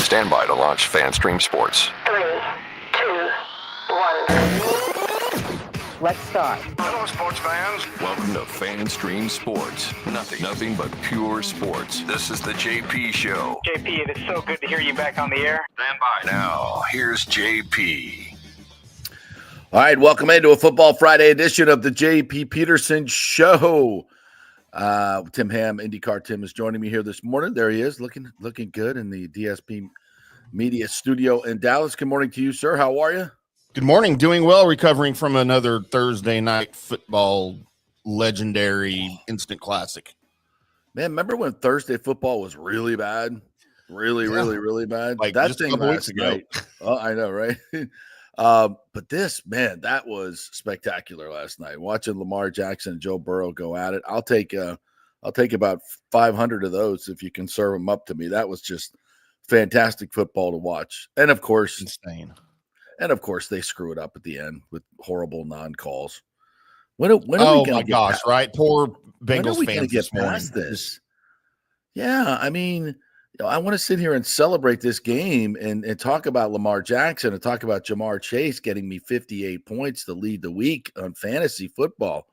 Stand by to launch FanStream Sports. 3, 2, 1. Let's start. Hello, sports fans. Welcome to FanStream Sports. Nothing but pure sports. This is the JP Show. JP, it is so good to hear you back on the air. Stand by. Now, here's JP. All right, welcome into a Football Friday edition of the JP Peterson Show. Tim Ham, IndyCar Tim, is joining me here this morning. There he is, looking good in the DSP Media Studio in Dallas. Good morning to you, sir. How are you? Good morning. Doing well, recovering from another Thursday night football legendary instant classic. Man, remember when Thursday football was really bad? Really bad? Like that just a thing couple last weeks ago. night. Oh, I know, right? But this, man, that was spectacular last night. Watching Lamar Jackson and Joe Burrow go at it. I'll take about 500 of those if you can serve them up to me. That was just fantastic football to watch. And of course, Insane. And of course, they screw it up at the end with horrible non-calls. When are we Oh gonna my get gosh! past, Right, poor when are Bengals we gonna fans get this morning. past this? Yeah, I mean, I want to sit here and celebrate this game and talk about Lamar Jackson and talk about Jamar Chase getting me 58 points to lead the week on fantasy football.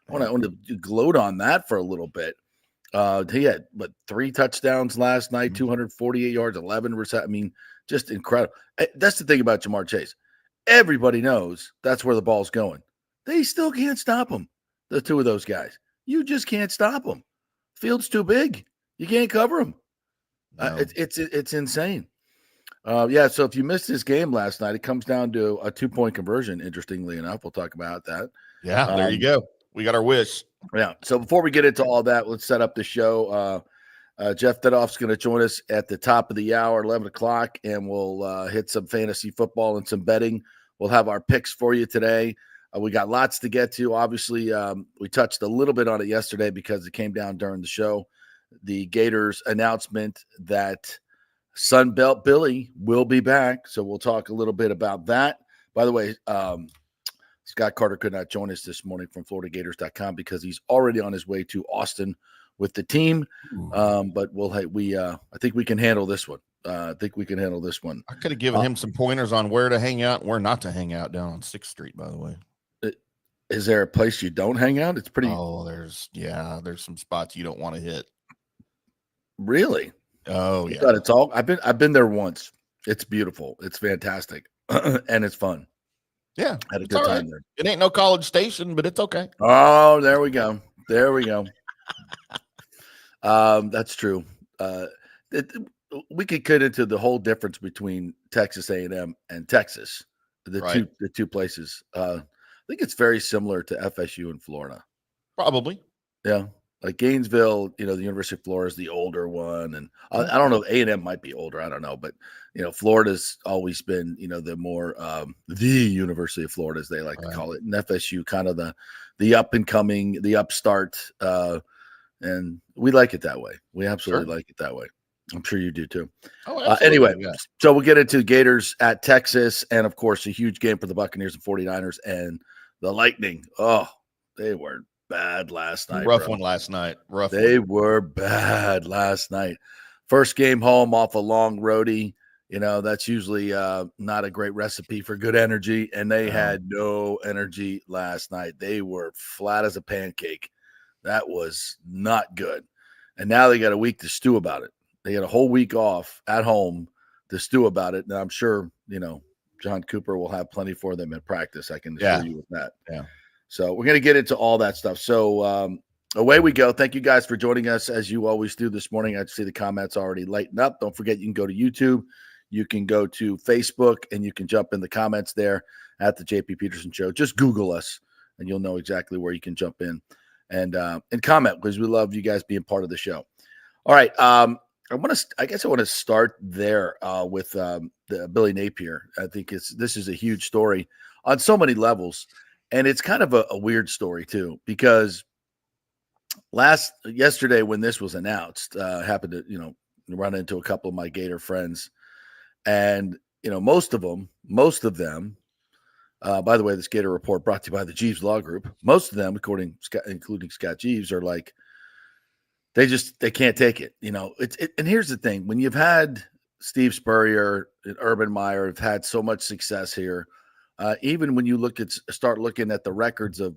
I want to gloat on that for a little bit. He had 3 touchdowns last night, 248 yards, 11 receptions. I mean, just incredible. That's the thing about Jamar Chase. Everybody knows that's where the ball's going. They still can't stop him. The two of those guys. You just can't stop them. Field's too big. You can't cover him. No. It's insane. Yeah, so if you missed this game last night, it comes down to a 2-point conversion, interestingly enough. We'll talk about that. Yeah, there you go. We got our wish. Yeah, so before we get into all that, let's set up the show. Jeff Dedoff's going to join us at the top of the hour, 11 o'clock, and we'll hit some fantasy football and some betting. We'll have our picks for you today. We got lots to get to. Obviously, we touched a little bit on it yesterday because it came down during the show. The Gators announcement that Sunbelt Billy will be back. So we'll talk a little bit about that. By the way, Scott Carter could not join us this morning from FloridaGators.com because he's already on his way to Austin with the team. But I think we can handle this one. I I could have given him some pointers on where to hang out and where not to hang out down on 6th Street, by the way. Is there a place you don't hang out? It's pretty. Oh, there's some spots you don't want to hit. Really? Oh, yeah. But it's all. I've been there once. It's beautiful. It's fantastic, and it's fun. Yeah, Had a it's good all time right. there. It ain't no College Station, but it's okay. Oh, there we go. That's true. We could get into the whole difference between Texas A&M and Texas, the two places. I think it's very similar to FSU in Florida. Probably. Yeah, like Gainesville. The University of Florida is the older one, and I don't know. A&M might be older. I don't know, but Florida's always been the more the University of Florida, as they like to call it, and FSU kind of the up and coming, the upstart. And we like it that way. We absolutely like it that way. I'm sure you do too. Anyway, so we'll get into Gators at Texas, and of course, a huge game for the Buccaneers and 49ers and the Lightning. Oh, they were bad last night. Rough one last night. They were bad last night. First game home off a long roadie. That's usually not a great recipe for good energy, and they had no energy last night. They were flat as a pancake. That was not good. And now they got a week to stew about it. They had a whole week off at home to stew about it. And I'm sure, John Cooper will have plenty for them at practice. I can assure you with that. Yeah. So we're going to get into all that stuff. So away we go. Thank you guys for joining us as you always do this morning. I see the comments already lighting up. Don't forget, you can go to YouTube. You can go to Facebook, and you can jump in the comments there at the JP Peterson Show. Just Google us, and you'll know exactly where you can jump in and comment, because we love you guys being part of the show. All right. I guess I want to start there with the Billy Napier. I think this is a huge story on so many levels, and it's kind of a weird story too, because yesterday when this was announced, happened to run into a couple of my Gator friends, and most of them. By the way, this Gator report brought to you by the Jeeves Law Group. Most of them, including Scott Jeeves, are like, they can't take it. And here's the thing: when you've had Steve Spurrier and Urban Meyer have had so much success here. Even when you start looking at the records of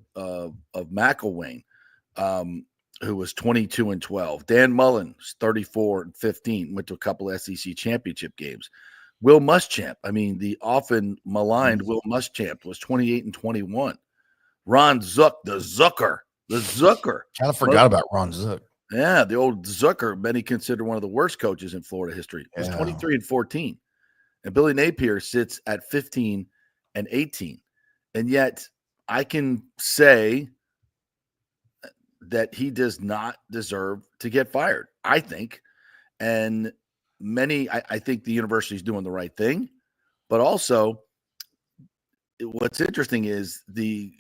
McElwain, who was 22-12. Dan Mullen was 34-15, went to a couple SEC championship games. Will Muschamp, the often maligned Will Muschamp, was 28-21. Ron Zook, the Zooker. Kind of forgot about Ron Zook. Yeah, the old Zucker, many consider one of the worst coaches in Florida history. It was 23-14. And Billy Napier sits at 15-18. And yet I can say that he does not deserve to get fired, I think. And I think the university is doing the right thing. But also, what's interesting is the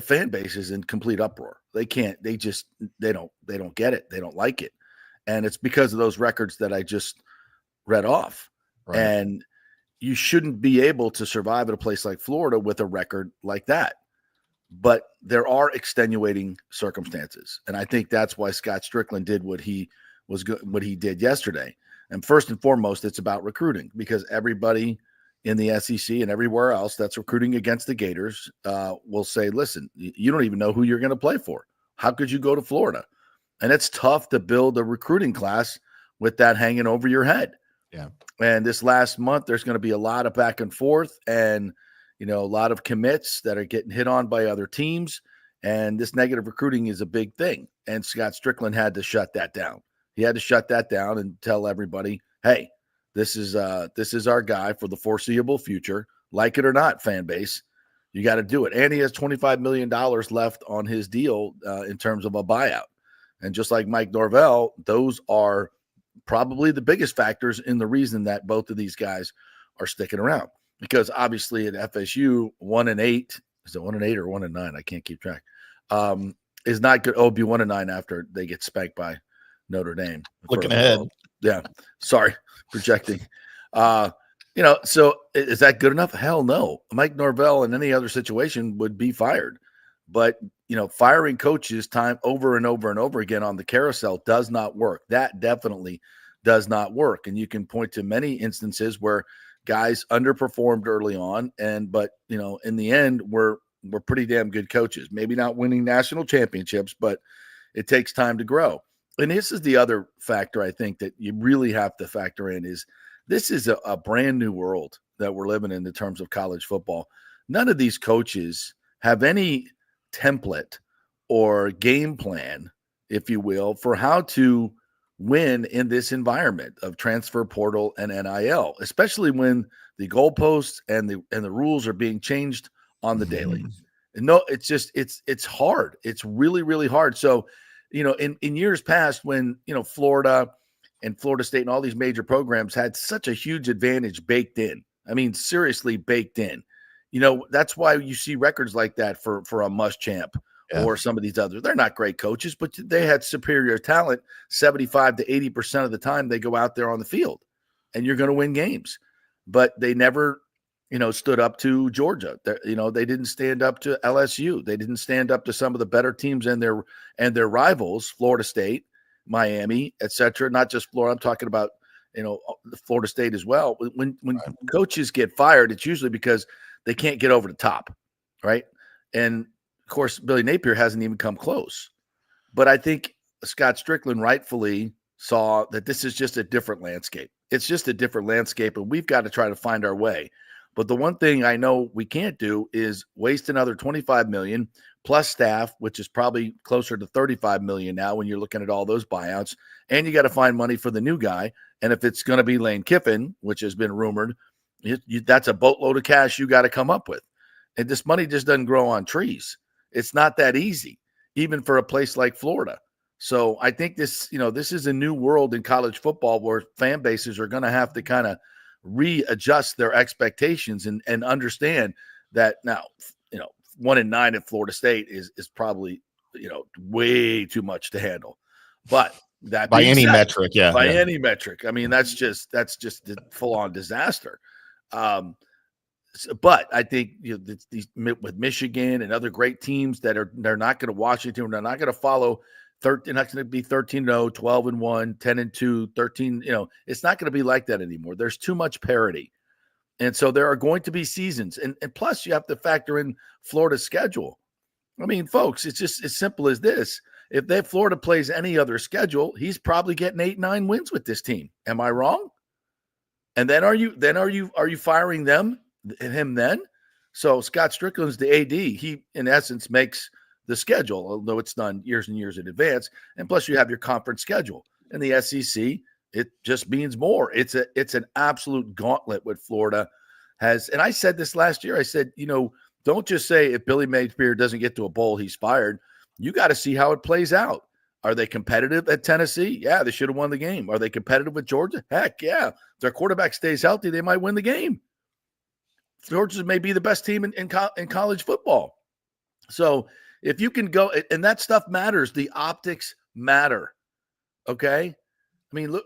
fan base is in complete uproar. They don't get it. They don't like it. And it's because of those records that I just read off. Right. And you shouldn't be able to survive at a place like Florida with a record like that. But there are extenuating circumstances. And I think that's why Scott Strickland did what he did yesterday. And first and foremost, it's about recruiting, because everybody in the SEC and everywhere else that's recruiting against the Gators will say, listen, you don't even know who you're going to play for. How could you go to Florida? And it's tough to build a recruiting class with that hanging over your head. Yeah. And this last month, there's going to be a lot of back and forth and, a lot of commits that are getting hit on by other teams. And this negative recruiting is a big thing. And Scott Strickland had to shut that down. He had to shut that down and tell everybody, hey, this is our guy for the foreseeable future. Like it or not, fan base, you got to do it. And he has $25 million left on his deal in terms of a buyout. And just like Mike Norvell, those are probably the biggest factors in the reason that both of these guys are sticking around. Because obviously at FSU, 1-8, is it 1-8 or 1-9? I can't keep track. Is not good. Oh, be 1-9 after they get spanked by Notre Dame. Looking ahead. Yeah. Sorry, projecting. So is that good enough? Hell no. Mike Norvell in any other situation would be fired. But, firing coaches time over and over and over again on the carousel does not work. That definitely does not work. And you can point to many instances where guys underperformed early on, but in the end, we're pretty damn good coaches. Maybe not winning national championships, but it takes time to grow. And this is the other factor I think that you really have to factor in is this is a brand new world that we're living in terms of college football. None of these coaches have any template or game plan, if you will, for how to win in this environment of transfer portal and NIL, especially when the goalposts and the rules are being changed on the daily. No, it's hard. It's really, really hard. So, in years past when, Florida and Florida State and all these major programs had such a huge advantage baked in. Seriously baked in. That's why you see records like that for a Muschamp or some of these others. They're not great coaches, but they had superior talent 75 to 80% of the time they go out there on the field, and you're going to win games. But they never, stood up to Georgia. They didn't stand up to LSU. They didn't stand up to some of the better teams and their rivals, Florida State, Miami, etc. Not just Florida. I'm talking about, Florida State as well. When coaches get fired, it's usually because they can't get over the top, right? And of course, Billy Napier hasn't even come close. But I think Scott Strickland rightfully saw that this is just a different landscape. It's just a different landscape, and we've got to try to find our way. But the one thing I know we can't do is waste another $25 million plus staff, which is probably closer to $35 million now when you're looking at all those buyouts. And you got to find money for the new guy. And if it's going to be Lane Kiffin, which has been rumored, that's a boatload of cash you got to come up with. And this money just doesn't grow on trees. It's not that easy, even for a place like Florida. So I think this is a new world in college football where fan bases are going to have to kind of readjust their expectations and understand that now, 1-9 at Florida State is probably, way too much to handle. But that by any said, metric, any metric. That's just a full-on disaster. But I think these with Michigan and other great teams they're not going to Washington, they're not going to follow not going to be 13-0, 12-1, 10-2, 13. It's not going to be like that anymore. There's too much parity. And so there are going to be seasons. And plus, you have to factor in Florida's schedule. I mean, folks, it's just as simple as this. If Florida plays any other schedule, he's probably getting 8-9 wins with this team. Am I wrong? And then are you firing him then? So Scott Strickland's the AD. He, in essence, makes the schedule, although it's done years and years in advance. And plus, you have your conference schedule. And the SEC, it just means more. It's an absolute gauntlet what Florida has. And I said this last year. I said, don't just say if Billy Napier doesn't get to a bowl, he's fired. You got to see how it plays out. Are they competitive at Tennessee? Yeah, they should have won the game. Are they competitive with Georgia? Heck, yeah. If their quarterback stays healthy, they might win the game. Georgia may be the best team in college football. So if you can go, and that stuff matters. The optics matter. Okay? I mean, look,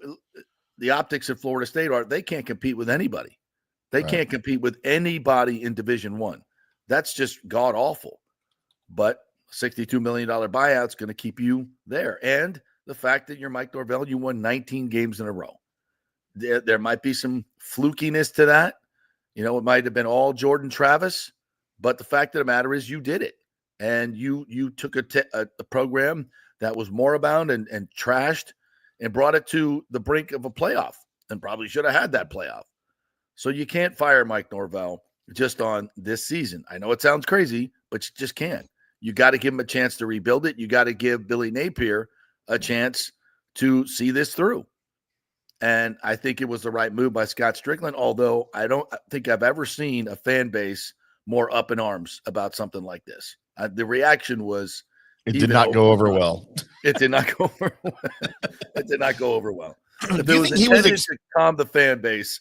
the optics at Florida State they can't compete with anybody. They can't compete with anybody in Division I. That's just god awful. But $62 million buyout's going to keep you there. And the fact that you're Mike Norvell, you won 19 games in a row. There might be some flukiness to that. It might have been all Jordan Travis, but the fact of the matter is you did it. And you took a program that was moribund and trashed and brought it to the brink of a playoff and probably should have had that playoff. So you can't fire Mike Norvell just on this season. I know it sounds crazy, but you just can't. You got to give him a chance to rebuild it. You got to give Billy Napier a chance to see this through. And I think it was the right move by Scott Strickland, although I don't think I've ever seen a fan base more up in arms about something like this. The reaction was it did not go over well. It did not go over well. It did not go over well. If Do it you was think he was intended to calm the fan base,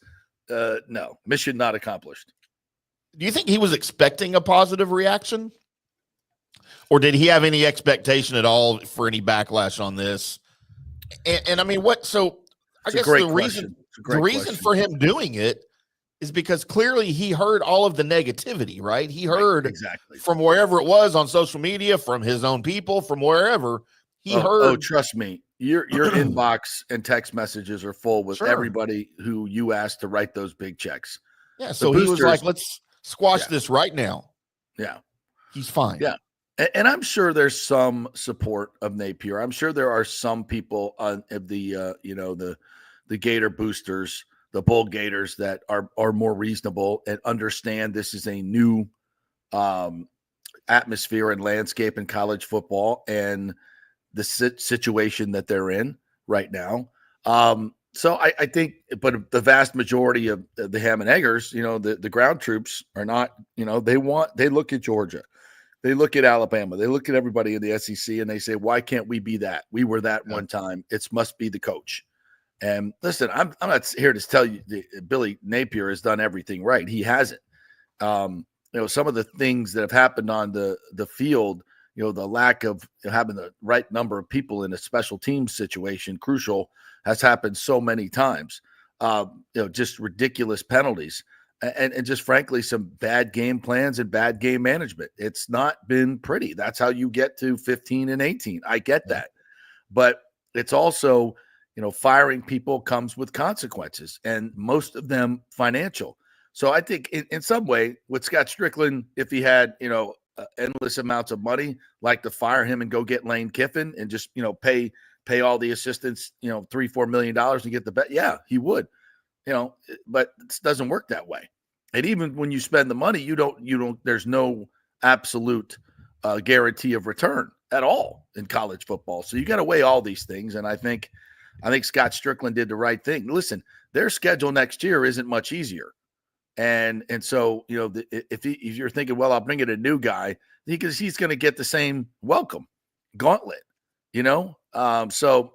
no, mission not accomplished. Do you think he was expecting a positive reaction? Or did he have any expectation at all for any backlash on this? And I mean, so I guess the reason for him doing it is because clearly he heard all of the negativity, right? He heard exactly from wherever it was on social media, from his own people, from wherever he heard. Oh, trust me, your inbox and text messages are full with everybody who you asked to write those big checks. Yeah, so he was like, let's squash this right now. Yeah. He's fine. Yeah. And I'm sure there's some support of Napier. I'm sure there are some people on the Gator boosters, the Bull Gators that are more reasonable and understand this is a new atmosphere and landscape in college football and the situation that they're in right now. So I think, but the vast majority of the ham and eggers, the ground troops are not, they look at Georgia. They look at Alabama. They look at everybody in the SEC and they say, why can't we be that? We were that one time. It must be the coach. And listen, I'm not here to tell you Billy Napier has done everything right. He hasn't. Some of the things that have happened on the field, the lack of having the right number of people in a special teams situation, crucial, has happened so many times. Just ridiculous penalties. And just frankly, some bad game plans and bad game management. It's not been pretty. That's how you get to 15 and 18. I get that. But it's also, firing people comes with consequences, and most of them financial. So I think in some way with Scott Strickland, if he had, endless amounts of money, like to fire him and go get Lane Kiffin and just, pay all the assistants, $3-4 million to get the bet. Yeah, he would. But it doesn't work that way. And even when you spend the money, there's no absolute guarantee of return at all in college football. So you got to weigh all these things. And I think Scott Strickland did the right thing. Listen, their schedule next year isn't much easier. And so, if you're thinking, well, I'll bring in a new guy, because he's going to get the same welcome gauntlet, So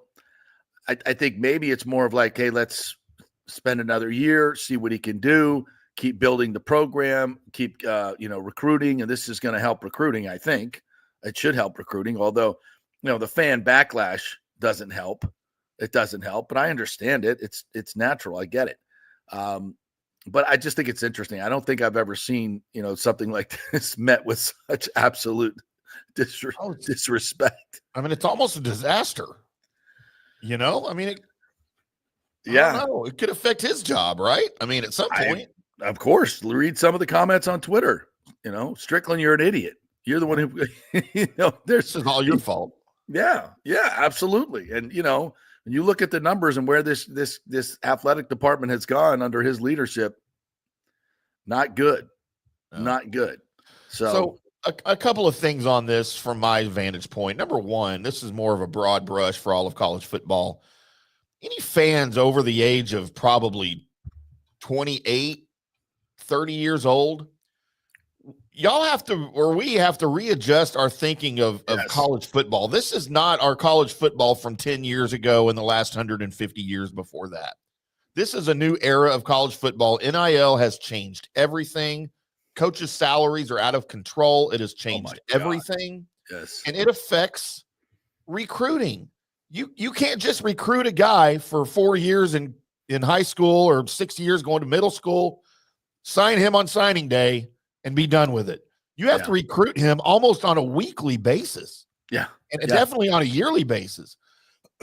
I think maybe it's more of like, hey, let's spend another year, see what he can do, keep building the program, keep, recruiting. And this is going to help recruiting. I think it should help recruiting, although, the fan backlash doesn't help. It doesn't help, but I understand it. It's natural. I get it. But I just think it's interesting. I don't think I've ever seen, something like this met with such absolute disrespect. I mean, it's almost a disaster. You know, I mean, I don't know. It could affect his job, right? I mean, at some point. Of course, read some of the comments on Twitter. You know, Strickland, you're an idiot. You're the one who, this is all your fault. Yeah, absolutely. And when you look at the numbers and where this athletic department has gone under his leadership, not good, not good. So a couple of things on this from my vantage point. Number one, this is more of a broad brush for all of college football. Any fans over the age of probably 28, 30 years old, y'all have to, or we have to readjust our thinking of college football. This is not our college football from 10 years ago and the last 150 years before that. This is a new era of college football. NIL has changed everything. Coaches' salaries are out of control. It has changed everything. Yes. And it affects recruiting. You can't just recruit a guy for 4 years in high school or 6 years going to middle school, sign him on signing day, and be done with it. You have to recruit him almost on a weekly basis. Yeah. And definitely on a yearly basis.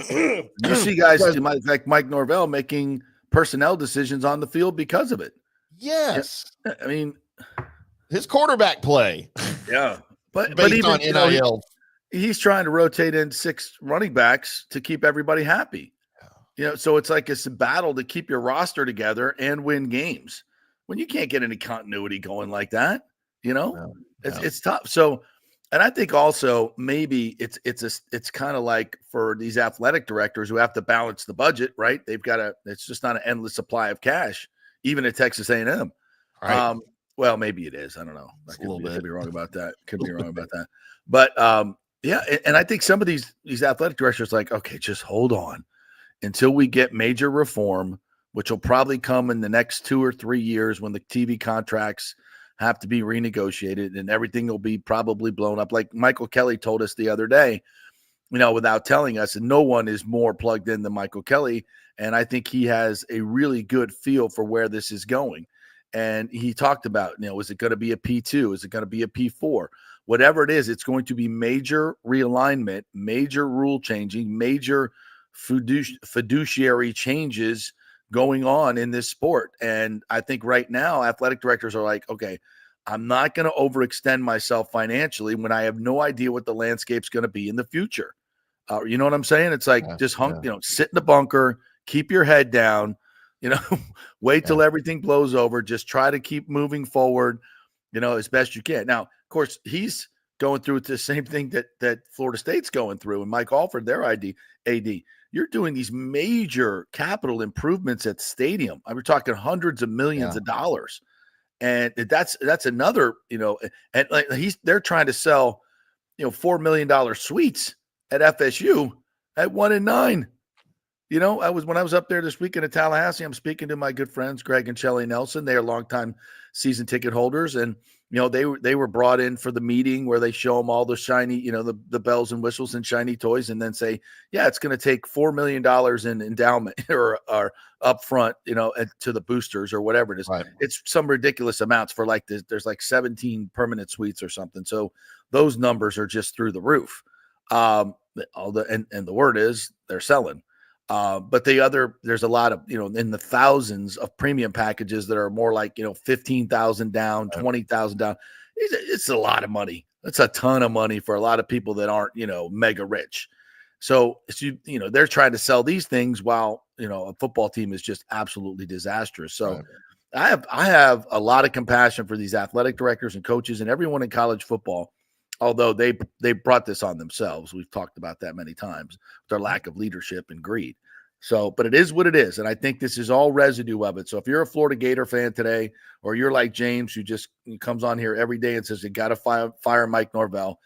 You see guys like Mike Norvell making personnel decisions on the field because of it. Yes. I mean, his quarterback play. Yeah. But even on NIL. He's trying to rotate in 6 running backs to keep everybody happy. So it's like it's a battle to keep your roster together and win games. When you can't get any continuity going like that, it's tough. So, and I think also maybe it's kind of like for these athletic directors who have to balance the budget, right? It's just not an endless supply of cash, even at Texas A&M. Right. Well, maybe it is. I don't know. I could be wrong about that. But and I think some of these athletic directors like, okay, just hold on until we get major reform, which will probably come in the next 2 or 3 years when the TV contracts have to be renegotiated and everything will be probably blown up. Like Michael Kelly told us the other day, without telling us, and no one is more plugged in than Michael Kelly. And I think he has a really good feel for where this is going. And he talked about, is it going to be a P2? Is it going to be a P4? Whatever it is, it's going to be major realignment, major rule changing, major fiduciary changes going on in this sport. And I think right now athletic directors are like, okay, I'm not going to overextend myself financially when I have no idea what the landscape's going to be in the future. You know what I'm saying? It's like sit in the bunker, keep your head down, wait till everything blows over. Just try to keep moving forward, as best you can. Now, of course, he's going through the same thing that Florida State's going through, and Mike Alford, their AD. You're doing these major capital improvements at stadium. We're talking hundreds of millions of dollars, and that's another, and like they're trying to sell, $4 million suites at FSU at 1 and 9. When I was up there this weekend at Tallahassee, I'm speaking to my good friends Greg and Shelley Nelson. They are longtime season ticket holders, and they were brought in for the meeting where they show them all the shiny, the bells and whistles and shiny toys, and then say, yeah, it's going to take $4 million in endowment or upfront, to the boosters or whatever it is. Right. It's some ridiculous amounts for like this. There's like 17 permanent suites or something. So those numbers are just through the roof. And the word is they're selling. But there's a lot of, in the thousands of premium packages that are more like, 15,000 down, 20,000 down. It's a lot of money. That's a ton of money for a lot of people that aren't, mega rich. So, they're trying to sell these things while, a football team is just absolutely disastrous. So I have a lot of compassion for these athletic directors and coaches and everyone in college football. Although they brought this on themselves. We've talked about that many times, their lack of leadership and greed. So, but it is what it is. And I think this is all residue of it. So if you're a Florida Gator fan today, or you're like James, who just comes on here every day and says, you got to fire Mike Norvell,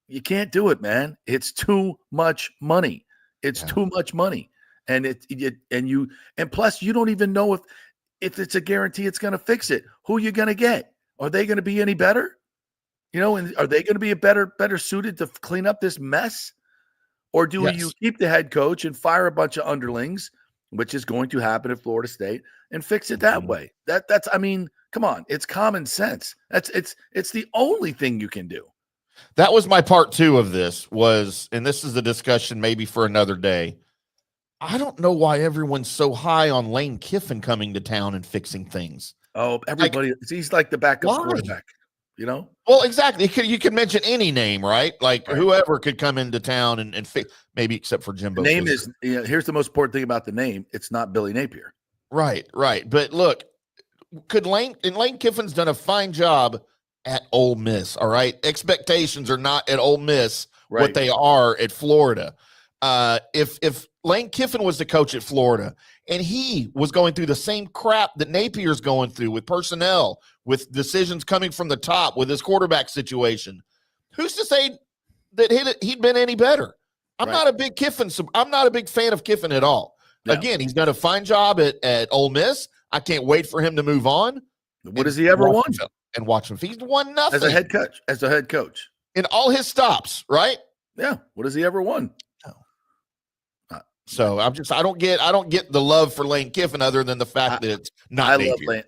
you can't do it, man. It's too much money. It's too much money. And and plus you don't even know if it's a guarantee it's going to fix it. Who are you going to get? Are they going to be any better? And are they going to be better suited to clean up this mess? Or do you keep the head coach and fire a bunch of underlings, which is going to happen at Florida State, and fix it that way? That's come on, it's common sense. It's the only thing you can do. That was my part 2 of this was, and this is a discussion maybe for another day. I don't know why everyone's so high on Lane Kiffin coming to town and fixing things. Oh, everybody, he's like the backup why? quarterback, you know? Well, exactly. You could mention any name, right? Like whoever could come into town and fix, maybe except for Jimbo. The name is, here's the most important thing about the name. It's not Billy Napier. Right. But look, Lane Kiffin's done a fine job at Ole Miss, all right? Expectations are not at Ole Miss what they are at Florida. If Lane Kiffin was the coach at Florida and he was going through the same crap that Napier's going through with personnel, with decisions coming from the top, with his quarterback situation, who's to say that he'd been any better? I'm not a big Kiffin. I'm not a big fan of Kiffin at all. Yeah. Again, he's done a fine job at Ole Miss. I can't wait for him to move on. What has he ever won? And watch him. He's won nothing as a head coach in all his stops, right? Yeah. What has he ever won? So I don't get the love for Lane Kiffin other than the fact that it's not.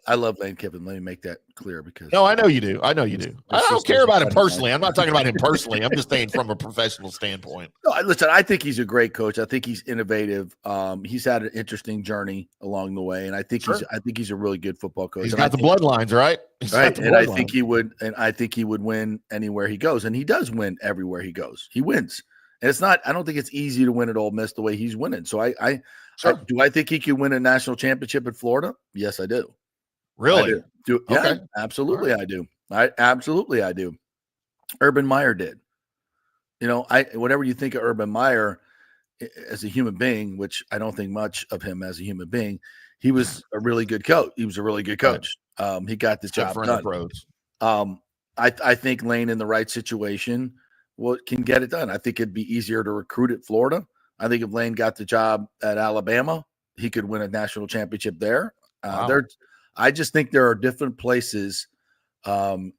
I love Lane Kiffin. Let me make that clear because I know you do. I don't care about him personally. I'm not talking about him personally. I'm just saying from a professional standpoint. No, listen, I think he's a great coach. I think he's innovative. He's had an interesting journey along the way, and I think he's a really good football coach. He's got the bloodlines, right? And I think he would win anywhere he goes, and he does win everywhere he goes. He wins. And it's not. I don't think it's easy to win at Ole Miss the way he's winning. So do I think he could win a national championship at Florida? Yes, I do. Really? Yeah, okay. Absolutely, right. I do. Urban Meyer did. Whatever you think of Urban Meyer as a human being, which I don't think much of him as a human being, he was a really good coach. He was a really good coach. He got the job done. I think Lane in the right situation can get it done. I think it'd be easier to recruit at Florida. I think if Lane got the job at Alabama, he could win a national championship there. Wow. I just think there are different places. And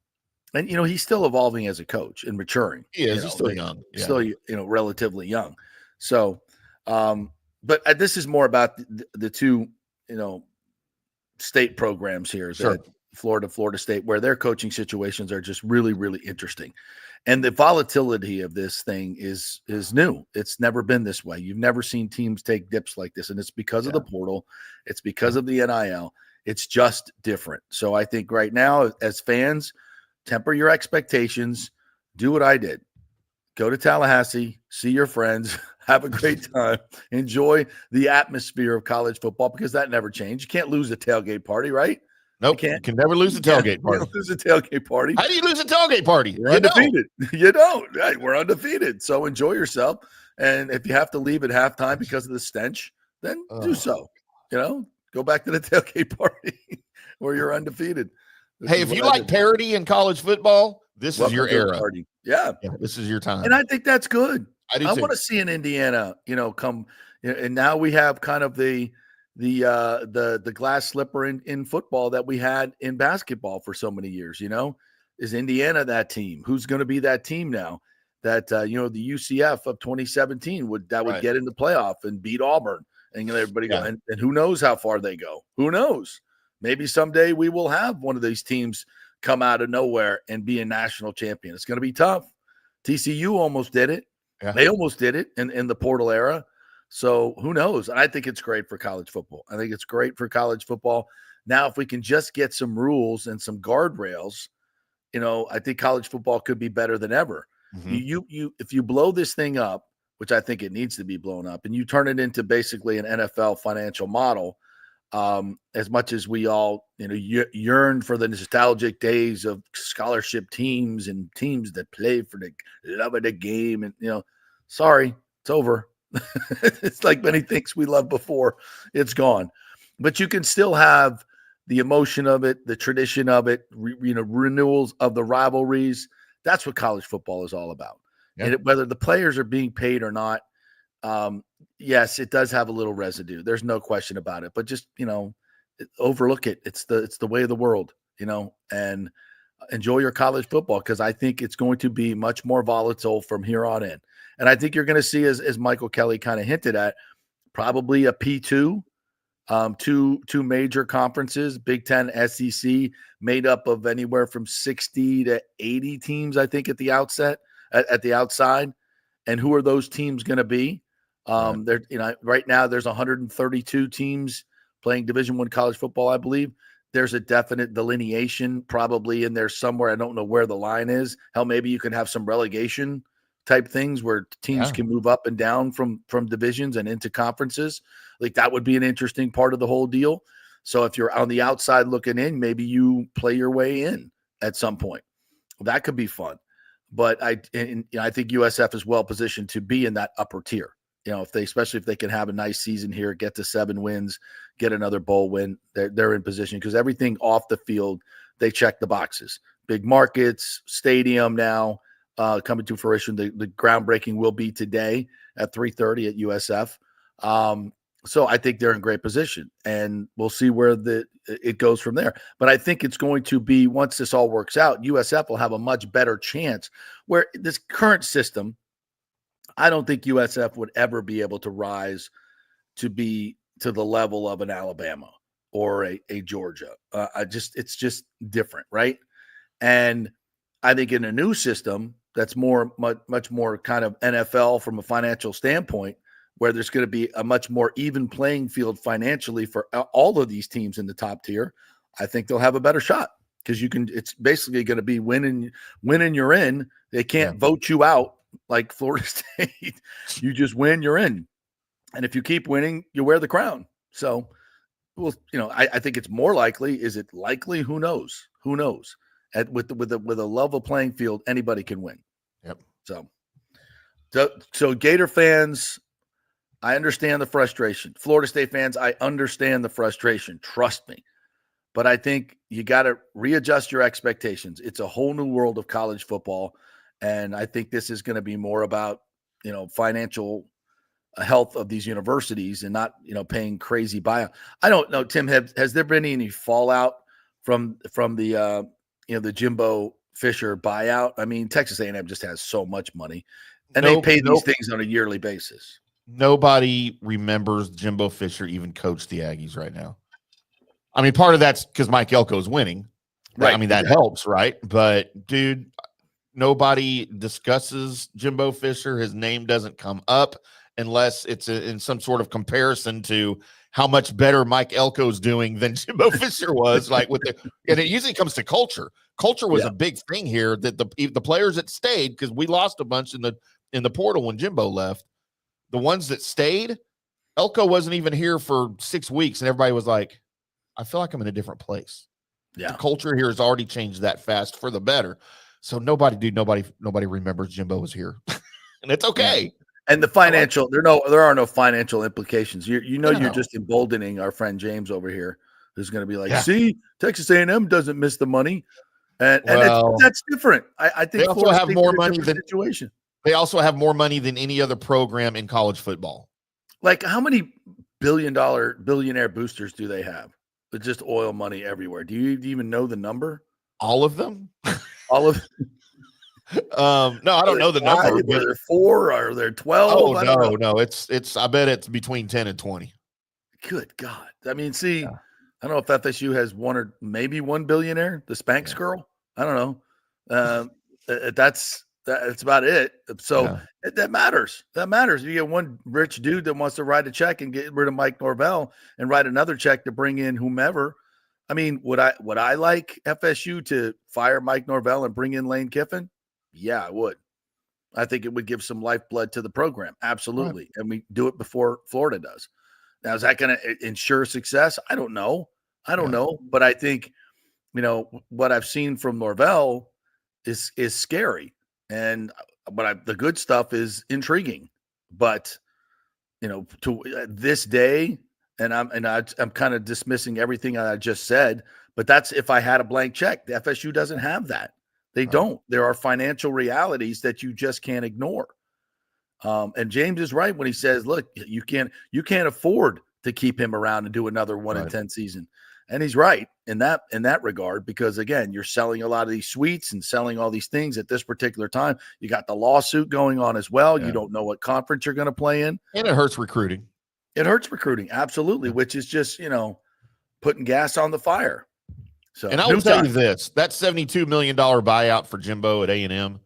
he's still evolving as a coach and maturing. He is. He's still young. Yeah. Still, relatively young. So, but this is more about the two, state programs here. Sure. Florida State, where their coaching situations are just really, really interesting. And the volatility of this thing is new. It's never been this way. You've never seen teams take dips like this. And it's because of the portal. It's because of the NIL. It's just different. So I think right now, as fans, temper your expectations. Do what I did. Go to Tallahassee, see your friends, have a great time, enjoy the atmosphere of college football because that never changed. You can't lose a tailgate party, right? Nope. You can never lose a tailgate party. Lose a tailgate party. How do you lose a tailgate party? You're undefeated. You don't. Right. We're undefeated. So enjoy yourself. And if you have to leave at halftime because of the stench, then do so. Go back to the tailgate party where you're undefeated. Hey, if you like parody in college football, this is your era. Party. Yeah. This is your time. And I think that's good. I want to see in Indiana, come. And now we have kind of the glass slipper in football that we had in basketball for so many years. Is Indiana that team? Who's going to be that team now? That the UCF of 2017 would get in the playoff and beat Auburn, and everybody go. And who knows how far they go? Who knows? Maybe someday we will have one of these teams come out of nowhere and be a national champion. It's going to be tough. TCU almost did it. Yeah. They almost did it in the portal era. So who knows? And I think it's great for college football. Now, if we can just get some rules and some guardrails, I think college football could be better than ever. Mm-hmm. If you blow this thing up, which I think it needs to be blown up, and you turn it into basically an NFL financial model, as much as we all, yearn for the nostalgic days of scholarship teams and teams that play for the love of the game. And, sorry, it's over. It's like many things we loved before. It's gone. But you can still have the emotion of it, the tradition of it, renewals of the rivalries. That's what college football is all about. Yep. And whether the players are being paid or not, yes, it does have a little residue. There's no question about it. But just, overlook it. It's the way of the world, and enjoy your college football because I think it's going to be much more volatile from here on in. And I think you're going to see, as Michael Kelly kind of hinted at, probably a P2 two major conferences, Big Ten, SEC, made up of anywhere from 60 to 80 teams, I think, at the outset, at the outside. And who are those teams going to be? There, right now there's 132 teams playing Division I college football, I believe. There's a definite delineation probably in there somewhere. I don't know where the line is. Hell, maybe you can have some relegation type things where teams can move up and down from divisions and into conferences. Like that would be an interesting part of the whole deal. So if you're on the outside looking in, maybe you play your way in at some point. That could be fun. But I think USF is well positioned to be in that upper tier. Especially if they can have a nice season here, get to 7 wins, get another bowl win, they're in position because everything off the field, they check the boxes. Big markets, stadium now coming to fruition. The groundbreaking will be today at 3:30 at USF. So I think they're in great position, and we'll see where it goes from there. But I think it's going to be, once this all works out, USF will have a much better chance, where this current system, I don't think USF would ever be able to rise to be to the level of an Alabama or a Georgia. It's just different, right? And I think in a new system that's much more kind of NFL from a financial standpoint, where there's going to be a much more even playing field financially for all of these teams in the top tier, I think they'll have a better shot because it's basically going to be winning you're in. They can't vote you out like Florida State. You just win, you're in. And if you keep winning, you wear the crown. So, I think it's more likely. Is it likely? Who knows? With a level playing field, anybody can win. Yep. So Gator fans, I understand the frustration. Florida State fans, I understand the frustration. Trust me. But I think you got to readjust your expectations. It's a whole new world of college football. And I think this is going to be more about, financial health of these universities and not, paying crazy buyout. I don't know, Tim, has there been any fallout from the, the Jimbo Fisher buyout? I mean, Texas A&M just has so much money, and they pay these things on a yearly basis. Nobody remembers Jimbo Fisher even coached the Aggies right now. I mean, part of that's because Mike Elko's winning. Right. I mean, that helps, right? But, dude, nobody discusses Jimbo Fisher. His name doesn't come up unless it's in some sort of comparison to how much better Mike Elko's doing than Jimbo Fisher was. And it usually comes to culture. Culture was a big thing here, that the players that stayed, because we lost a bunch in the portal when Jimbo left. The ones that stayed, Elko wasn't even here for 6 weeks, and everybody was like, I feel like I'm in a different place. Yeah. The culture here has already changed that fast for the better. So nobody remembers Jimbo was here. And it's okay. Yeah. And the financial, there are no financial implications. You're just emboldening our friend James over here, who's going to be like, see, Texas A&M doesn't miss the money. And that's different. I think they also have more money than situation. They also have more money than any other program in college football. Like, how many billionaire boosters do they have? It's just oil money everywhere. Do you even know the number? All of them? All of no, I don't know the number. Are there 4? Are there 12? Oh, no. It's I bet it's between 10 and 20. Good God. I mean, see, I don't know if FSU has one or maybe one billionaire, the Spanx girl. I don't know. That's about it. So that matters. That matters. You get one rich dude that wants to write a check and get rid of Mike Norvell and write another check to bring in whomever. I mean, would I like FSU to fire Mike Norvell and bring in Lane Kiffin? Yeah, I would. I think it would give some lifeblood to the program. Absolutely. Right. And we do it before Florida does. Now, is that going to ensure success? I don't know. But I think, what I've seen from Norvell is scary. And the good stuff is intriguing, but to this day, and I'm kind of dismissing everything I just said, but that's if I had a blank check. The FSU doesn't have that. They don't. There are financial realities that you just can't ignore. And James is right when he says, "Look, you can't afford to keep him around and do another 1-10 season." And he's right in that regard, because again, you're selling a lot of these suites and selling all these things at this particular time. You got the lawsuit going on as well. Yeah. You don't know what conference you're going to play in, and it hurts recruiting. It hurts recruiting, absolutely, which is just, putting gas on the fire. So, and I will tell you this, that $72 million buyout for Jimbo at A&M,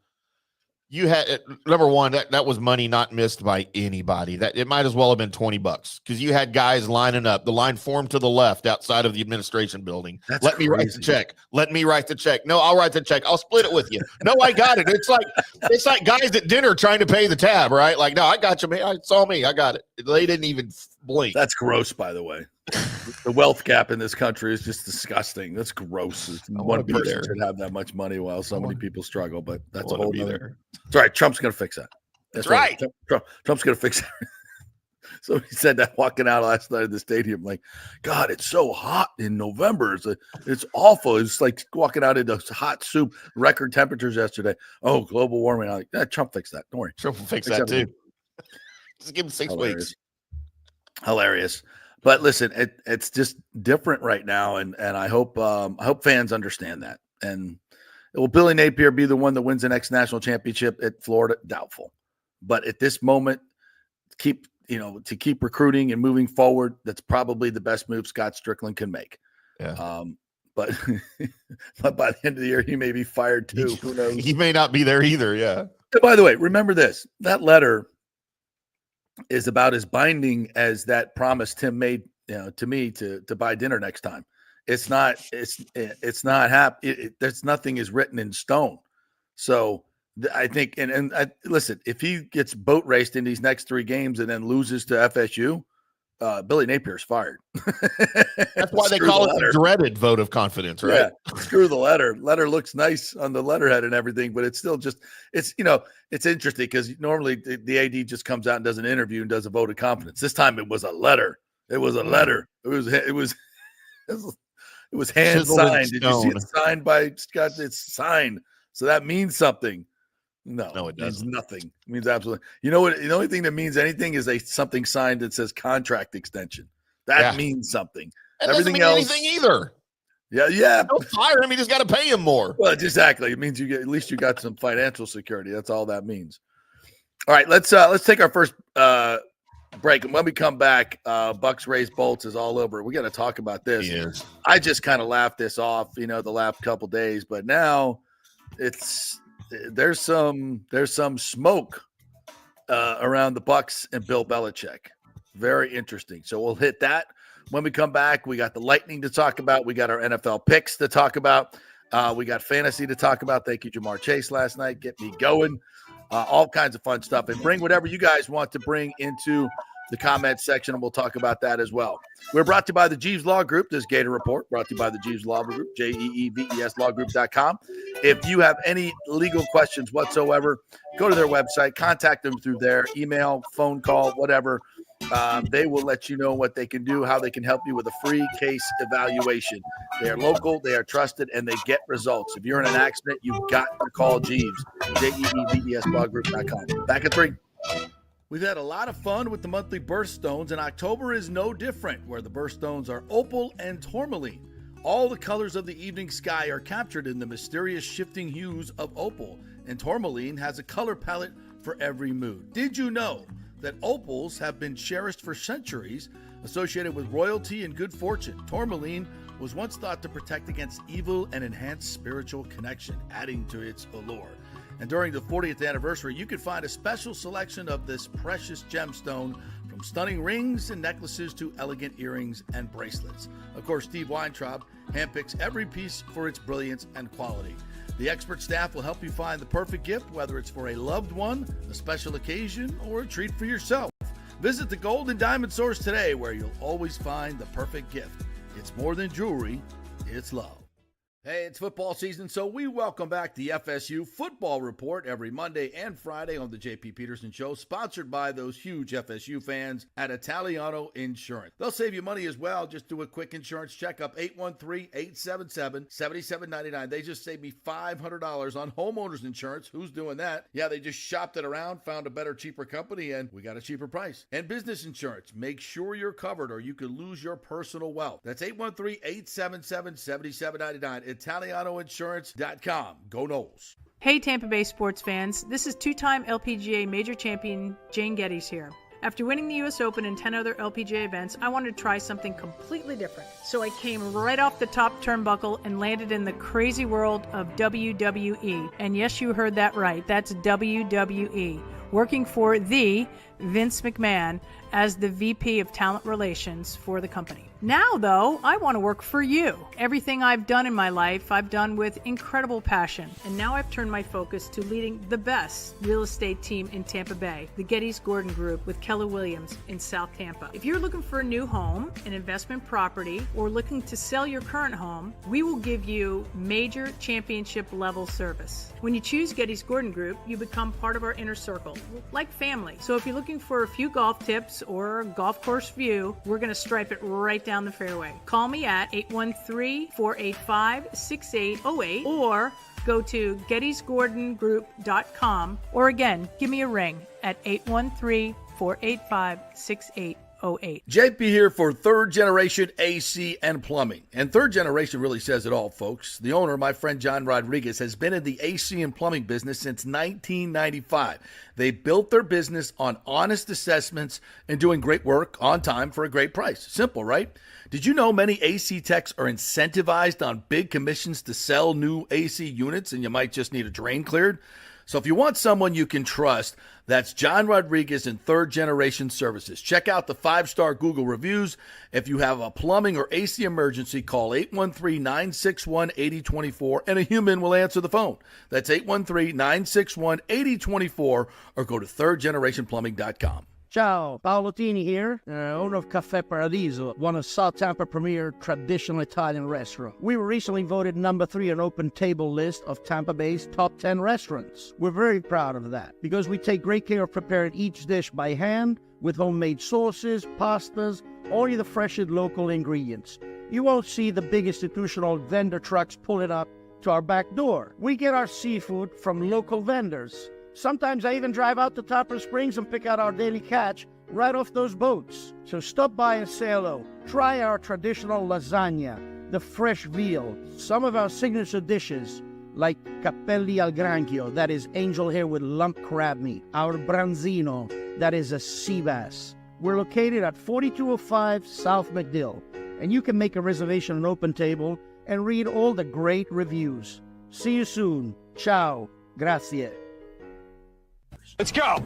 you had, number one, that was money not missed by anybody. That it might as well have been $20 because you had guys lining up. The line formed to the left outside of the administration building. Let me write the check. Let me write the check. No, I'll write the check. I'll split it with you. No, I got it. It's like guys at dinner trying to pay the tab, right? Like, no, I got you, man. It's all me. I got it. They didn't even blink. That's gross, by the way. The wealth gap in this country is just disgusting. That's gross. One person should have that much money while so many people struggle, but that's a whole other. It's all right. Trump's going to fix that. That's right. Trump's going to fix it. So he said that walking out last night of the stadium, like, God, it's so hot in November. It's awful. It's like walking out into hot soup, record temperatures yesterday. Oh, global warming. I'm like, Trump fixed that. Don't worry. Trump will fix that too. Just give him 6 weeks. Hilarious. But listen, it's just different right now, and I hope fans understand that. And will Billy Napier be the one that wins the next national championship at Florida? Doubtful. But at this moment, to keep recruiting and moving forward, that's probably the best move Scott Strickland can make. Yeah. But by the end of the year, he may be fired too. Who knows? He may not be there either. Yeah. And by the way, remember this: that letter is about as binding as that promise Tim made, to me to buy dinner next time. It's not there's nothing is written in stone. So I think, and listen, if he gets boat raced in these next 3 games and then loses to FSU, Billy Napier's fired. That's why they call it the dreaded vote of confidence, right? Yeah, screw the letter. Letter looks nice on the letterhead and everything, but it's still just, it's interesting because normally the AD just comes out and does an interview and does a vote of confidence. This time it was a letter. It was a letter. It was hand signed. Did you see it signed by Scott? It's signed. So that means something. No, it means nothing. It means absolutely. You know what? The only thing that means anything is something signed that says contract extension. That means something. That everything doesn't mean anything either. Yeah. Don't fire him. You just got to pay him more. Well, exactly. It means at least you got some financial security. That's all that means. All right, let's take our first break, and when we come back, Bucks raise bolts is all over. We got to talk about this. Yes. I just kind of laughed this off, the last couple days, but now there's some smoke around the Bucks and Bill Belichick. Very interesting. So we'll hit that when we come back. We got the Lightning to talk about. We got our NFL picks to talk about. We got fantasy to talk about. Thank you, Jamar Chase, last night. Get me going. All kinds of fun stuff. And bring whatever you guys want to bring into the comment section, and we'll talk about that as well. We're brought to you by the Jeeves Law Group. This Gator Report brought to you by the Jeeves Law Group, JEEVES lawgroup.com. If you have any legal questions whatsoever, go to their website, contact them through their email, phone call, whatever. They will let you know what they can do, how they can help you with a free case evaluation. They are local, they are trusted, and they get results. If you're in an accident, you've got to call Jeeves, JEEVESlawgroup.com. Back at 3. We've had a lot of fun with the monthly birthstones, and October is no different, where the birthstones are opal and tourmaline. All the colors of the evening sky are captured in the mysterious shifting hues of opal, and tourmaline has a color palette for every mood. Did you know that opals have been cherished for centuries, associated with royalty and good fortune? Tourmaline was once thought to protect against evil and enhance spiritual connection, adding to its allure. And during the 40th anniversary, you could find a special selection of this precious gemstone, from stunning rings and necklaces to elegant earrings and bracelets. Of course, Steve Weintraub handpicks every piece for its brilliance and quality. The expert staff will help you find the perfect gift, whether it's for a loved one, a special occasion, or a treat for yourself. Visit the Gold and Diamond Source today, where you'll always find the perfect gift. It's more than jewelry, it's love. Hey, it's football season, so we welcome back the FSU Football Report every Monday and Friday on the J.P. Peterson Show, sponsored by those huge FSU fans at Italiano Insurance. They'll save you money as well. Just do a quick insurance checkup, 813-877-7799. They just saved me $500 on homeowners insurance. Who's doing that? Yeah, they just shopped it around, found a better, cheaper company, and we got a cheaper price. And business insurance, make sure you're covered or you could lose your personal wealth. That's 813-877-7799. ItalianoInsurance.com. Go Noles. Hey Tampa Bay sports fans, this is two-time LPGA major champion Jane Geddes here. After winning the US Open and 10 other LPGA events, I wanted to try something completely different. So I came right off the top turnbuckle and landed in the crazy world of WWE. And yes, you heard that right. That's WWE. Working for the Vince McMahon as the VP of Talent Relations for the company. Now, though, I want to work for you. Everything I've done in my life, I've done with incredible passion. And now I've turned my focus to leading the best real estate team in Tampa Bay, the Gettys Gordon Group with Keller Williams in South Tampa. If you're looking for a new home, an investment property, or looking to sell your current home, we will give you major championship level service. When you choose Gettys Gordon Group, you become part of our inner circle, like family. So if you're looking for a few golf tips or a golf course view, we're going to stripe it right down the fairway. Call me at 813-485-6808 or go to gettysgordongroup.com, or again, give me a ring at 813-485-6808. JP here for Third Generation AC and Plumbing. And Third Generation really says it all, folks. The owner, my friend John Rodriguez, has been in the AC and plumbing business since 1995. They built their business on honest assessments and doing great work on time for a great price. Simple, right? Did you know many AC techs are incentivized on big commissions to sell new AC units, and you might just need a drain cleared? So if you want someone you can trust, that's John Rodriguez and Third Generation Services. Check out the 5-star Google reviews. If you have a plumbing or AC emergency, call 813-961-8024 and a human will answer the phone. That's 813-961-8024 or go to thirdgenerationplumbing.com. Ciao, Paolo Tini here, owner of Caffè Paradiso, one of South Tampa premier traditional Italian restaurant. We were recently voted number 3 on Open Table list of Tampa Bay's top 10 restaurants. We're very proud of that because we take great care of preparing each dish by hand with homemade sauces, pastas, only the freshest local ingredients. You won't see the big institutional vendor trucks pulling up to our back door. We get our seafood from local vendors. Sometimes I even drive out to Topper Springs and pick out our daily catch right off those boats. So stop by and say hello. Try our traditional lasagna, the fresh veal, some of our signature dishes like capelli al granchio, that is angel hair with lump crab meat, our branzino, that is a sea bass. We're located at 4205 South McDill, and you can make a reservation on Open Table and read all the great reviews. See you soon. Ciao. Grazie. Let's go.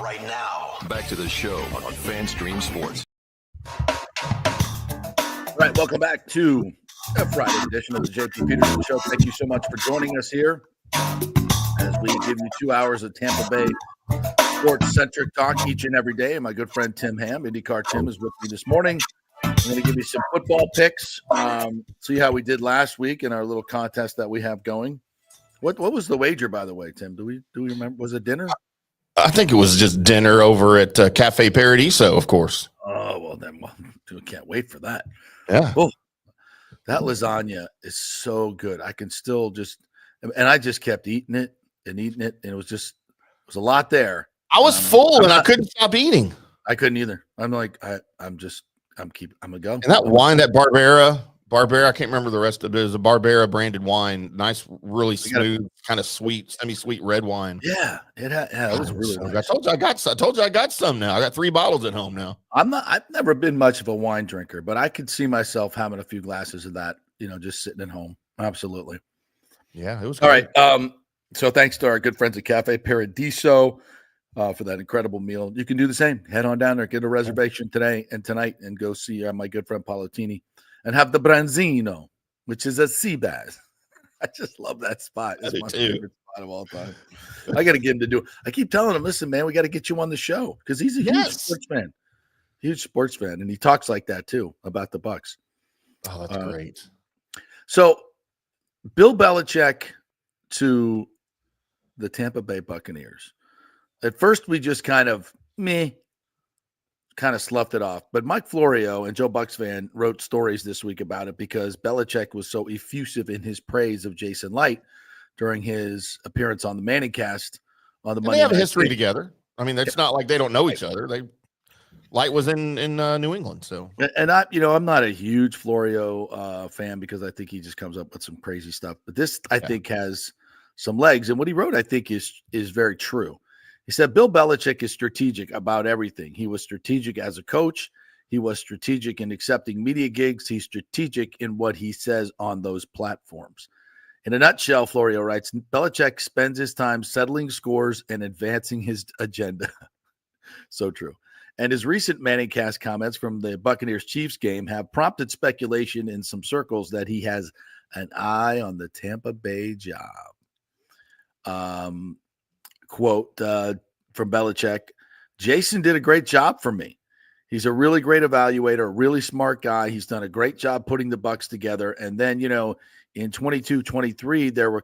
Right now, back to the show on FanStream Sports. All right, welcome back to a Friday edition of the JP Peterson Show. Thank you so much for joining us here as we give you 2 hours of Tampa Bay sports-centric talk each and every day. And my good friend Tim Ham, IndyCar Tim, is with me this morning. I'm going to give you some football picks, see how we did last week in our little contest that we have going. What was the wager, by the way, Tim? Do we remember? Was it dinner? I think it was just dinner over at Cafe Paradiso, of course. Oh, well, then we can't wait for that. Yeah. Oh, that lasagna is so good. I can still and I just kept eating it, and it was a lot there. I was full, and I couldn't stop eating. I couldn't either. I'm like, I'm gonna go. And that wine, that Barbera, I can't remember the rest of it. It was a Barbera branded wine. Nice, really smooth, kind of sweet, semi-sweet red wine. Yeah, it was really nice. I told you I got some now. I got 3 bottles at home now. I've never been much of a wine drinker, but I could see myself having a few glasses of that, just sitting at home. Absolutely. Yeah, it was all good. Right. So thanks to our good friends at Cafe Paradiso for that incredible meal. You can do the same. Head on down there, get a reservation today and tonight, and go see my good friend Paolotini. And have the branzino, which is a sea bass. I just love that spot. It's my favorite spot of all time. I got to get him to do it. I keep telling him, listen, man, we got to get you on the show because he's a huge sports fan. Huge sports fan. And he talks like that, too, about the Bucs. Oh, that's great. So Bill Belichick to the Tampa Bay Buccaneers. At first, we just kind of sloughed it off. But Mike Florio and Joe Bucks fan wrote stories this week about it because Belichick was so effusive in his praise of Jason Light during his appearance on the Manning Cast on the Monday. They have a history together. I mean, it's not like they don't know each other. Light was in New England, so. And I'm not a huge Florio fan because I think he just comes up with some crazy stuff. But this, I think, has some legs. And what he wrote, I think, is very true. He said, Bill Belichick is strategic about everything. He was strategic as a coach. He was strategic in accepting media gigs. He's strategic in what he says on those platforms. In a nutshell, Florio writes, Belichick spends his time settling scores and advancing his agenda. So true. And his recent ManningCast comments from the Buccaneers-Chiefs game have prompted speculation in some circles that he has an eye on the Tampa Bay job. Quote from Belichick, Jason did a great job for me. He's a really great evaluator, a really smart guy. He's done a great job putting the Bucs together. And then, in 22-23, they were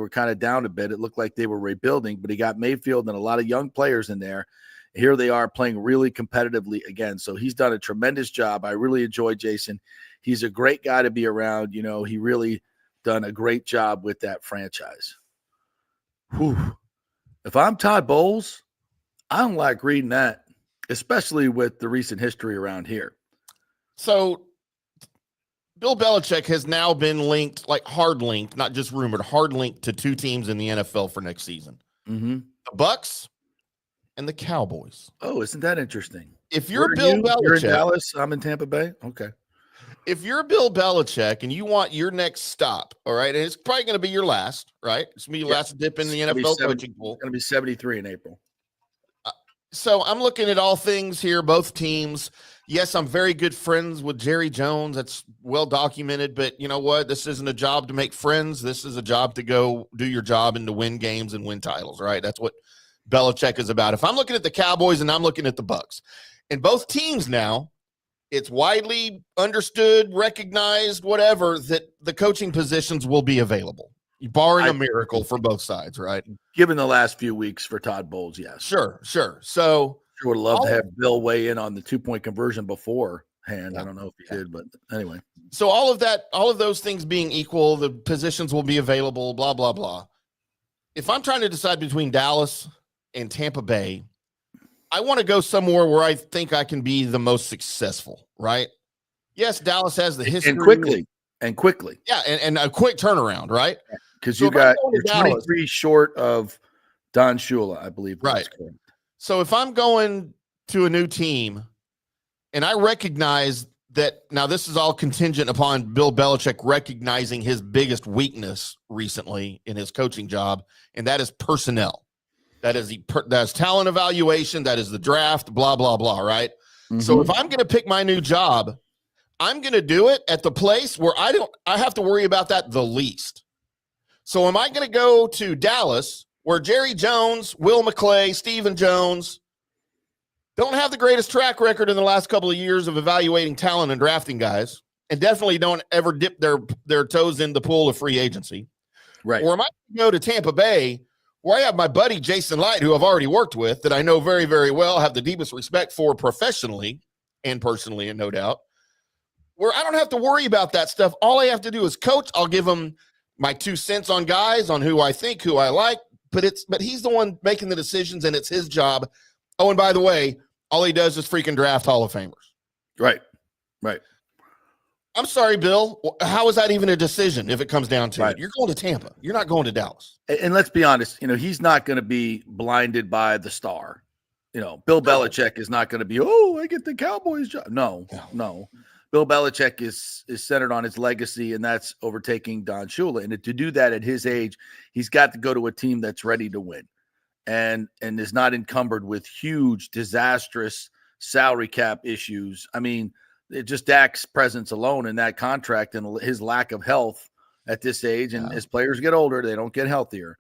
kind of down a bit. It looked like they were rebuilding, but he got Mayfield and a lot of young players in there. Here they are playing really competitively again. So he's done a tremendous job. I really enjoy Jason. He's a great guy to be around. He really done a great job with that franchise. Whew. If I'm Todd Bowles, I don't like reading that, especially with the recent history around here. So Bill Belichick has now been linked, like hard linked, not just rumored, hard linked to two teams in the NFL for next season. Mm-hmm. The Bucs and the Cowboys. Oh, isn't that interesting? If you're Bill Belichick, you're in Dallas, I'm in Tampa Bay. Okay. If you're Bill Belichick and you want your next stop, all right, and it's probably going to be your last, right? It's going to be your last dip in the NFL coaching pool. It's going to be 73 in April. So I'm looking at all things here, both teams. Yes, I'm very good friends with Jerry Jones. That's well documented, but you know what? This isn't a job to make friends. This is a job to go do your job and to win games and win titles, right? That's what Belichick is about. If I'm looking at the Cowboys and I'm looking at the Bucs, and both teams now, it's widely understood, recognized, whatever, that the coaching positions will be available, barring a miracle for both sides, right? Given the last few weeks for Todd Bowles, yes. Sure. So I would love to have Bill weigh in on the 2-point conversion beforehand. Yeah. I don't know if he did, but anyway. So all of those things being equal, the positions will be available, blah, blah, blah. If I'm trying to decide between Dallas and Tampa Bay, I want to go somewhere where I think I can be the most successful, right? Yes, Dallas has the history. And quickly. Yeah, and a quick turnaround, right? Because you're 23 short of Don Shula, I believe. Right. So if I'm going to a new team and I recognize that now this is all contingent upon Bill Belichick recognizing his biggest weakness recently in his coaching job, and that is personnel. That's talent evaluation. That is the draft, blah, blah, blah, right? Mm-hmm. So if I'm going to pick my new job, I'm going to do it at the place where I have to worry about that the least. So am I going to go to Dallas where Jerry Jones, Will McClay, Stephen Jones don't have the greatest track record in the last couple of years of evaluating talent and drafting guys, and definitely don't ever dip their toes in the pool of free agency? Right. Or am I going to go to Tampa Bay where I have my buddy Jason Light, who I've already worked with, that I know very, very well, have the deepest respect for professionally and personally, and no doubt, where I don't have to worry about that stuff. All I have to do is coach. I'll give him my 2 cents on guys, on who I think, who I like, but he's the one making the decisions, and it's his job. Oh, and by the way, all he does is freaking draft Hall of Famers. Right. I'm sorry, Bill. How is that even a decision if it comes down to it? You're going to Tampa. You're not going to Dallas. And let's be honest, he's not going to be blinded by the star. Bill Belichick is not going to be, I get the Cowboys job. No. Bill Belichick is centered on his legacy, and that's overtaking Don Shula. And to do that at his age, he's got to go to a team that's ready to win and is not encumbered with huge, disastrous salary cap issues. I mean, just Dak's presence alone in that contract and his lack of health at this age, and as players get older, they don't get healthier.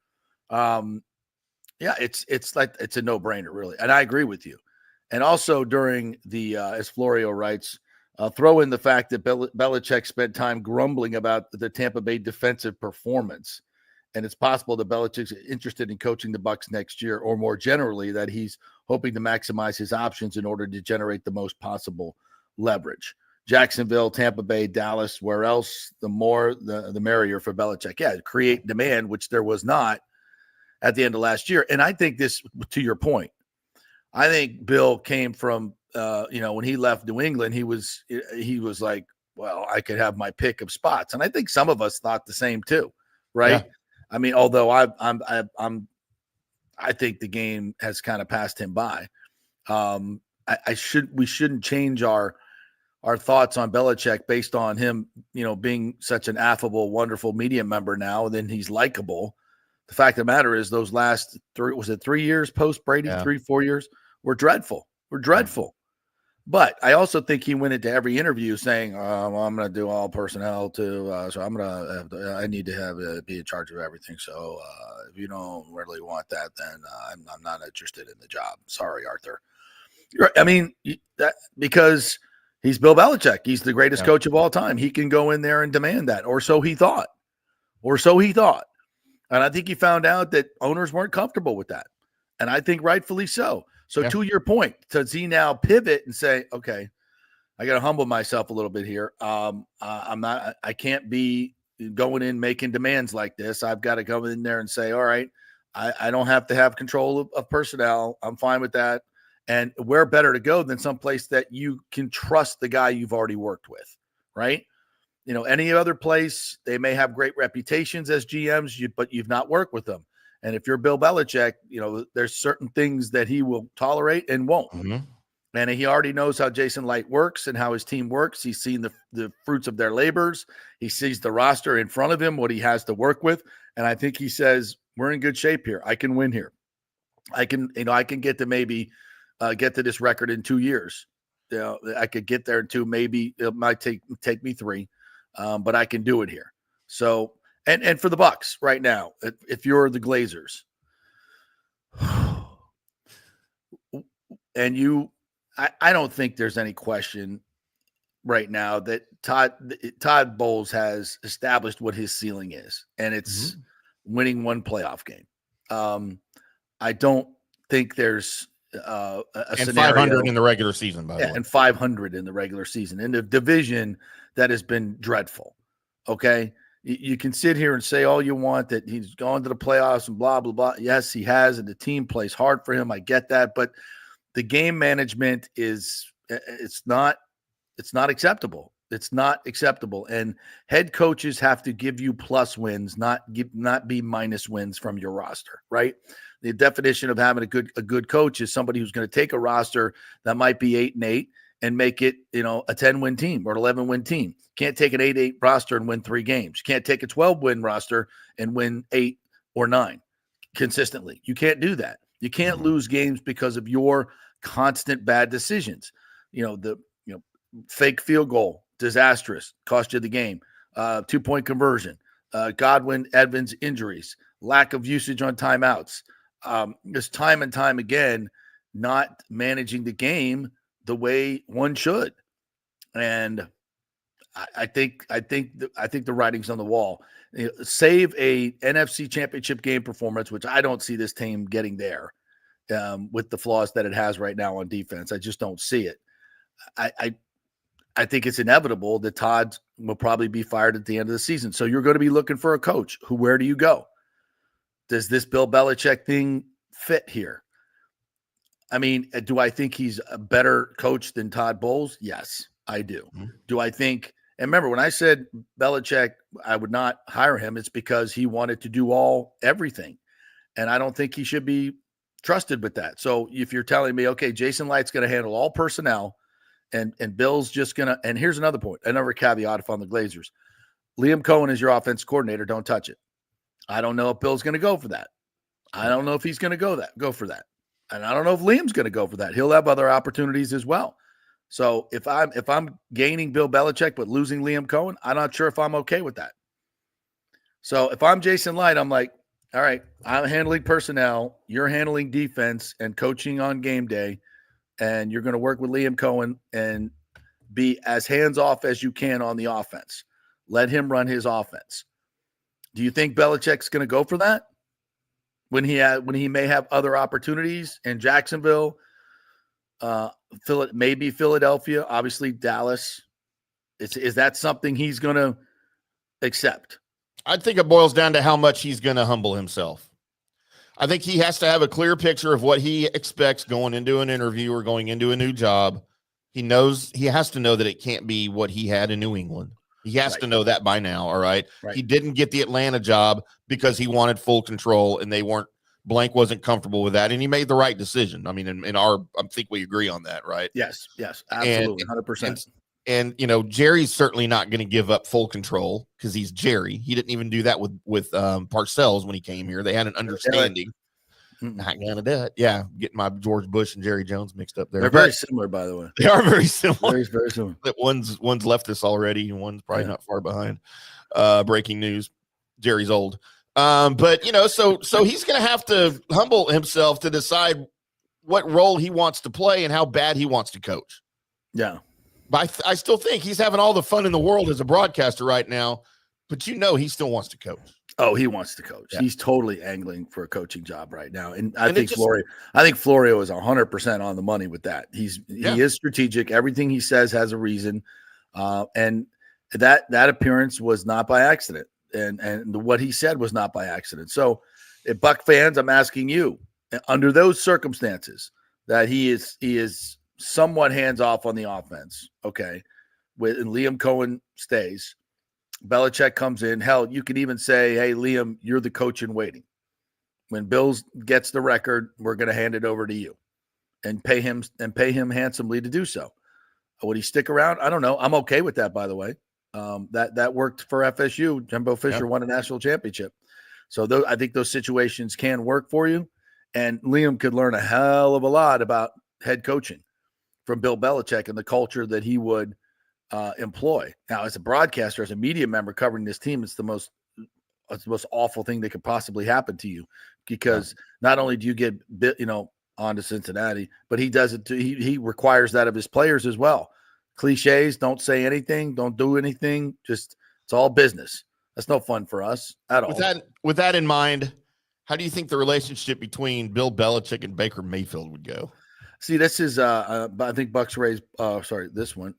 It's like it's a no-brainer, really. And I agree with you. And also during the, as Florio writes, throw in the fact that Belichick spent time grumbling about the Tampa Bay defensive performance. And it's possible that Belichick's interested in coaching the Bucs next year, or more generally, that he's hoping to maximize his options in order to generate the most possible leverage. Jacksonville, Tampa Bay, Dallas, where else, the more, the merrier for Belichick. Yeah, create demand, which there was not at the end of last year. And I think this, to your point, I think Bill came from, when he left New England, he was like, well, I could have my pick of spots. And I think some of us thought the same too, right? Yeah. I mean, although I'm I think the game has kind of passed him by. We shouldn't change our thoughts on Belichick based on him, being such an affable, wonderful media member now, and then he's likable. The fact of the matter is those last 3 years post Brady, 3-4 years, were dreadful. We're dreadful. But I also think he went into every interview saying, well, I'm going to do all personnel too. So I need to be in charge of everything. So if you don't really want that, then I'm not interested in the job. Sorry, Arthur. Because he's Bill Belichick. He's the greatest coach of all time. He can go in there and demand that, or so he thought. And I think he found out that owners weren't comfortable with that. And I think rightfully so. So to your point, does he now pivot and say, okay, I got to humble myself a little bit here. I can't be going in making demands like this. I've got to go in there and say, all right, I don't have to have control of personnel. I'm fine with that. And where better to go than someplace that you can trust the guy you've already worked with, right? Any other place, they may have great reputations as GMs, but you've not worked with them. And if you're Bill Belichick, there's certain things that he will tolerate and won't. Mm-hmm. And he already knows how Jason Light works and how his team works. He's seen the fruits of their labors. He sees the roster in front of him, what he has to work with. And I think he says, we're in good shape here. I can win here. I can get to maybe get to this record in 2 years. I could get there in 2, maybe it might take me 3, but I can do it here. So, and for the Bucs right now, if you're the Glazers, and I don't think there's any question right now that Todd Bowles has established what his ceiling is, and it's winning one playoff game. I don't think there's a scenario, 500 in the regular season, by the way. And 500 in the regular season in a division that has been dreadful. Okay. You can sit here and say all you want that he's gone to the playoffs and blah, blah, blah. Yes, he has, and the team plays hard for him. I get that. But the game management it's not acceptable. It's not acceptable. And head coaches have to give you plus wins, not be minus wins from your roster, right? The definition of having a good coach is somebody who's going to take a roster that might be 8-8 and make it, a 10-win team or an 11-win team. Can't take an 8-8 roster and win 3 games. You can't take a 12-win roster and win 8 or 9 consistently. You can't do that. You can't lose games because of your constant bad decisions. The fake field goal, disastrous, cost you the game. 2-point conversion, Godwin, Evans injuries, lack of usage on timeouts. Just time and time again, not managing the game the way one should. And I think the writing's on the wall. Save a NFC Championship game performance, which I don't see this team getting there with the flaws that it has right now on defense. I just don't see it. I think it's inevitable that Todd will probably be fired at the end of the season. So you're going to be looking for a coach. Where do you go? Does this Bill Belichick thing fit here? I mean, do I think he's a better coach than Todd Bowles? Yes, I do. Mm-hmm. Do I think – and remember, when I said Belichick, I would not hire him, it's because he wanted to do everything. And I don't think he should be trusted with that. So if you're telling me, okay, Jason Light's going to handle all personnel and Bill's just going to – and here's another point, another caveat if on the Glazers. Liam Cohen is your offense coordinator. Don't touch it. I don't know if Bill's going to go for that. I don't know if he's going to go for that. And I don't know if Liam's going to go for that. He'll have other opportunities as well. So if I'm gaining Bill Belichick but losing Liam Cohen, I'm not sure if I'm okay with that. So if I'm Jason Light, I'm like, all right, I'm handling personnel, you're handling defense and coaching on game day, and you're going to work with Liam Cohen and be as hands-off as you can on the offense. Let him run his offense. Do you think Belichick's going to go for that when he may have other opportunities in Jacksonville, maybe Philadelphia, obviously Dallas? Is that something he's going to accept? I think it boils down to how much he's going to humble himself. I think he has to have a clear picture of what he expects going into an interview or going into a new job. He has to know that it can't be what he had in New England. He has to know that by now. All right. He didn't get the Atlanta job because he wanted full control and they weren't Blank wasn't comfortable with that, and he made the right decision. I mean, I think we agree on that, right? Yes, absolutely, 100%. And Jerry's certainly not going to give up full control because he's Jerry. He didn't even do that with Parcells when he came here. They had an understanding. Not gonna do it. Yeah, getting my George Bush and Jerry Jones mixed up there. They're very similar, by the way. They are very similar. Very, very similar. One's left us already, and one's probably not far behind. Breaking news: Jerry's old. But so he's gonna have to humble himself to decide what role he wants to play and how bad he wants to coach. Yeah. But I still think he's having all the fun in the world as a broadcaster right now, but he still wants to coach. Oh, he wants to coach. Yeah. He's totally angling for a coaching job right now. And I think Florio is 100% on the money with that. He is strategic. Everything he says has a reason. And that appearance was not by accident. And what he said was not by accident. So if Buck fans, I'm asking you, under those circumstances, that he is somewhat hands off on the offense. Okay. And Liam Cohen stays. Belichick comes in. Hell, you could even say, hey, Liam, you're the coach in waiting. When Bills gets the record, we're going to hand it over to you and pay him handsomely to do so. Would he stick around? I don't know. I'm okay with that, by the way. That worked for FSU. Jimbo Fisher won a national championship. So I think those situations can work for you. And Liam could learn a hell of a lot about head coaching from Bill Belichick and the culture that he would employ. Now, as a broadcaster, as a media member covering this team, it's the most awful thing that could possibly happen to you, because not only do you get on to Cincinnati, but he does it too. He requires that of his players as well. Cliches, don't say anything, don't do anything. Just, it's all business. That's no fun for us at all. With that in mind, how do you think the relationship between Bill Belichick and Baker Mayfield would go? See, this is I think Bucks raised this one.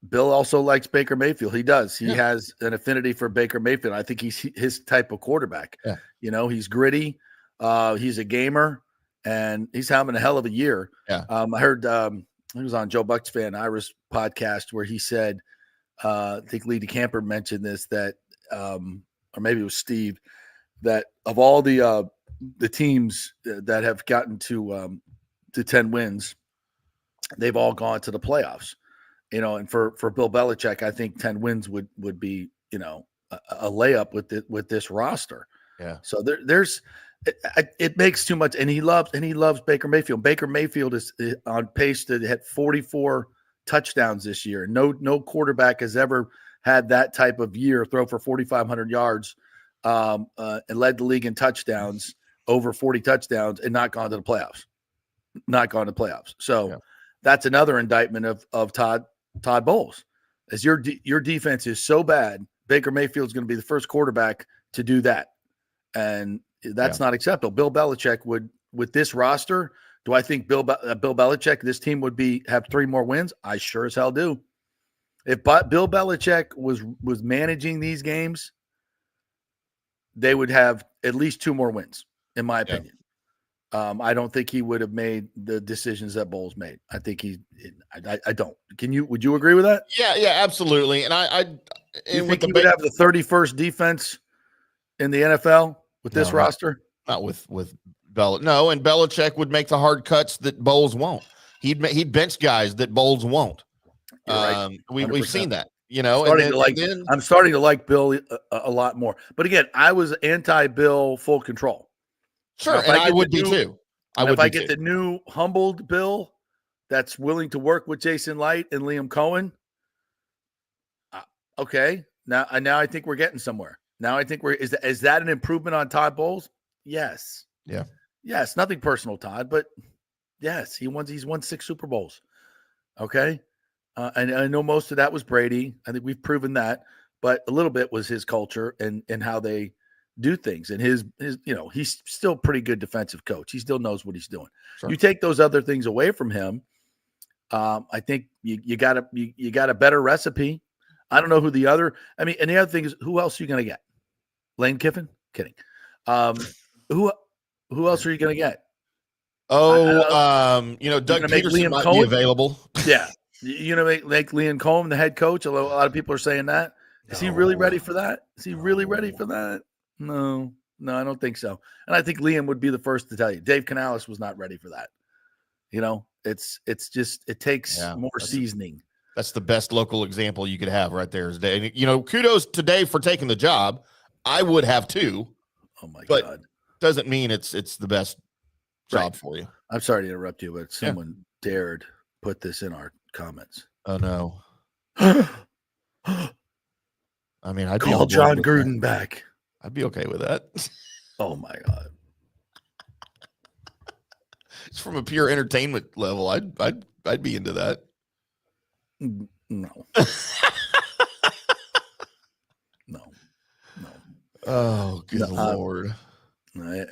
Bill also likes Baker Mayfield. He does. He has an affinity for Baker Mayfield. I think he's his type of quarterback. Yeah. He's gritty. He's a gamer, and he's having a hell of a year. Yeah. I heard he was on Joe Bucks Fan Ira's podcast where he said, I think Lee DeCamper mentioned this, that or maybe it was Steve, that of all the teams that have gotten to 10 wins, they've all gone to the playoffs. And for Bill Belichick, I think 10 wins would be, a layup with this roster. Yeah. So it makes too much, and he loves Baker Mayfield. Baker Mayfield is on pace to hit 44 touchdowns this year. No quarterback has ever had that type of year, throw for 4,500 yards, and led the league in touchdowns, over 40 touchdowns, and not gone to the playoffs. So that's another indictment of Todd Bowles. As your defense is so bad, Baker Mayfield's going to be the first quarterback to do that, and that's not acceptable. Bill Belichick would, with this roster, do I think Bill Belichick, this team would have 3 more wins? I sure as hell do. If Bill Belichick was managing these games, they would have at least 2 more wins, in my opinion. I don't think he would have made the decisions that Bowles made. I think I don't. Would you agree with that? Yeah, absolutely. And you think he would have the 31st defense in the NFL with this roster? Not with Belichick. No, and Belichick would make the hard cuts that Bowles won't. He'd bench guys that Bowles won't. Right. We've seen that. I'm starting to like Bill a lot more. But again, I was anti-Bill full control. Sure, and I would be too. If I get the new humbled Bill that's willing to work with Jason Light and Liam Cohen, okay. Now I think we're getting somewhere. Now I think is that an improvement on Todd Bowles? Yes. Yeah. Yes. Nothing personal, Todd, but yes, he's won 6 Super Bowls. Okay. And I know most of that was Brady. I think we've proven that, but a little bit was his culture and how they do things. And his he's still a pretty good defensive coach. He still knows what he's doing. Sure. You take those other things away from him, I think you got a better recipe. I don't know who the other. I mean, and the other thing is, who else are you going to get? Lane Kiffin? Kidding. Who else are you going to get? Doug Peterson might be available. Yeah. You know, make Liam Cohen the head coach. Although a lot of people are saying that. Is he really ready for that? Is he really ready for that? No. No, I don't think so. And I think Liam would be the first to tell you. Dave Canales was not ready for that. It's just it takes more seasoning. That's the best local example you could have right there. Is Dave. Kudos to Dave for taking the job. I would have too. Oh my God! Doesn't mean it's the best job for you. I'm sorry to interrupt you, but someone dared put this in our comments. Oh no! I mean, I'd call John Gruden back. I'd be okay with that. Oh my God! It's from a pure entertainment level. I'd be into that. No. No. Oh, good Lord. No.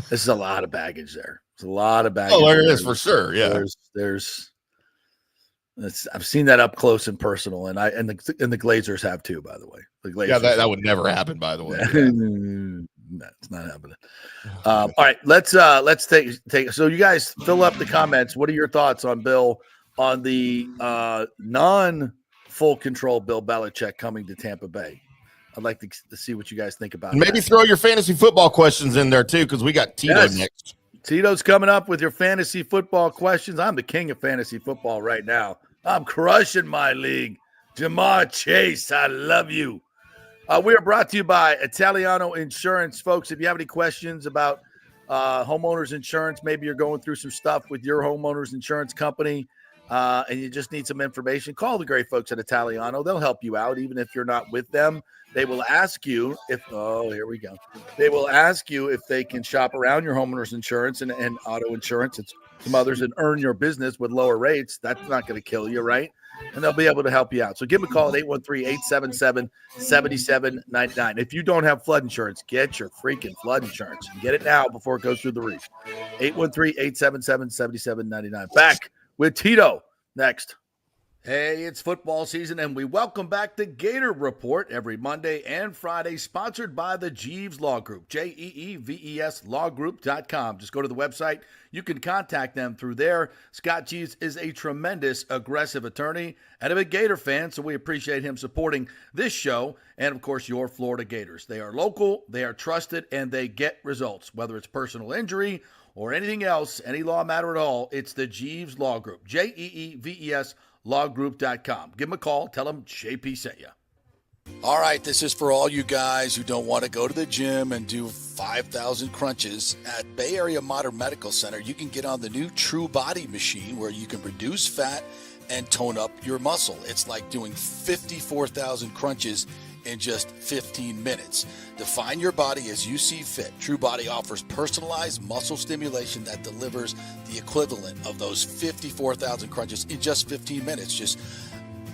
This is a lot of baggage there. There's a lot of baggage. Oh, there is for sure. Yeah. I've seen that up close and personal, and the Glazers have too, by the way. The Glazers. Yeah, that would never happen, by the way. No, it's not happening. All right, let's take. So you guys fill up the comments. What are your thoughts on Bill on the non-full control Bill Belichick coming to Tampa Bay? I'd like to see what you guys think about it. Maybe throw your fantasy football questions in there too, because we got Tito next. Tito's coming up with your fantasy football questions. I'm the king of fantasy football right now. I'm crushing my league. Jamar Chase, I love you. We are brought to you by Italiano Insurance, folks. If you have any questions about homeowners insurance, maybe you're going through some stuff with your homeowners insurance company, and you just need some information, call the great folks at Italiano. They'll help you out, even if you're not with them. They will ask you if They will ask you if they can shop around your homeowners insurance and auto insurance. It's some others and earn your business with lower rates. That's not going to kill you, right? And they'll be able to help you out. So give them a call at 813-877-7799. If you don't have flood insurance, get your freaking flood insurance. Get it now before it goes through the roof. 813-877-7799. Back with Tito next. Hey, it's football season, and we welcome back the Gator Report every Monday and Friday, sponsored by the Jeeves Law Group, Jeeves lawgroup.com. Just go to the website. You can contact them through there. Scott Jeeves is a tremendous, aggressive attorney and a big Gator fan, so we appreciate him supporting this show and, of course, your Florida Gators. They are local, they are trusted, and they get results, whether it's personal injury or anything else, any law matter at all. It's the Jeeves Law Group, Jeeves lawgroup.com. Give them a call. Tell them JP sent you. All right, this is for all you guys who don't want to go to the gym and do 5,000 crunches. At Bay Area Modern Medical Center, you can get on the new True Body machine where you can reduce fat and tone up your muscle. It's like doing 54,000 crunches in just 15 minutes. Define your body as you see fit. True Body offers personalized muscle stimulation that delivers the equivalent of those 54,000 crunches in just 15 minutes. Just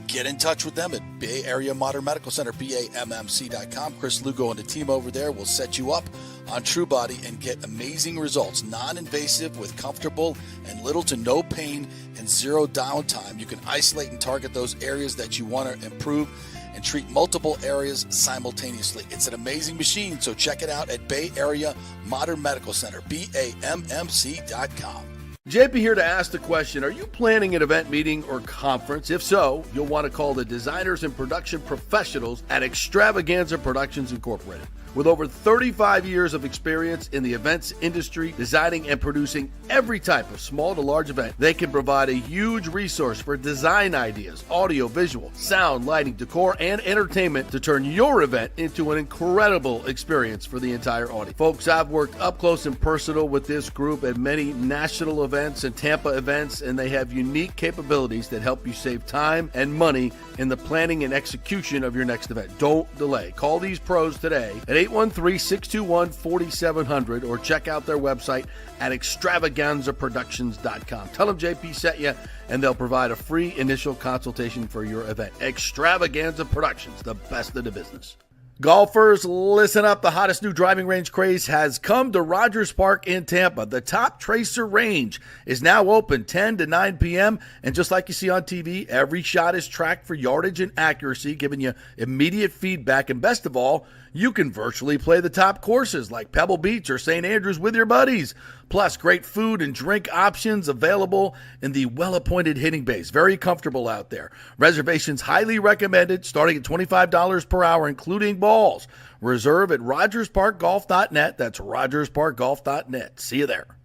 get in touch with them at Bay Area Modern Medical Center, BAMMC.com. Chris Lugo and the team over there will set you up on True Body and get amazing results. Non-invasive with comfortable and little to no pain and zero downtime. You can isolate and target those areas that you want to improve and treat multiple areas simultaneously. It's an amazing machine, so check it out at Bay Area Modern Medical Center, BAMMC.com. JP here to ask the question, are you planning an event, meeting, or conference? If so, you'll want to call the designers and production professionals at Extravaganza Productions Incorporated. With over 35 years of experience in the events industry, designing and producing every type of small to large event, they can provide a huge resource for design ideas, audio, visual, sound, lighting, decor, and entertainment to turn your event into an incredible experience for the entire audience. Folks, I've worked up close and personal with this group at many national events and Tampa events, and they have unique capabilities that help you save time and money in the planning and execution of your next event. Don't delay. Call these pros today at 813-621-4700 or check out their website at extravaganzaproductions.com. Tell them JP sent you, and they'll provide a free initial consultation for your event. Extravaganza Productions, the best of the business. Golfers, listen up. The hottest new driving range craze has come to Rogers Park in Tampa. The Top Tracer range is now open 10 to 9 p.m. And just like you see on TV, every shot is tracked for yardage and accuracy, giving you immediate feedback. And best of all, you can virtually play the top courses like Pebble Beach or St. Andrews with your buddies. Plus, great food and drink options available in the well-appointed hitting bays. Very comfortable out there. Reservations highly recommended, starting at $25 per hour, including balls. Reserve at RogersParkGolf.net. That's RogersParkGolf.net. See you there.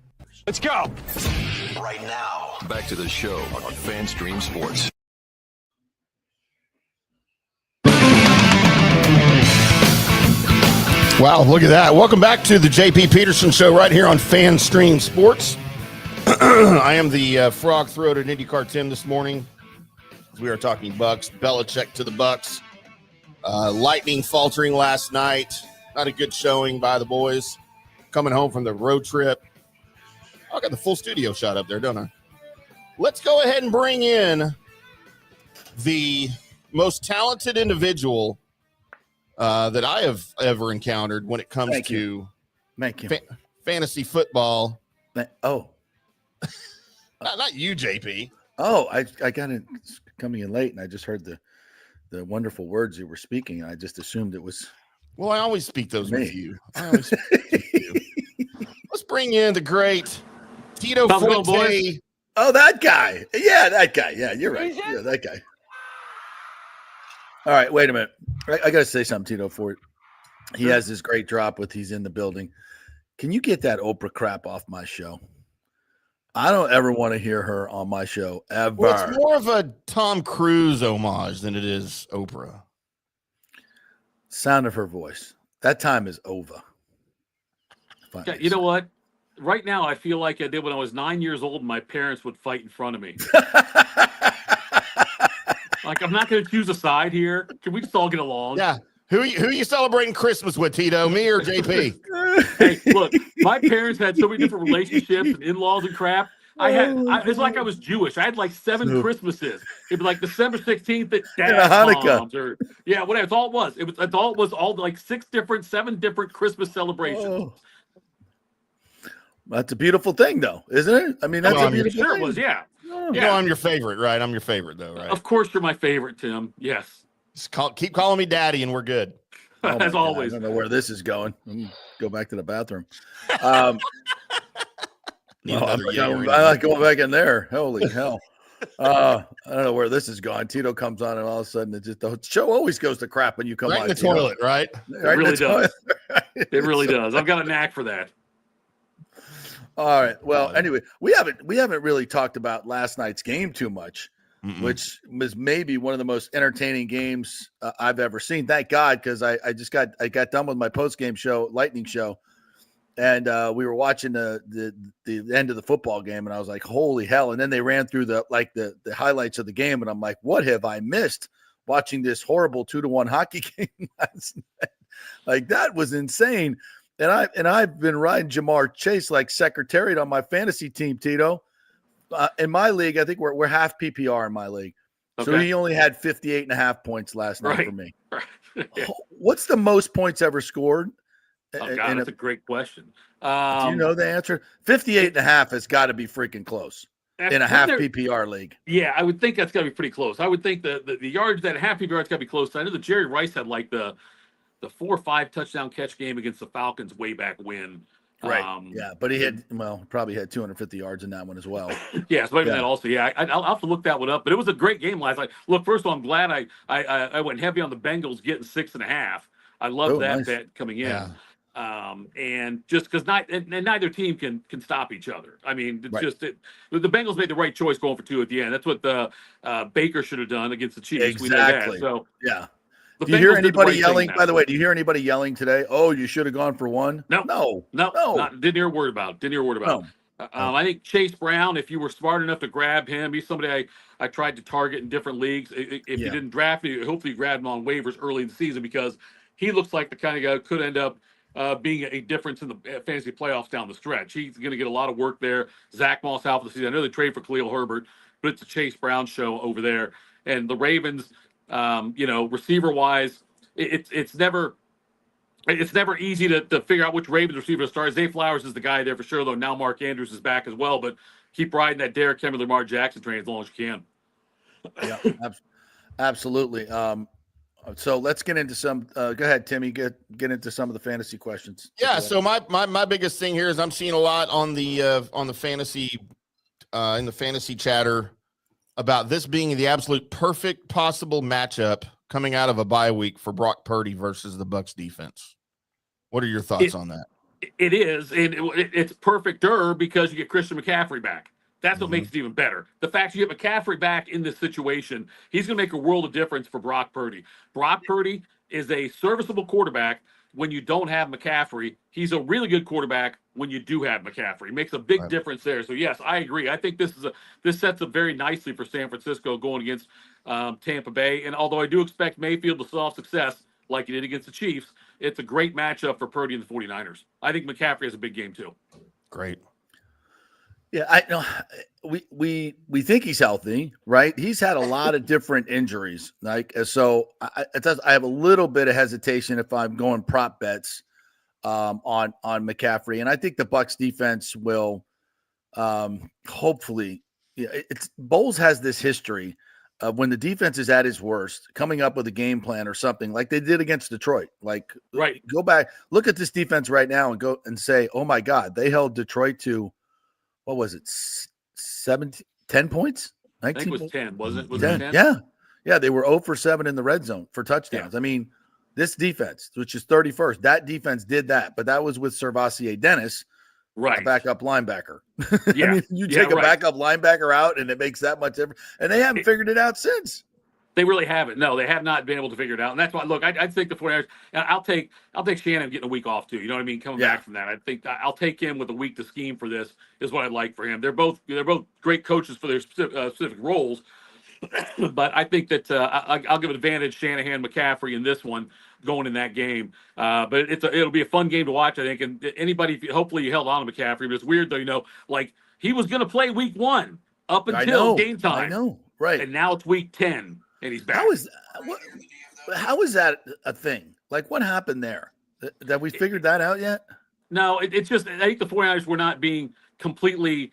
Let's go. Right now, back to the show on FanStream Sports. Wow, look at that. Welcome back to the JP Peterson Show right here on FanStream Sports. I am the frog-throated IndyCar Tim this morning. We are talking Bucks. Belichick to the Bucks. Lightning faltering last night. Not a good showing by the boys. Coming home from the road trip. I got the full studio shot up there, don't I? Let's go ahead and bring in the most talented individual that I have ever encountered when it comes to fantasy football. Oh. Not you, JP. Oh, I got it coming in late, and I just heard the wonderful words you were speaking. I just assumed it was. Well, I always speak those with you. Let's bring in the great Tito Forte. Oh, that guy. Yeah, that guy. Yeah, you're right. Yeah, that guy. All right, wait a minute. I got to say something, Tito Forte. He has this great drop with he's in the building. Can you get that Oprah crap off my show? I don't ever want to hear her on my show, ever. Well, it's more of a Tom Cruise homage than it is Oprah. Sound of her voice. That time is over. Yeah, you know what? Right now, I feel like I did when I was 9 years old and my parents would fight in front of me. Like, I'm not going to choose a side here. Can we just all get along? Yeah. Who you celebrating Christmas with, Tito? Me or JP? Hey, look, my parents had so many different relationships and in-laws and crap. It's like I was Jewish. I had like 7 Christmases. It'd be like December 16th at Dad's mom's, or whatever. It's all it was. It was all like 7 different Christmas celebrations. Oh. That's a beautiful thing, though, isn't it? I mean, that's a beautiful thing. It was, yeah. No, I'm your favorite, right? I'm your favorite, though, right? Of course, you're my favorite, Tim. Yes. Just keep calling me Daddy, and we're good. As always. I don't know where this is going. Go back to the bathroom. I like going back in there. Holy hell. I don't know where this is going. Tito comes on, and all of a sudden, the show always goes to crap when you come right on. in the toilet, right? It really does. It really does. I've got a knack for that. All right. Well, anyway, we haven't really talked about last night's game too much, which was maybe one of the most entertaining games I've ever seen. Thank God, because I got done with my post-game show, Lightning show, and we were watching the end of the football game, and I was like, holy hell. And then they ran through the highlights of the game, and I'm like, what have I missed watching this horrible 2-1 hockey game last night? Like, that was insane. And I've been riding Jamar Chase like secretariat on my fantasy team, Tito. In my league, I think we're half PPR in my league. Okay. So he only had 58.5 points last night for me. Yeah. What's the most points ever scored? Oh, God, that's a great question. Do you know the answer? 58.5 has got to be freaking close in a half PPR league. Yeah, I would think that's got to be pretty close. I would think the yards that half PPR has got to be close. I know that Jerry Rice had like the 4 or 5 touchdown catch game against the Falcons way back when. Right. But he probably had 250 yards in that one as well. Yeah, so maybe that also. Yeah, I'll have to look that one up. But it was a great game last night. Look, first of all, I'm glad I went heavy on the Bengals getting 6.5. I love that bet coming in. Yeah. And just because neither team can stop each other. I mean, the Bengals made the right choice going for 2 at the end. That's what Baker should have done against the Chiefs. Exactly. We know that. So yeah. Do you hear anybody yelling? By the way, do you hear anybody yelling today? Oh, you should have gone for 1. No. Didn't hear a word about it. No. I think Chase Brown, if you were smart enough to grab him, he's somebody I tried to target in different leagues. If you didn't draft him, hopefully you grabbed him on waivers early in the season, because he looks like the kind of guy who could end up being a difference in the fantasy playoffs down the stretch. He's going to get a lot of work there. Zach Moss out for the season. I know they trade for Khalil Herbert, but it's a Chase Brown show over there. And the Ravens, receiver wise, it's never easy to figure out which Ravens receiver to start. Zay Flowers is the guy there for sure, though. Now Mark Andrews is back as well, but keep riding that Derrick Henry, Lamar Jackson train as long as you can. Yeah, absolutely. So let's get into some. Go ahead, Timmy. Get into some of the fantasy questions. Yeah. So my biggest thing here is I'm seeing a lot on the fantasy in the fantasy chatter about this being the absolute perfect possible matchup coming out of a bye week for Brock Purdy versus the Bucs defense. What are your thoughts on that? It is, and it's perfect-er because you get Christian McCaffrey back. That's what makes it even better. The fact you get McCaffrey back in this situation, he's going to make a world of difference for Brock Purdy. Brock Purdy is a serviceable quarterback when you don't have McCaffrey. He's a really good quarterback when you do have McCaffrey. Makes a big difference there. So, yes, I agree. I think this sets up very nicely for San Francisco going against Tampa Bay. And although I do expect Mayfield to still have success like he did against the Chiefs, it's a great matchup for Purdy and the 49ers. I think McCaffrey has a big game too. Great. Yeah, I know. We think he's healthy, right? He's had a lot of different injuries. So I have a little bit of hesitation if I'm going prop bets on McCaffrey, and I think the Bucs defense will hopefully. Bowles has this history of when the defense is at its worst, coming up with a game plan or something like they did against Detroit. Go back, look at this defense right now, and go and say, "Oh my God, they held Detroit to." What was it? 10 points? 19 I think it was 10, wasn't it? Was 10? It 10? Yeah. They were 0 for 7 in the red zone for touchdowns. I mean, this defense, which is 31st, that defense did that, but that was with Servassier Dennis, a backup linebacker. Yeah. I mean, you take a backup linebacker out, and it makes that much difference. And they haven't figured it out since. They really haven't. No, they have not been able to figure it out. And that's why, look, I think the 49ers, and I'll take Shannon getting a week off too. You know what I mean? Coming back from that. I think I'll take him with a week to scheme for this is what I'd like for him. They're both great coaches for their specific roles. But I think that I'll give advantage Shanahan, McCaffrey in this one going in that game. But it'll be a fun game to watch, I think. And anybody, hopefully you held on to McCaffrey, but it's weird though, like he was going to play week 1 up until game time. I know. Right. And now it's week 10. And he's back. How is that a thing? Like, what happened there? That we figured that out yet? No, it's just I think the 49ers were not being completely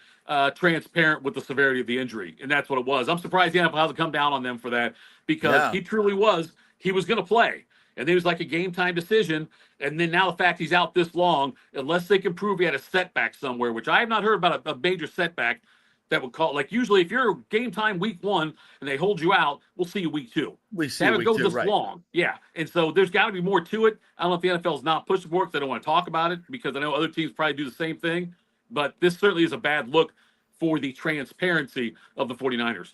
transparent with the severity of the injury, and that's what it was. I'm surprised the NFL hasn't come down on them for that because he truly was. He was going to play, and it was like a game time decision. And then now the fact he's out this long, unless they can prove he had a setback somewhere, which I have not heard about a major setback. That would call usually if you're game time week 1 and they hold you out, we'll see you week 2. We see week 2, go this long, and so there's got to be more to it. I don't know if the NFL is not pushing for it because they don't want to talk about it because I know other teams probably do the same thing, but this certainly is a bad look for the transparency of the 49ers.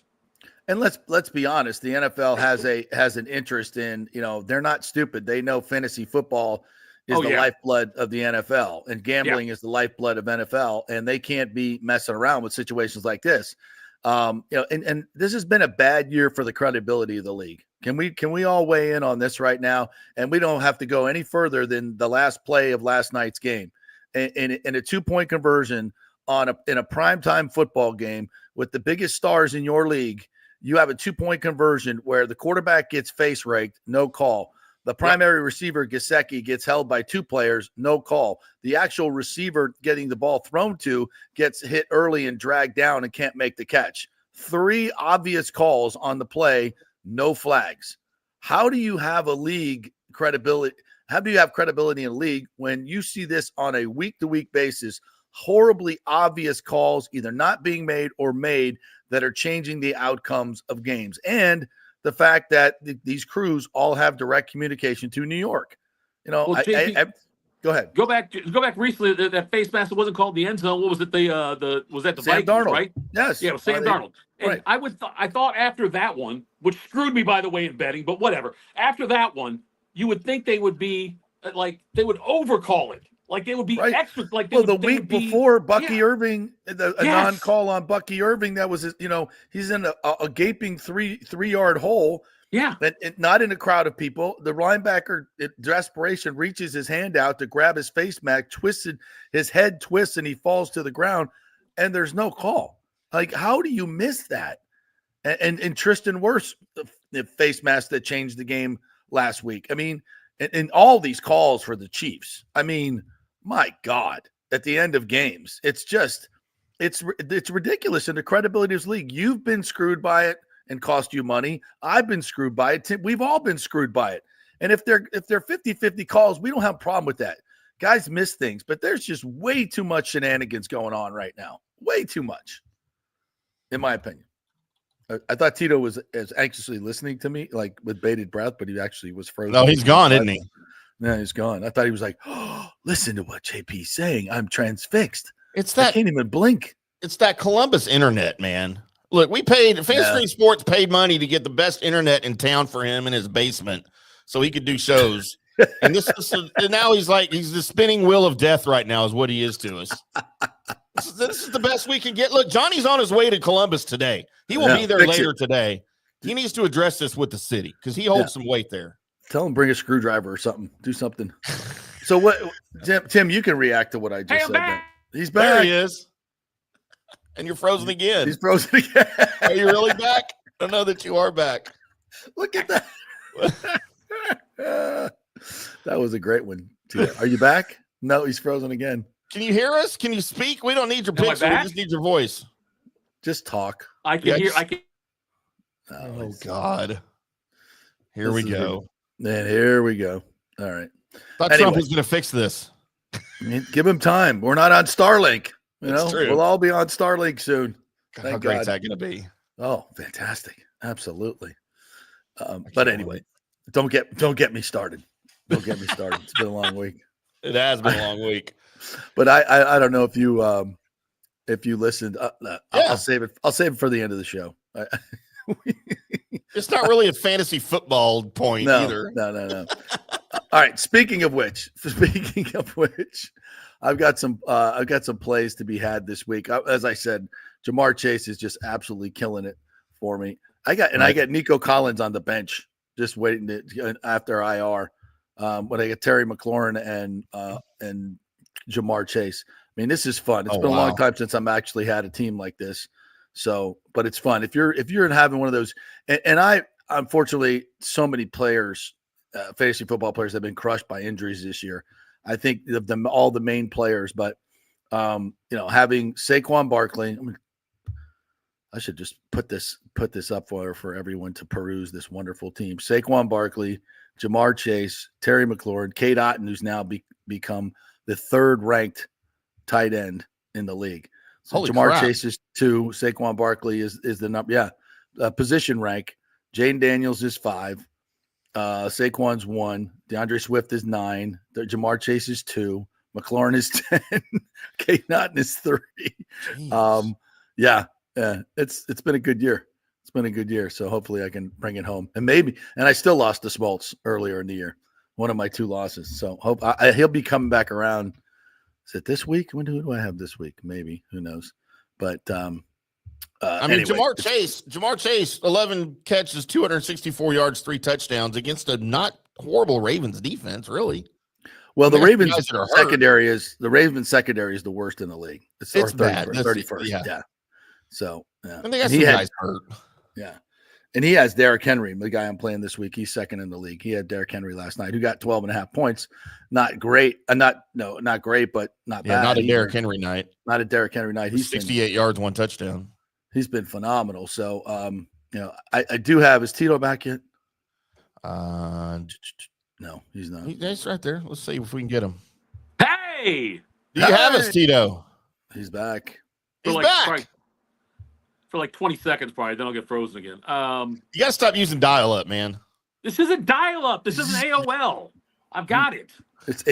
And let's be honest, the NFL has an interest in they're not stupid. They know fantasy football is the lifeblood of the NFL, and gambling is the lifeblood of NFL, and they can't be messing around with situations like this. And this has been a bad year for the credibility of the league. Can we all weigh in on this right now? And we don't have to go any further than the last play of last night's game, in a 2-point conversion in a primetime football game with the biggest stars in your league. You have a 2-point conversion where the quarterback gets face raked, no call. The primary receiver, Gesicki, gets held by 2 players, no call. The actual receiver getting the ball thrown to gets hit early and dragged down and can't make the catch. 3 obvious calls on the play, no flags. How do you have a league credibility? How do you have credibility in a league when you see this on a week-to-week basis, horribly obvious calls either not being made or made that are changing the outcomes of games? And the fact that these crews all have direct communication to New York. Well, JP, go ahead. Go back recently. That face mask wasn't called the end zone. What was it? Was that the Sam Vikings, Darnold, right? Yes. Yeah, it was Sam Darnold. And I thought after that one, which screwed me by the way in betting, but whatever. After that one, you would think they would be they would overcall it. Like they would be extra. The week before Bucky Irving, a non-call on Bucky Irving, that was he's in a gaping three-yard hole. Yeah, not in a crowd of people. The linebacker, in desperation, reaches his hand out to grab his face mask, his head twists, and he falls to the ground. And there's no call. Like, how do you miss that? And Tristan Wirfs, the face mask that changed the game last week. I mean, and all these calls for the Chiefs. I mean, my God, at the end of games, it's ridiculous in the credibility of this league. You've been screwed by it and cost you money. I've been screwed by it. We've all been screwed by it. And if they're 50-50 calls, we don't have a problem with that. Guys miss things, but there's just way too much shenanigans going on right now. Way too much, in my opinion. I thought Tito was as anxiously listening to me, like with bated breath, but he actually was frozen. No, he's gone, isn't he? No, he's gone. I thought he was like, oh, listen to what JP's saying. I'm transfixed. It's that I can't even blink. It's that Columbus internet, man. Look, FanStream Sports paid money to get the best internet in town for him in his basement so he could do shows. And and now he's the spinning wheel of death right now is what he is to us. This is the best we can get. Look, Johnny's on his way to Columbus today. He will be there later today. He needs to address this with the city because he holds some weight there. Tell him bring a screwdriver or something. Do something. So what, Tim? You can react to what I just said. Back. He's back. There he is. And you're frozen again. He's frozen again. Are you really back? I know that you are back. Look at that. That was a great one. Are you back? No, he's frozen again. Can you hear us? Can you speak? We don't need your picture. We just need your voice. Just talk. I can hear. I can. Oh God. Here we go. Man, here we go. All right. Thought Trump was going to fix this. Give him time. We're not on Starlink. True. We'll all be on Starlink soon. How great is that going to be? Oh, fantastic! Absolutely. But anyway, don't get me started. Don't get me started. It's been a long week. It has been a long week. But I don't know if you listened. I'll save it. I'll save it for the end of the show. It's not really a fantasy football point either. No. All right. Speaking of which, I've got some plays to be had this week. As I said, Jamar Chase is just absolutely killing it for me. I got Nico Collins on the bench, just waiting to after IR. But I got Terry McLaurin and Jamar Chase. I mean, this is fun. It's been a long time since I've actually had a team like this. So, but it's fun if you're having one of those. And I unfortunately, so many players, fantasy football players, have been crushed by injuries this year. I think of them all the main players, but having Saquon Barkley. I should just put this up for everyone to peruse this wonderful team. Saquon Barkley, Jamar Chase, Terry McLaurin, Cade Otton, who's now become the third ranked tight end in the league. So Holy Jamar crap. Chase is 2. Saquon Barkley is the number. Yeah. Position rank. Jaden Daniels is 5. Saquon's 1. DeAndre Swift is 9. Jamar Chase is 2. McLaurin is 10. Cade Otton is 3. Yeah. It's been a good year. It's been a good year. So hopefully I can bring it home. And I still lost to Smoltz earlier in the year. One of my 2 losses. So hope he'll be coming back around. Is it this week? Who do I have this week? Maybe. Who knows? But anyway. Jamar Chase, 11 catches, 264 yards, 3 touchdowns against a not horrible Ravens defense, really. Well, the Ravens secondary is the worst in the league. It's bad. 31st. Yeah. So and they got some guys hurt. Yeah. And he has Derrick Henry, the guy I'm playing this week. He's second in the league. He had Derrick Henry last night, who got 12.5 points. Not great. Not great, but not bad. Not a Derrick Henry night. Not a Derrick Henry night. He's 68 yards, 1 touchdown. He's been phenomenal. So, I do have. Is Tito back yet? No, he's not. He's right there. Let's see if we can get him. Hey! Do you have us, Tito? He's back. He's back. Probably, for like 20 seconds, probably. Then I'll get frozen again. You got to stop using dial-up, man. This isn't dial-up. This isn't AOL. I've got it. It's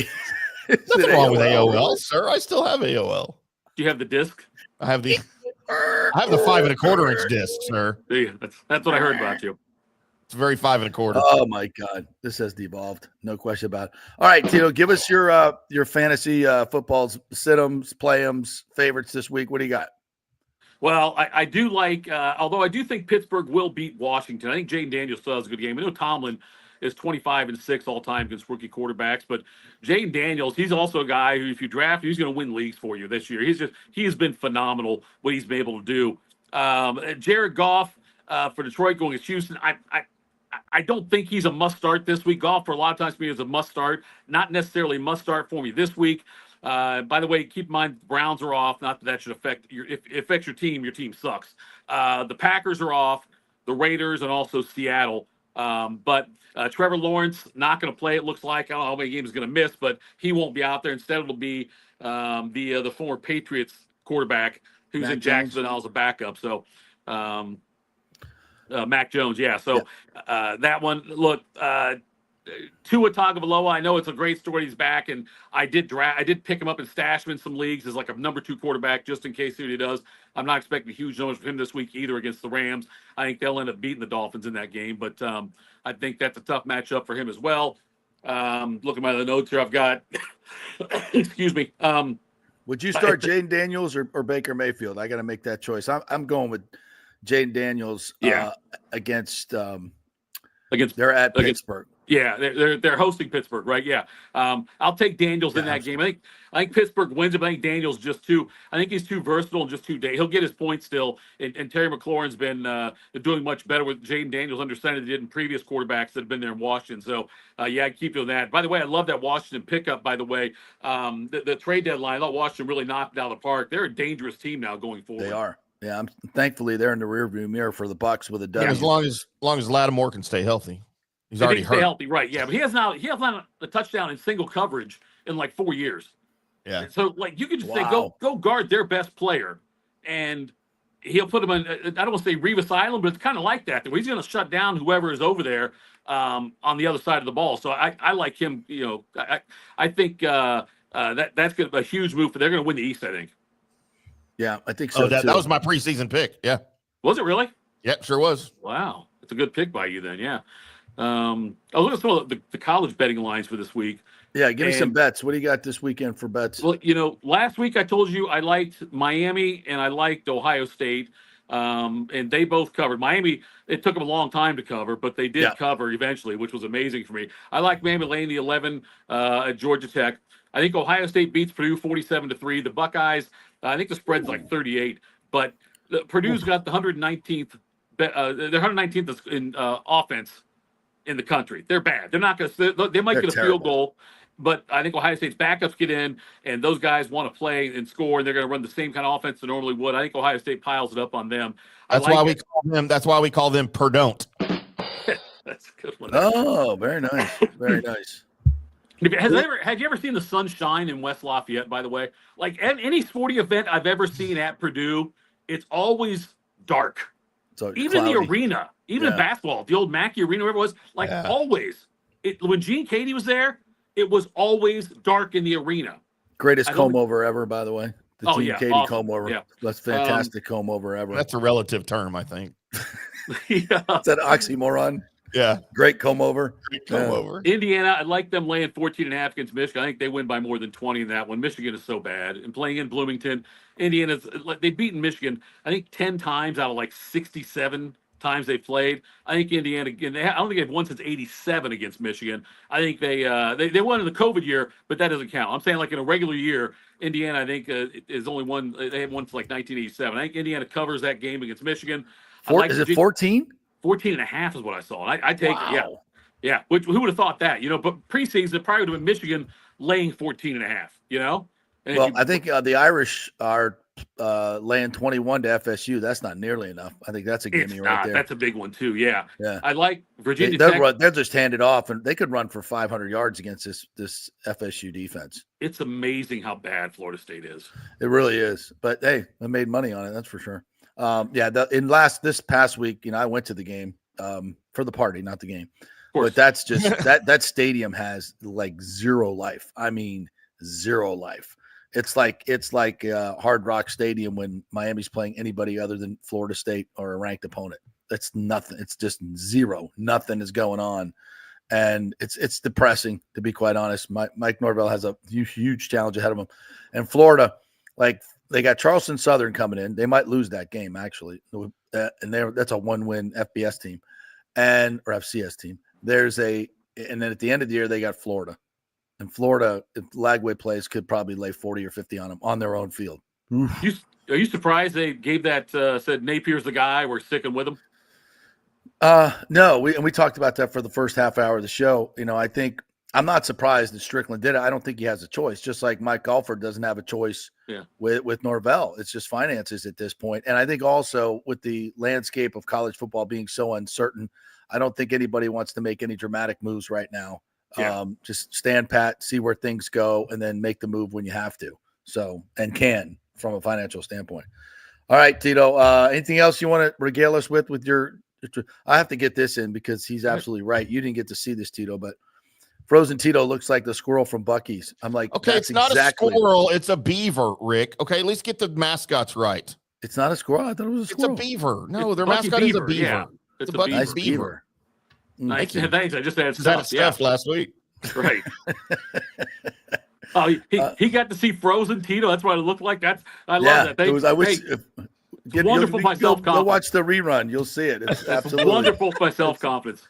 nothing wrong with AOL, sir. I still have AOL. Do you have the disc? I have the 5 1/4 inch disc, sir. Yeah, that's what I heard about you. It's very 5 1/4. Oh my God, this has devolved. No question about it. All right, Tito, give us your fantasy footballs, sit-ems, play-ems, favorites this week. What do you got? Well, I do like, although I do think Pittsburgh will beat Washington. I think Jaden Daniels still has a good game. I know Tomlin is 25-6 all time against rookie quarterbacks, but Jaden Daniels, he's also a guy who, if you draft, he's going to win leagues for you this year. He has been phenomenal what he's been able to do. Jared Goff for Detroit going against Houston. I don't think he's a must start this week. Goff for a lot of times for me is a must start, not necessarily a must start for me this week. By the way, keep in mind the Browns are off. Not that should affect if it affects your team. Your team sucks. The Packers are off. The Raiders and also Seattle. But Trevor Lawrence not going to play. It looks like I don't know how many games he's going to miss, but he won't be out there. Instead, it'll be the former Patriots quarterback who's in Jacksonville as a backup. So Mac Jones. Yeah. So that one, look, Tua Tagovailoa, I know it's a great story. He's back, and I did pick him up and stash him in some leagues as like a number 2 quarterback just in case he does. I'm not expecting huge numbers from him this week either against the Rams. I think they'll end up beating the Dolphins in that game, but I think that's a tough matchup for him as well. Looking at my other notes here, I've got excuse me. Would you start Jaden Daniels or Baker Mayfield? I got to make that choice. I'm going with Jaden Daniels against they're at Pittsburgh. Yeah, they're hosting Pittsburgh, right? Yeah, I'll take Daniels in that game. I think Pittsburgh wins it, but I think Daniels just too. I think he's too versatile and just too day. He'll get his points still. And Terry McLaurin's been doing much better with Jaden Daniels under center than he did in previous quarterbacks that have been there in Washington. So I keep doing that. By the way, I love that Washington pickup. By the way, the trade deadline, I thought Washington really knocked it out of the park. They're a dangerous team now going forward. They are. Yeah, thankfully they're in the rearview mirror for the Bucs with a W. As long as Lattimore can stay healthy. He's already hurt. Stay healthy, right? Yeah, but he has not a touchdown in single coverage in like 4 years. Yeah. So like you could just say go guard their best player, and he'll put him in. I don't want to say Revis Island, but it's kind of like that. Where he's going to shut down whoever is over there on the other side of the ball. So I like him. You know, I think that's going to be a huge move for. They're going to win the East. I think. Yeah, I think so. That was my preseason pick. Yeah. Was it really? Yep, sure was. Wow, it's a good pick by you then. Yeah. I was looking at some of the college betting lines for this week. Yeah, give me some bets. What do you got this weekend for bets? Well, you know, last week I told you I liked Miami and I liked Ohio State, and they both covered. Miami, it took them a long time to cover, but they did cover eventually, which was amazing for me. I like Miami laying the 11 at Georgia Tech. I think Ohio State beats Purdue 47-3. The Buckeyes, I think the spread's like 38, but Purdue's got the 119th. They're 119th in offense in the country. They're bad. They're not going to. They might get a field goal, but I think Ohio State's backups get in, and those guys want to play and score, and they're going to run the same kind of offense they normally would. I think Ohio State piles it up on them. That's why we call them Perdon't. That's a good one. Oh, very nice. Very nice. Have you ever seen the sun shine in West Lafayette, by the way? Like any sporting event I've ever seen at Purdue, it's always dark. So even cloudy. The arena, even in basketball, the old Mackey Arena, wherever it was, always. When Gene Katie was there, it was always dark in the arena. Greatest comb over ever, by the way. The Gene Katie awesome. comb over. Yeah. That's fantastic comb over ever. That's a relative term, I think. Is that oxymoron? Yeah. Great comb over. Great comb over. Indiana, I like them laying 14.5 against Michigan. I think they win by more than 20 in that one. Michigan is so bad. And playing in Bloomington, Indiana's they've beaten Michigan, I think 10 times out of like 67 times they played. I think Indiana, I don't think they've won since 87 against Michigan. I think they won in the COVID year, but that doesn't count. I'm saying like in a regular year, Indiana, I think, is only one. They haven't won since like 1987. I think Indiana covers that game against Michigan. Is it 14? 14.5 is what I saw. And I take it. Yeah. Yeah. Who would have thought that? You know, but preseason, it probably would have been Michigan laying 14.5, you know? And well, I think the Irish are laying 21 to FSU. That's not nearly enough. I think that's a gimme right there. That's a big one, too. Yeah. Yeah. I like Virginia Tech. They're just handed off, and they could run for 500 yards against this FSU defense. It's amazing how bad Florida State is. It really is. But, hey, I made money on it. That's for sure. This past week, you know, I went to the game for the party, not the game. But that's just that stadium has like zero life. I mean, zero life. It's like Hard Rock Stadium when Miami's playing anybody other than Florida State or a ranked opponent. It's nothing. It's just zero. Nothing is going on, and it's depressing, to be quite honest. Mike Norvell has a huge challenge ahead of him, and Florida, like. They got Charleston Southern coming in. They might lose that game, actually. And that's a one-win FBS team or FCS team. And then at the end of the year, they got Florida. And Florida, if Lagway plays, could probably lay 40 or 50 on them on their own field. Are you surprised they gave that, said Napier's the guy, we're sticking with him? No, we talked about that for the first half hour of the show. You know, I think I'm not surprised that Strickland did it. I don't think he has a choice, just like Mike Alford doesn't have a choice with Norvell. It's just finances at this point. And I think also with the landscape of college football being so uncertain, I don't think anybody wants to make any dramatic moves right now. Yeah. Just stand pat, see where things go, and then make the move when you have to. So, and can from a financial standpoint. All right, Tito, anything else you want to regale us with your I have to get this in because he's absolutely right. You didn't get to see this, Tito, but Frozen Tito looks like the squirrel from Bucky's. I'm like, okay, it's not exactly a squirrel, it's a beaver, Rick. Okay, at least get the mascots right. It's not a squirrel. I thought it was a squirrel. It's a beaver. No, It's their Bucky mascot is a Beaver, beaver. yeah. It's a Bucky Nice beaver. Nice. Thank you. Thanks. I just had That stuff. stuff last week. Right. Oh, he got to see Frozen Tito. That's what it looked like. I love that. It was, I wish. It's wonderful for my self-confidence. Go watch the rerun. You'll see it. It's absolutely wonderful for my self-confidence.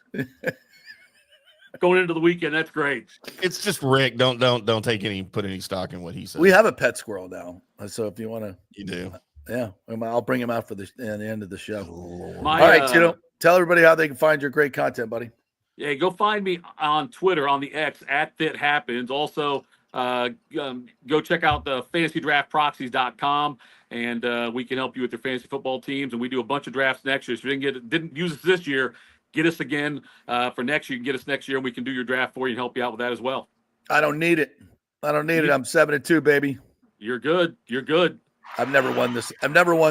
Going into the weekend, that's great. It's just Rick. Don't put any stock in what he said. We have a pet squirrel now, so if you want to, you do. Yeah, I'll bring him out for the end of the show. All right, Tito, tell everybody how they can find your great content, buddy. Yeah, go find me on Twitter on the X at FitHappens. Also, go check out the fantasydraftproxies.com, and we can help you with your fantasy football teams. And we do a bunch of drafts next year. So if you didn't use us this year, get us again for next year. You can get us next year, and we can do your draft for you and help you out with that as well. I don't need it. I'm 7-2, baby. You're good. You're good. I've never won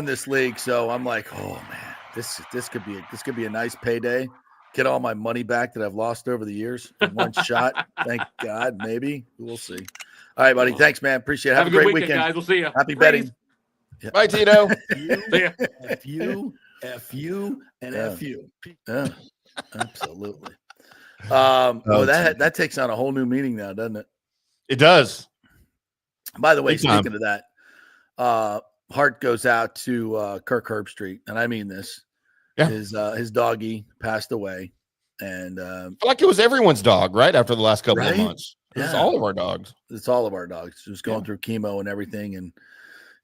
this league, so I'm like, oh man, this could be a nice payday. Get all my money back that I've lost over the years in one shot. Thank God, maybe we'll see. All right, buddy. Thanks, man. Appreciate it. Have a great weekend, guys. We'll see you. Happy betting. Yeah. Bye, Tito. F-U, and F-U. Yeah, absolutely. That takes on a whole new meaning now, doesn't it? It does. By the way, speaking of that, heart goes out to Kirk Herbstreit, and I mean this. Yeah. His doggy passed away, and like it was everyone's dog, right? After the last couple of months, it's Yeah. all of our dogs. It's all of our dogs. He was going through chemo and everything, and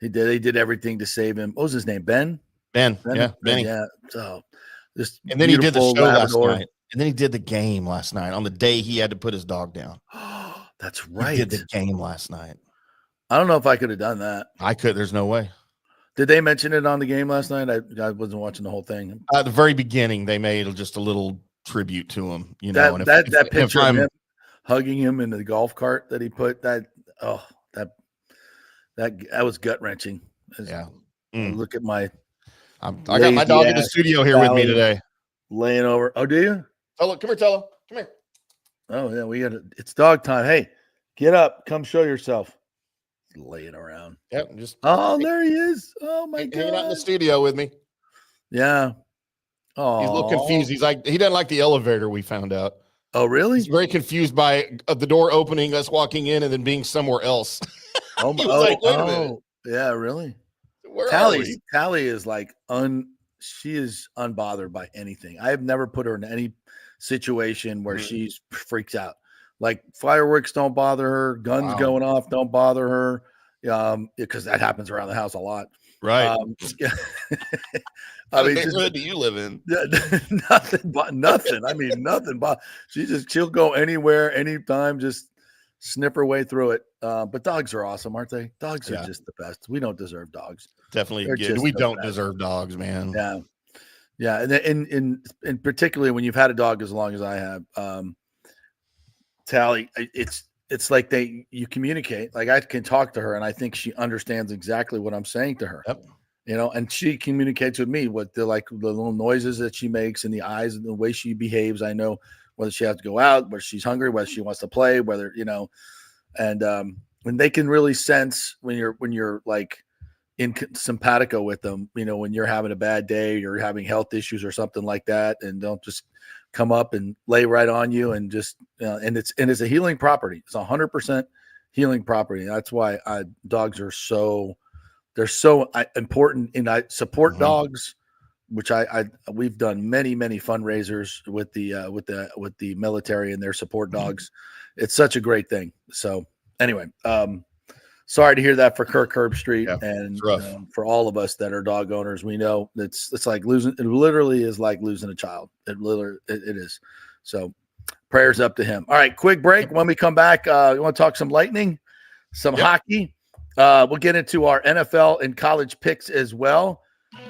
they did everything to save him. What was his name? Ben. Ben. Yeah, Benny. Yeah. So this, and then he did the show Labrador. last night, and then he did the game last night on the day he had to put his dog down. That's right. He did the game last night. I don't know if I could have done that. I could. There's no way. Did they mention it on the game last night? I wasn't watching the whole thing. At the very beginning, they made just a little tribute to him. You know, that picture of him hugging him in the golf cart that he put that was gut wrenching. Yeah. Look at my. I got my dog in the studio here with me today, laying over. Oh, do you? Oh, look, come here, Tella. Come here. Oh yeah, it's dog time. Hey, get up, come show yourself. Laying around. Yep. There he is. Oh my God. Hanging out in the studio with me. Yeah. Oh, he's a little confused. He's like, he doesn't like the elevator, we found out. Oh, really? He's very confused by the door opening, us walking in, and then being somewhere else. Oh my yeah, really? Tally is like she is unbothered by anything. I have never put her in any situation where she's freaks out. Like fireworks don't bother her, guns going off don't bother her, because that happens around the house a lot. Right. I mean, neighborhood do you live in? Nothing. I mean, nothing. But she'll go anywhere, anytime. Just snip her way through it. But dogs are awesome, aren't they? Dogs are just the best. We don't deserve dogs. Definitely, we don't deserve dogs, man. Yeah, yeah, and particularly when you've had a dog as long as I have. Tally, it's like you communicate. Like I can talk to her, and I think she understands exactly what I'm saying to her. Yep. You know, and she communicates with me what the little noises that she makes and the eyes and the way she behaves. I know whether she has to go out, whether she's hungry, whether she wants to play, whether and when they can really sense when you're like in simpatico with them, when you're having a bad day, you're having health issues or something like that, and don't just come up and lay right on you and just and it's a healing property. It's 100% healing property. That's why dogs are so important. And I support dogs, which we've done many fundraisers with the military and their support dogs. It's such a great thing. So anyway, sorry to hear that for Kirk Herbstreit and for all of us that are dog owners. We know it's like losing. It literally is like losing a child. It is. So prayers up to him. All right, quick break. When we come back, you want to talk some lightning, some hockey. We'll get into our NFL and college picks as well.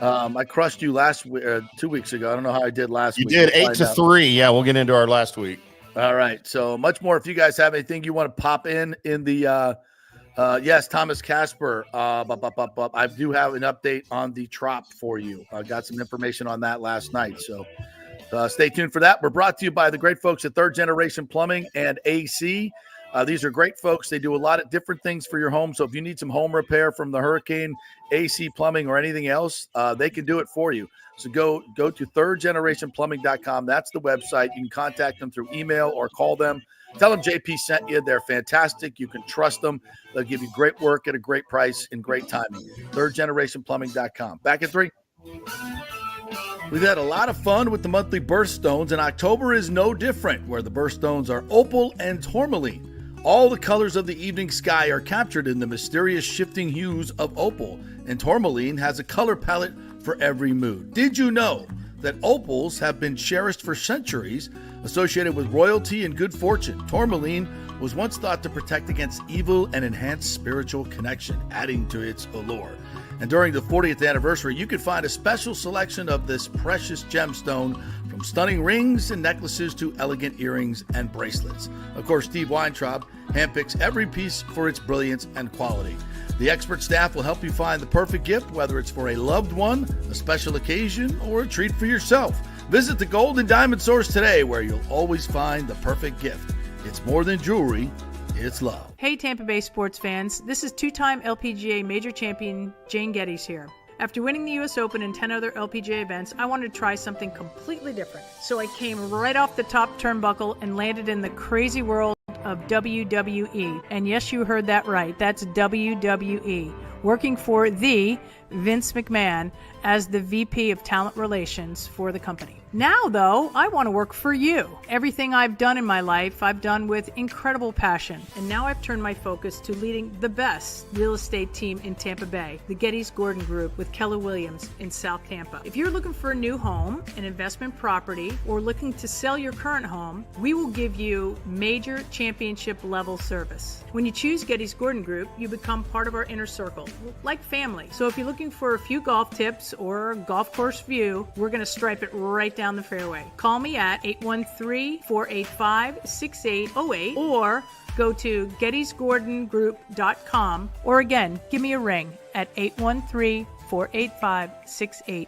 I crushed you last week, 2 weeks ago. I don't know how I did last week. You did 8-3. Yeah, we'll get into our last week. All right. So much more. If you guys have anything you want to pop in the Yes, Thomas Casper. I do have an update on the Trop for you. I got some information on that last night. So stay tuned for that. We're brought to you by the great folks at Third Generation Plumbing and AC. These are great folks. They do a lot of different things for your home. So if you need some home repair from the hurricane, AC plumbing, or anything else, they can do it for you. So go to thirdgenerationplumbing.com. That's the website. You can contact them through email or call them. Tell them JP sent you. They're fantastic. You can trust them. They'll give you great work at a great price and great timing. thirdgenerationplumbing.com. Back at 3. We've had a lot of fun with the monthly birthstones, and October is no different, where the birthstones are opal and tourmaline. All the colors of the evening sky are captured in the mysterious shifting hues of opal, and tourmaline has a color palette for every mood. Did you know that opals have been cherished for centuries, associated with royalty and good fortune? Tourmaline was once thought to protect against evil and enhance spiritual connection, adding to its allure. And during the 40th anniversary, you can find a special selection of this precious gemstone, from stunning rings and necklaces to elegant earrings and bracelets. Of course, Steve Weintraub handpicks every piece for its brilliance and quality. The expert staff will help you find the perfect gift, whether it's for a loved one, a special occasion, or a treat for yourself. Visit the Gold and Diamond Source today, where you'll always find the perfect gift. It's more than jewelry, it's love. Hey Tampa Bay sports fans, this is two-time LPGA major champion Jane Geddes here. After winning the US Open and 10 other LPGA events, I wanted to try something completely different. So I came right off the top turnbuckle and landed in the crazy world of WWE. And yes, you heard that right, that's WWE. Working for the Vince McMahon as the VP of Talent Relations for the company. Now, though, I want to work for you. Everything I've done in my life, I've done with incredible passion. And now I've turned my focus to leading the best real estate team in Tampa Bay, the Geddes Gordon Group with Keller Williams in South Tampa. If you're looking for a new home, an investment property, or looking to sell your current home, we will give you major championship level service. When you choose Geddes Gordon Group, you become part of our inner circle, like family. So if you're looking for a few golf tips or a golf course view, we're going to stripe it right down the fairway. Call me at 813-485-6808 or go to gettysgordongroup.com, or again, give me a ring at 813-485-6808.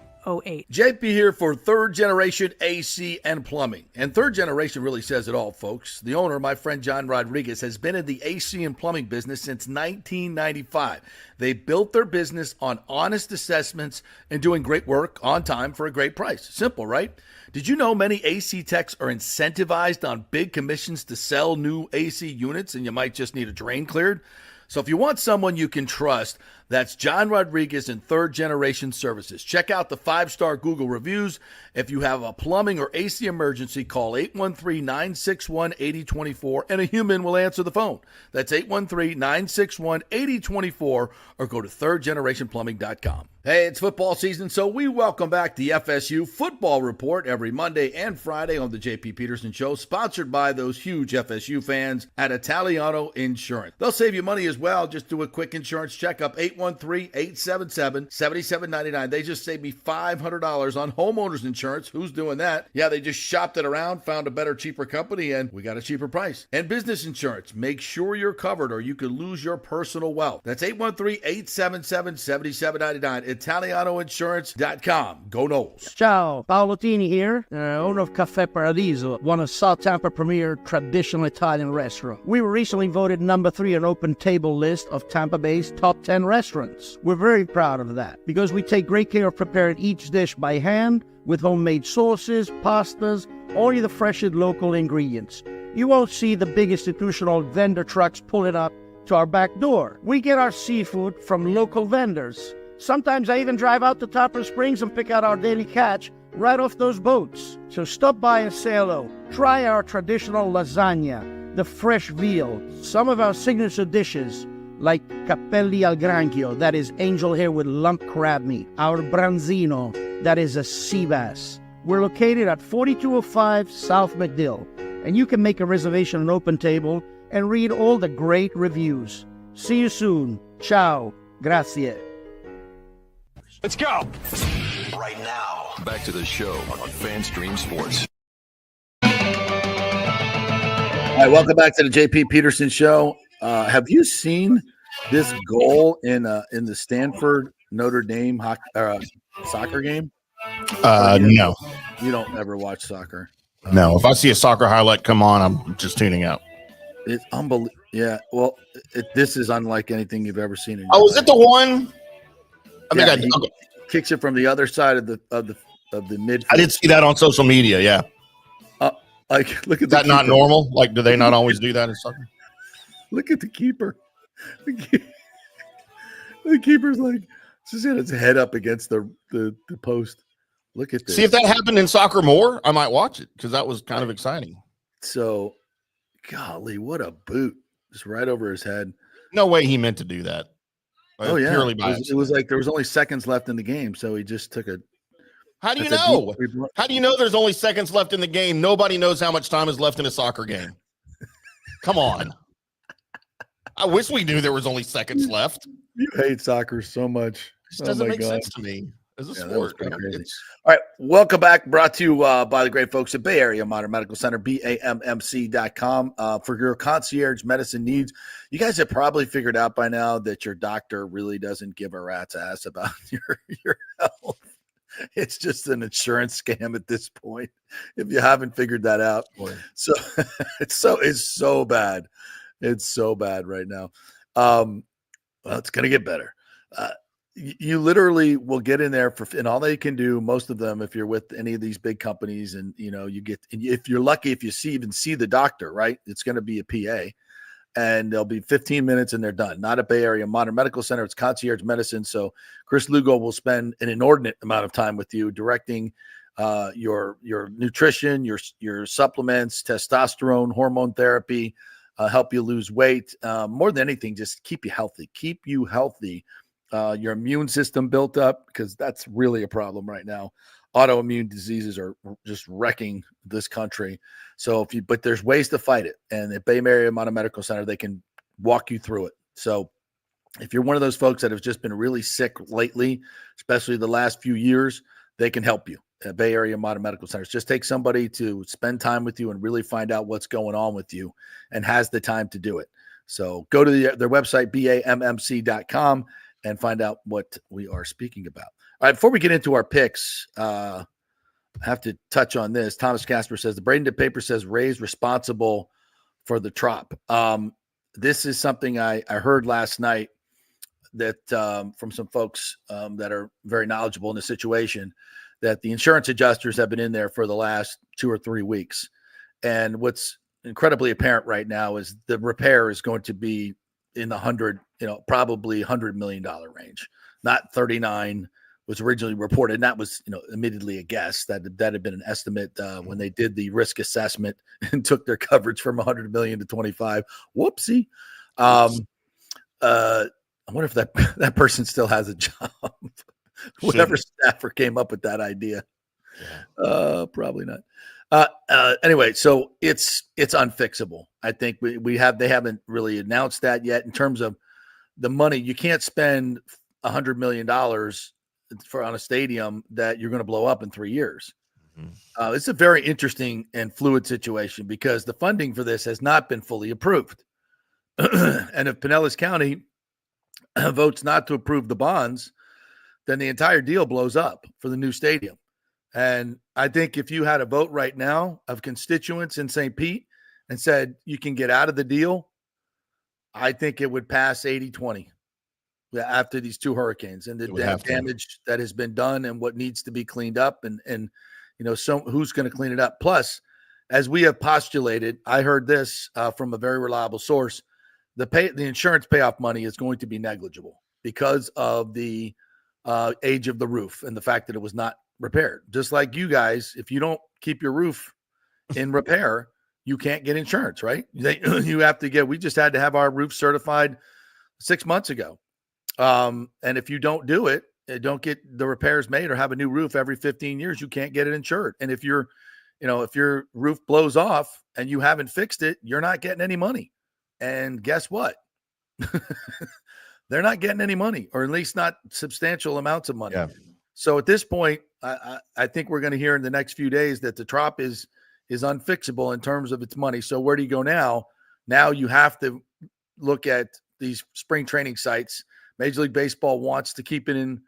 JP here for Third Generation AC and Plumbing. And Third Generation really says it all, folks. The owner, my friend John Rodriguez, has been in the AC and plumbing business since 1995. They built their business on honest assessments and doing great work on time for a great price. Simple, right? Did you know many AC techs are incentivized on big commissions to sell new AC units, and you might just need a drain cleared? So if you want someone you can trust, that's John Rodriguez in Third Generation Services. Check out the 5-star Google reviews. If you have a plumbing or AC emergency, call 813-961-8024 and a human will answer the phone. That's 813-961-8024 or go to thirdgenerationplumbing.com. Hey, it's football season, so we welcome back the FSU Football Report every Monday and Friday on the JP Peterson Show, sponsored by those huge FSU fans at Italiano Insurance. They'll save you money as well. Just do a quick insurance checkup, 813-877-7799. They just saved me $500 on homeowners insurance. Who's doing that? Yeah, they just shopped it around, found a better, cheaper company, and we got a cheaper price. And business insurance. Make sure you're covered or you could lose your personal wealth. That's 813-877-7799. ItalianoInsurance.com. Go Noles. Ciao, Paolo Tini here, owner of Caffè Paradiso, one of South Tampa premier traditional Italian restaurant. We were recently voted number 3 on Open Table list of Tampa Bay's top 10 restaurants. We're very proud of that because we take great care of preparing each dish by hand with homemade sauces, pastas, only the freshest local ingredients. You won't see the big institutional vendor trucks pulling up to our back door. We get our seafood from local vendors. Sometimes I even drive out to Tarpon Springs and pick out our daily catch right off those boats. So stop by and say hello. Try our traditional lasagna, the fresh veal, some of our signature dishes like capelli al granchio, that is angel hair with lump crab meat, our branzino, that is a sea bass. We're located at 4205 South McDill, and you can make a reservation on Open Table and read all the great reviews. See you soon. Ciao. Grazie. Let's go. Right now, back to the show on FanStream Sports. All right, welcome back to the JP Peterson Show. Have you seen this goal in the Stanford Notre Dame soccer game. No. You don't ever watch soccer. No, if I see a soccer highlight come on, I'm just tuning out. It's unbelievable. Yeah, well, this is unlike anything you've ever seen in your life. Is it the one? He kicks it from the other side of the midfield. I did see that on social media. Yeah. Like, look at that. Not normal. Like, do they not always do that in soccer? Look at the keeper. The keeper's like just got his head up against the post. Look at this. See if that happened in soccer more, I might watch it because that was kind of exciting. So, golly, what a boot! Just right over his head. No way he meant to do that. Yeah, purely it was like there was only seconds left in the game, so he just took a. How do you know? How do you know there's only seconds left in the game? Nobody knows how much time is left in a soccer game. Come on. I wish we knew there was only seconds left. You hate soccer so much. It doesn't make sense to me. As a sport. All right. Welcome back. Brought to you by the great folks at Bay Area Modern Medical Center, BAMMC.com, for your concierge medicine needs. You guys have probably figured out by now that your doctor really doesn't give a rat's ass about your health. It's just an insurance scam at this point. If you haven't figured that out. So it's so bad. It's so bad right now. Well, it's going to get better. You literally will get in there and all they can do, most of them, if you're with any of these big companies and, you get, and if you're lucky, if you even see the doctor, right, it's going to be a PA and they'll be 15 minutes and they're done. Not a Bay Area Modern Medical Center. It's concierge medicine. So Chris Lugo will spend an inordinate amount of time with you directing your nutrition, your supplements, testosterone, hormone therapy, help you lose weight. More than anything, just keep you healthy. Your immune system built up, because that's really a problem right now. Autoimmune diseases are just wrecking this country. So but there's ways to fight it. And at Bay Area Modern Medical Center, they can walk you through it. So if you're one of those folks that have just been really sick lately, especially the last few years, they can help you at Bay Area Modern Medical Centers. Just take somebody to spend time with you and really find out what's going on with you and has the time to do it. So go to their website, BAMMC.com, and find out what we are speaking about. All right, before we get into our picks, I have to touch on this. Thomas Casper says, the Bradenton paper says Ray's responsible for the trop. This is something I heard last night that from some folks that are very knowledgeable in the situation, that the insurance adjusters have been in there for the last 2 or 3 weeks. And what's incredibly apparent right now is the repair is going to be in the probably $100 million range, not 39 was originally reported. And that was, admittedly a guess. That had been an estimate when they did the risk assessment and took their coverage from 100 million to 25. Whoopsie. I wonder if that person still has a job. Whatever staffer came up with that idea. Yeah. Probably not. Anyway, so it's unfixable. I think they haven't really announced that yet in terms of the money. You can't spend $100 million on a stadium that you're going to blow up in 3 years. Mm-hmm. It's a very interesting and fluid situation because the funding for this has not been fully approved. And if Pinellas County votes not to approve the bonds, then the entire deal blows up for the new stadium. And I think if you had a vote right now of constituents in St. Pete and said you can get out of the deal, I think it would pass 80-20 after these 2 hurricanes and the damage that has been done and what needs to be cleaned up and so who's going to clean it up. Plus, as we have postulated, I heard this from a very reliable source, the insurance payoff money is going to be negligible because of the age of the roof and the fact that it was not repaired. Just like you guys, if you don't keep your roof in repair, you can't get insurance, right? You have to we just had to have our roof certified 6 months ago. And if you don't do it, don't get the repairs made or have a new roof every 15 years, you can't get it insured. And if your roof blows off and you haven't fixed it, you're not getting any money. And guess what? They're not getting any money, or at least not substantial amounts of money. Yeah. So at this point, I think we're going to hear in the next few days that the trop is unfixable in terms of its money. So where do you go now? Now you have to look at these spring training sites. Major League Baseball wants to keep it in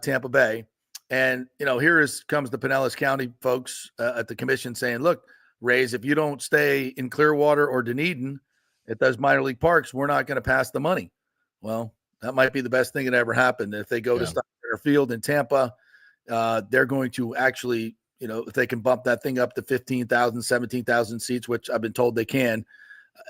Tampa Bay. And, here comes the Pinellas County folks at the commission saying, look, Rays, if you don't stay in Clearwater or Dunedin at those minor league parks, we're not going to pass the money. Well, that might be the best thing that ever happened. If they go to Steinbrenner Field in Tampa, they're going to actually, if they can bump that thing up to 15,000, 17,000 seats, which I've been told they can,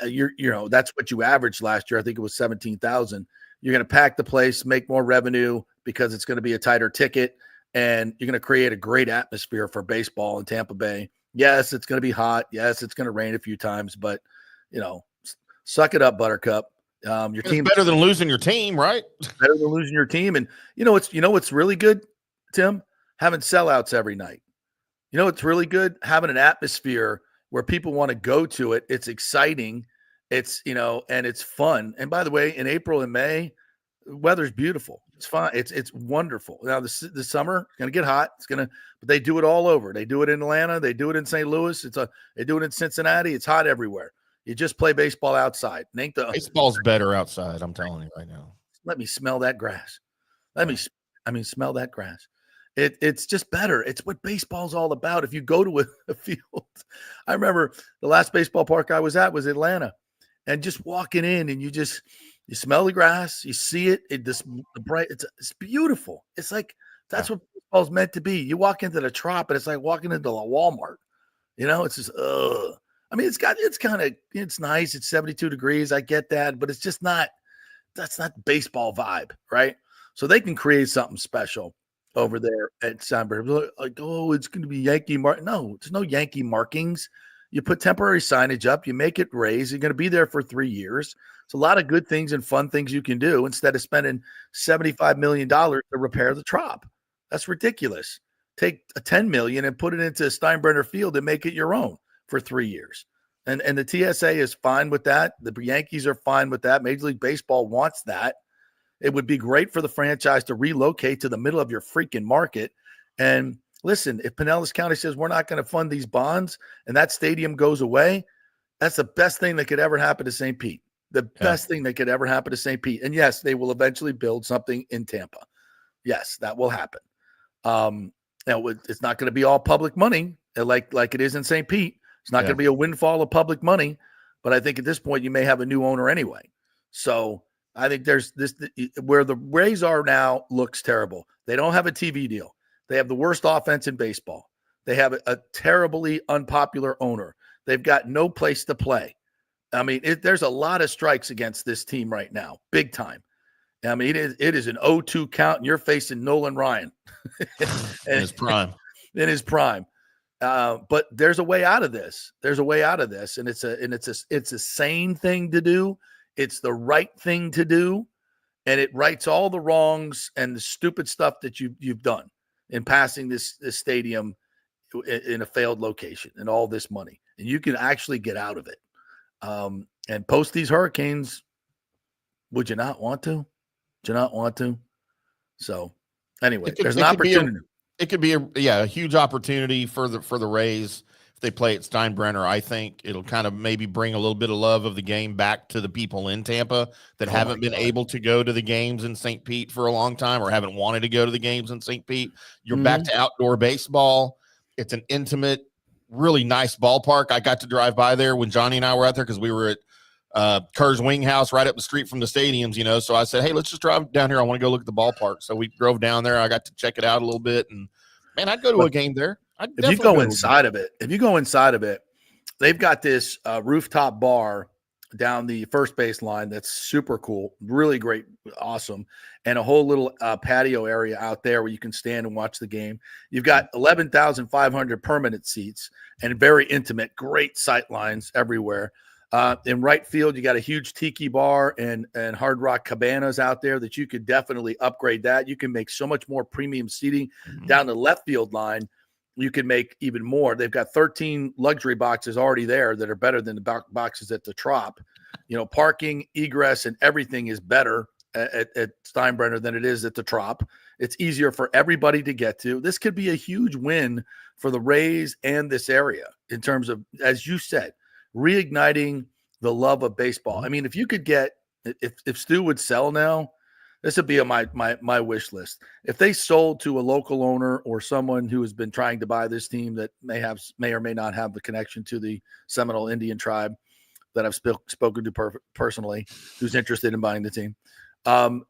that's what you averaged last year. I think it was 17,000. You're going to pack the place, make more revenue because it's going to be a tighter ticket, and you're going to create a great atmosphere for baseball in Tampa Bay. Yes, it's going to be hot. Yes, it's going to rain a few times, but, suck it up, Buttercup. Your team better than losing your team, right? Better than losing your team. And what's really good, Tim? Having sellouts every night. It's really good having an atmosphere where people want to go to it. It's exciting. It's, and it's fun. And by the way, in April and May, the weather's beautiful. It's fine. It's wonderful. Now the summer going to get hot. But they do it all over. They do it in Atlanta. They do it in St. Louis. They do it in Cincinnati. It's hot everywhere. You just play baseball outside. Baseball's better outside. I'm telling you right now. Let me smell that grass. Smell that grass. It's just better. It's what baseball's all about. If you go to a field, I remember the last baseball park I was at was Atlanta, and just walking in and you smell the grass, you see it. It's beautiful. It's like that's what baseball's meant to be. You walk into the Trop and it's like walking into a Walmart. It's just it's nice. It's 72 degrees. I get that, but it's just not. That's not baseball vibe, right? So they can create something special over there at Steinbrenner. Like, it's going to be Yankee mark. No, there's no Yankee markings. You put temporary signage up. You make it Rays. You're going to be there for 3 years. It's a lot of good things and fun things you can do instead of spending $75 million to repair the Trop. That's ridiculous. Take a $10 million and put it into Steinbrenner Field and make it your own for 3 years. And the TSA is fine with that. The Yankees are fine with that. Major League Baseball wants that. It would be great for the franchise to relocate to the middle of your freaking market. And listen, if Pinellas County says we're not going to fund these bonds and that stadium goes away, that's the best thing that could ever happen to St. Pete. The best thing that could ever happen to St. Pete. And yes, they will eventually build something in Tampa. Yes, that will happen. Now, it's not going to be all public money like it is in St. Pete. It's not going to be a windfall of public money. But I think at this point, you may have a new owner anyway. So I think there's this where the Rays are now looks terrible. They don't have a TV deal. They have the worst offense in baseball. They have a terribly unpopular owner. They've got no place to play. I mean, there's a lot of strikes against this team right now, big time. I mean, it is an 0-2 count, and you're facing Nolan Ryan in his prime. In his prime. But there's a way out of this. There's a way out of this, and it's a sane thing to do. It's the right thing to do, and it rights all the wrongs and the stupid stuff that you've done in passing this stadium in a failed location and all this money. And you can actually get out of it. And post these hurricanes, would you not want to? Would you not want to? So anyway, there's an opportunity. It could be a huge opportunity for the Rays if they play at Steinbrenner. I think it'll kind of maybe bring a little bit of love of the game back to the people in Tampa that haven't been able to go to the games in St. Pete for a long time or haven't wanted to go to the games in St. Pete. You're back to outdoor baseball. It's an intimate, really nice ballpark. I got to drive by there when Johnny and I were out there because we were at Kerr's Wing House right up the street from the stadiums, So I said, hey, let's just drive down here. I want to go look at the ballpark. So we drove down there. I got to check it out a little bit. And, man, I'd go to a game there. If you go inside of it, they've got this rooftop bar down the first base line that's super cool, really great, awesome, and a whole little patio area out there where you can stand and watch the game. You've got 11,500 permanent seats and very intimate, great sight lines everywhere. In right field, you got a huge tiki bar and Hard Rock cabanas out there that you could definitely upgrade that. You can make so much more premium seating down the left field line. You can make even more. They've got 13 luxury boxes already there that are better than the boxes at the Trop. Parking, egress, and everything is better at Steinbrenner than it is at the Trop. It's easier for everybody to get to. This could be a huge win for the Rays and this area in terms of, as you said, reigniting the love of baseball. I mean, if you could get, if Stu would sell now, this would be on my wish list. If they sold to a local owner or someone who has been trying to buy this team that may or may not have the connection to the Seminole Indian tribe that I've spoken to personally, who's interested in buying the team.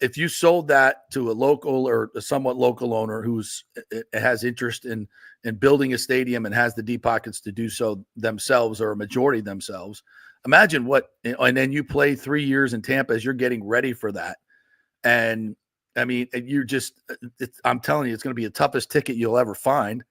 If you sold that to a local or a somewhat local owner who's has interest in building a stadium and has the deep pockets to do so themselves or a majority themselves, imagine what, and then you play 3 years in Tampa as you're getting ready for that. And I mean, I'm telling you, it's going to be the toughest ticket you'll ever find.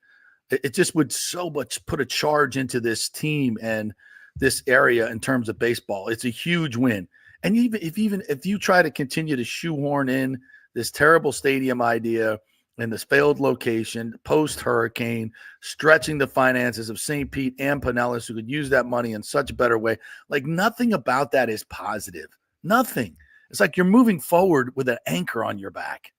It just would so much put a charge into this team and this area in terms of baseball. It's a huge win. And even if you try to continue to shoehorn in this terrible stadium idea and this failed location, post-hurricane, stretching the finances of St. Pete and Pinellas, who could use that money in such a better way, like nothing about that is positive. Nothing. It's like you're moving forward with an anchor on your back,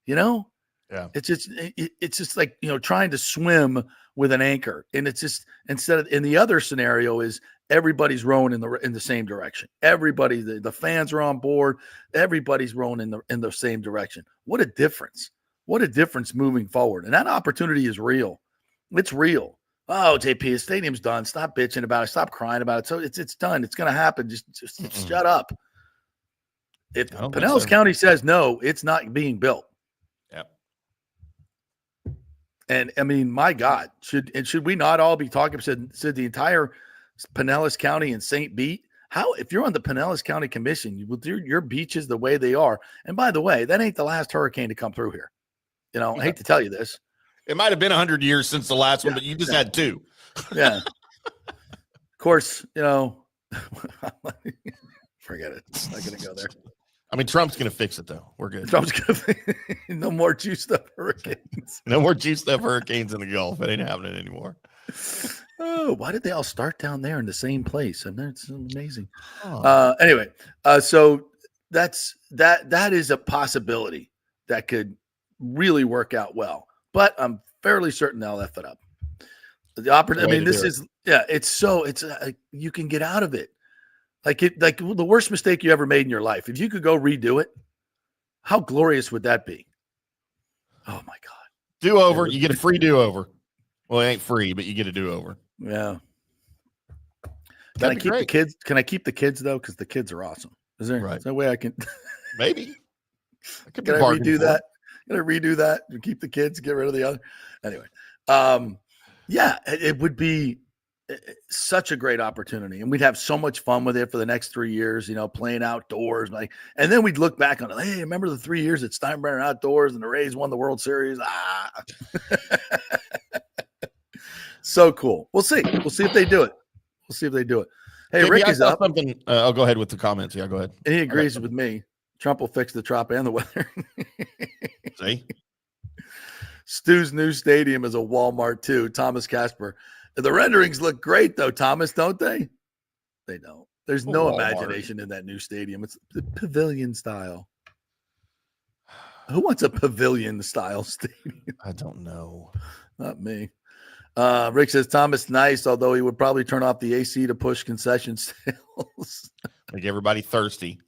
Yeah. It's just like, trying to swim with an anchor. And it's just, in the other scenario is everybody's rowing in the same direction. Everybody, the fans are on board. Everybody's rowing in the same direction. What a difference. What a difference moving forward. And that opportunity is real. It's real. Oh, JP, the stadium's done. Stop bitching about it. Stop crying about it. So it's done. It's going to happen. Just shut up. If Pinellas County says no, it's not being built. Yep. And I mean, my God, should we not all be talking? Said the entire Pinellas County and St. Pete. How, if you're on the Pinellas County Commission, you will do your beaches the way they are. And by the way, that ain't the last hurricane to come through here. I hate to tell you this. It might have been 100 years since the last one, but you just had 2. Yeah. Of course, forget it. I'm not going to go there. I mean, Trump's going to fix it, though. We're good. Trump's going to no more juiced up hurricanes. No more juiced up hurricanes in the Gulf. It ain't happening anymore. Oh, why did they all start down there in the same place? And that's amazing. Oh. Anyway, so that is a possibility that could really work out well. But I'm fairly certain they'll F it up. You can get out of it. Like the worst mistake you ever made in your life. If you could go redo it, how glorious would that be? Oh my God. Do over. You get a free do over. Well, it ain't free, but you get a do over. Yeah. Can I keep the kids? Can I keep the kids though? Because the kids are awesome. Is there no way I can? Maybe. Can I redo that? Can I redo that and keep the kids? Get rid of the other. Anyway, yeah, it would be such a great opportunity, and we'd have so much fun with it for the next 3 years. Playing outdoors, and then we'd look back on it. Hey, remember the 3 years at Steinbrenner Outdoors and the Rays won the World Series? So cool. We'll see. We'll see if they do it. Hey, JP, Rick is up. I'll go ahead with the comments. Yeah, go ahead. And he agrees with me. Trump will fix the trop and the weather. See? Stu's new stadium is a Walmart too. Thomas Casper. The renderings look great though, Thomas, don't they? They don't. There's no imagination in that new stadium. It's the pavilion style. Who wants a pavilion style stadium? I don't know. Not me. Rick says Thomas nice, although he would probably turn off the AC to push concession sales. Make everybody thirsty.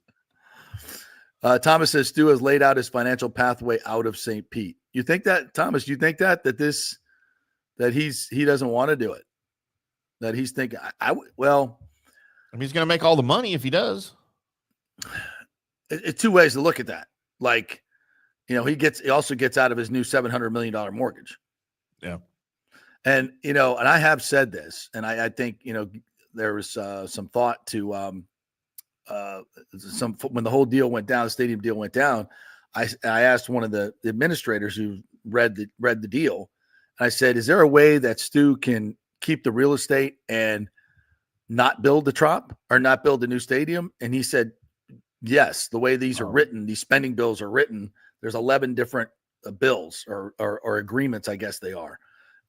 Thomas says Stu has laid out his financial pathway out of St. Pete. You think that, Thomas? You think that he doesn't want to do it? That he's thinking, well, I mean, he's going to make all the money if he does. It's two ways to look at that. Like, he also gets out of his new $700 million mortgage. Yeah. And, and I have said this, and I think, there was some thought to when the whole deal went down, the stadium deal went down. I asked one of the administrators who read the deal. And I said, is there a way that Stu can keep the real estate and not build the trop or not build a new stadium? And he said, yes, the way these are written, these spending bills are written, there's 11 different bills or agreements, I guess they are.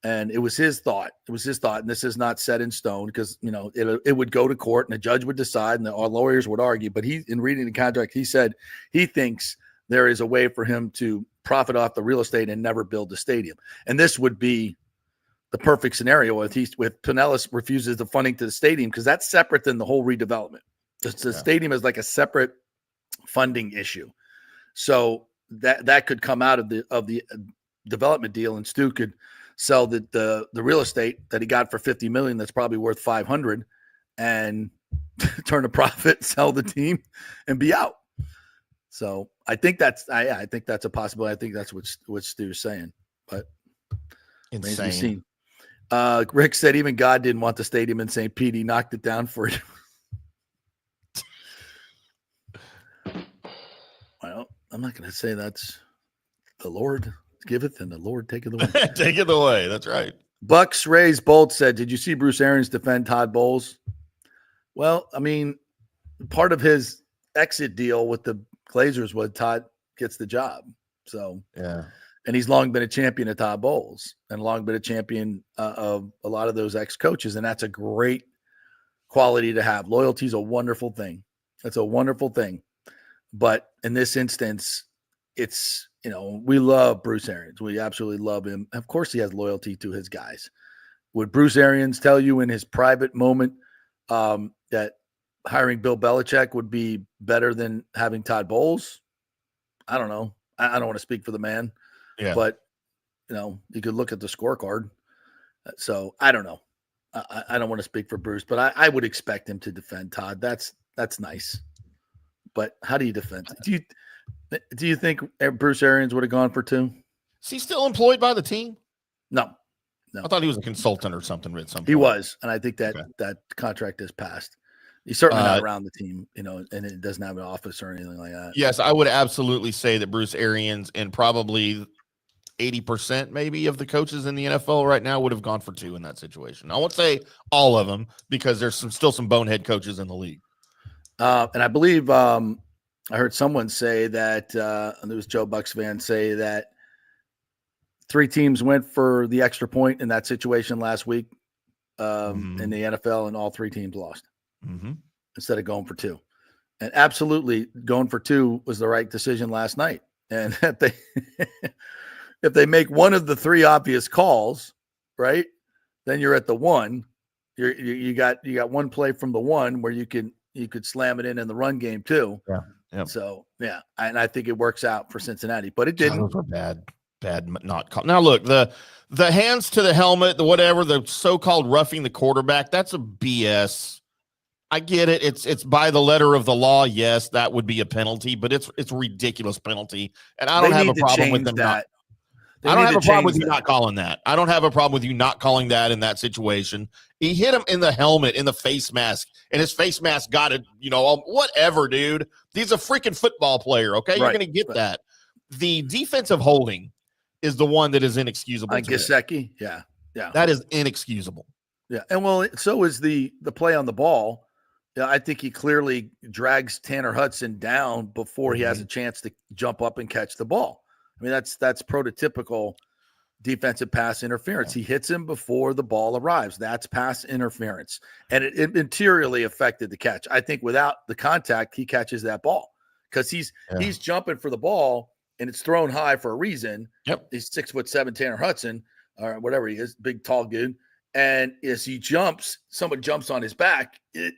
And it was his thought. And this is not set in stone because, it would go to court and a judge would decide and our lawyers would argue. But in reading the contract, he said he thinks there is a way for him to profit off the real estate and never build the stadium. And this would be the perfect scenario if Pinellas refuses the funding to the stadium, because that's separate than the whole redevelopment. The stadium is like a separate funding issue. So that could come out of the development deal, and Stu could sell the real estate that he got for $50 million. That's probably worth $500, and turn a profit, sell the team, and be out. So I think that's I think that's a possibility. I think that's what Stu's saying, but insane. Rick said even God didn't want the stadium in St. Pete. He knocked it down for it. Well, I'm not going to say that's the Lord giveth and the Lord taketh away. Take it away. That's right. Bucks Rays Bolt said, did you see Bruce Arians defend Todd Bowles? Well, I mean, part of his exit deal with the Glazers was Todd gets the job. So, yeah. And he's long been a champion of Todd Bowles and long been a champion of a lot of those ex-coaches. And that's a great quality to have. Loyalty is a wonderful thing. That's a wonderful thing. But in this instance, it's, we love Bruce Arians. We absolutely love him. Of course, he has loyalty to his guys. Would Bruce Arians tell you in his private moment that hiring Bill Belichick would be better than having Todd Bowles? I don't know. I don't want to speak for the man. Yeah. But, you could look at the scorecard. So I don't know. I don't want to speak for Bruce, but I would expect him to defend Todd. That's nice. But how do you defend? Do you think Bruce Arians would have gone for 2? Is he still employed by the team? No. I thought he was a consultant or something at some point. He was, and I think that contract is passed. He's certainly not around the team, and it doesn't have an office or anything like that. Yes, I would absolutely say that Bruce Arians and probably 80% maybe of the coaches in the NFL right now would have gone for 2 in that situation. I won't say all of them because there's still some bonehead coaches in the league. And I believe I heard someone say that, and there was Joe Bucks fan say that 3 teams went for the extra point in that situation last week in the NFL, and all 3 teams lost instead of going for 2. And absolutely going for 2 was the right decision last night. And if they make one of the 3 obvious calls, right, then you're at the 1. You got one play from the 1 where you could slam it in the run game too. Yeah. Yep. So yeah, and I think it works out for Cincinnati, but it didn't. Those were bad not call. Now look, the hands to the helmet, the so-called roughing the quarterback, that's a BS. I get it. It's by the letter of the law. Yes, that would be a penalty, but it's a ridiculous penalty, and I don't have a problem with them not. I don't have a problem with you not calling that. I don't have a problem with you not calling that in that situation. He hit him in the helmet, in the face mask, and his face mask got it, whatever, dude. He's a freaking football player, okay? You're going to get that. The defensive holding is the one that is inexcusable. Gesicki, yeah. That is inexcusable. Yeah, and so is the play on the ball. Yeah, I think he clearly drags Tanner Hudson down before he has a chance to jump up and catch the ball. I mean, that's prototypical defensive pass interference. He hits him before the ball arrives. That's pass interference. And it materially affected the catch. I think without the contact, he catches that ball because he's jumping for the ball and it's thrown high for a reason. Yep. He's 6'7" Tanner Hudson or whatever he is, big, tall dude. And as he jumps, someone jumps on his back. You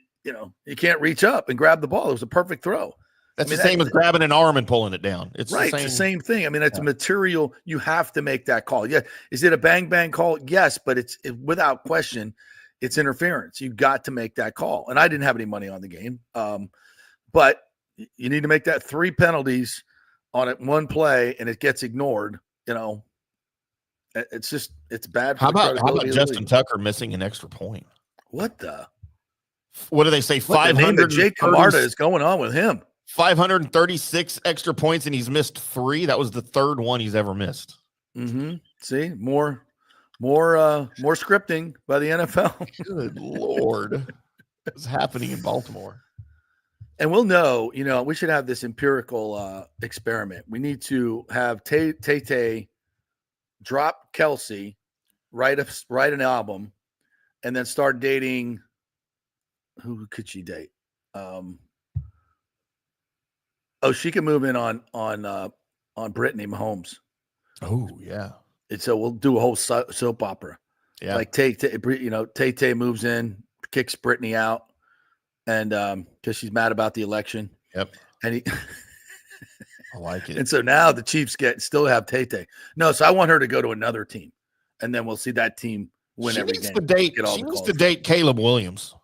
can't reach up and grab the ball. It was a perfect throw. That's the same as grabbing an arm and pulling it down. It's right. It's the same thing. I mean, it's material. You have to make that call. Yeah. Is it a bang, bang call? Yes, but it's without question, it's interference. You got to make that call. And I didn't have any money on the game. But you need to make that 3 penalties on it, 1 play, and it gets ignored. It's bad. How about Justin Tucker missing an extra point? What do they say? 500. Jake Camarda is going on with him. 536 extra points, and he's missed 3. That was the 3rd one he's ever missed. See, more scripting by the NFL. Good Lord, what's happening in Baltimore? And we'll know. We should have this empirical experiment. We need to have Tay drop Kelsey, write an album, and then start dating. Who could she date? She can move in on Brittany Mahomes. Oh yeah. And so we'll do a whole soap opera. Yeah. Like Tay moves in, kicks Brittany out, and because she's mad about the election. Yep. And he I like it. And so now the Chiefs still have Tay. No, so I want her to go to another team, and then we'll see that team win every game. She needs to date Caleb Williams.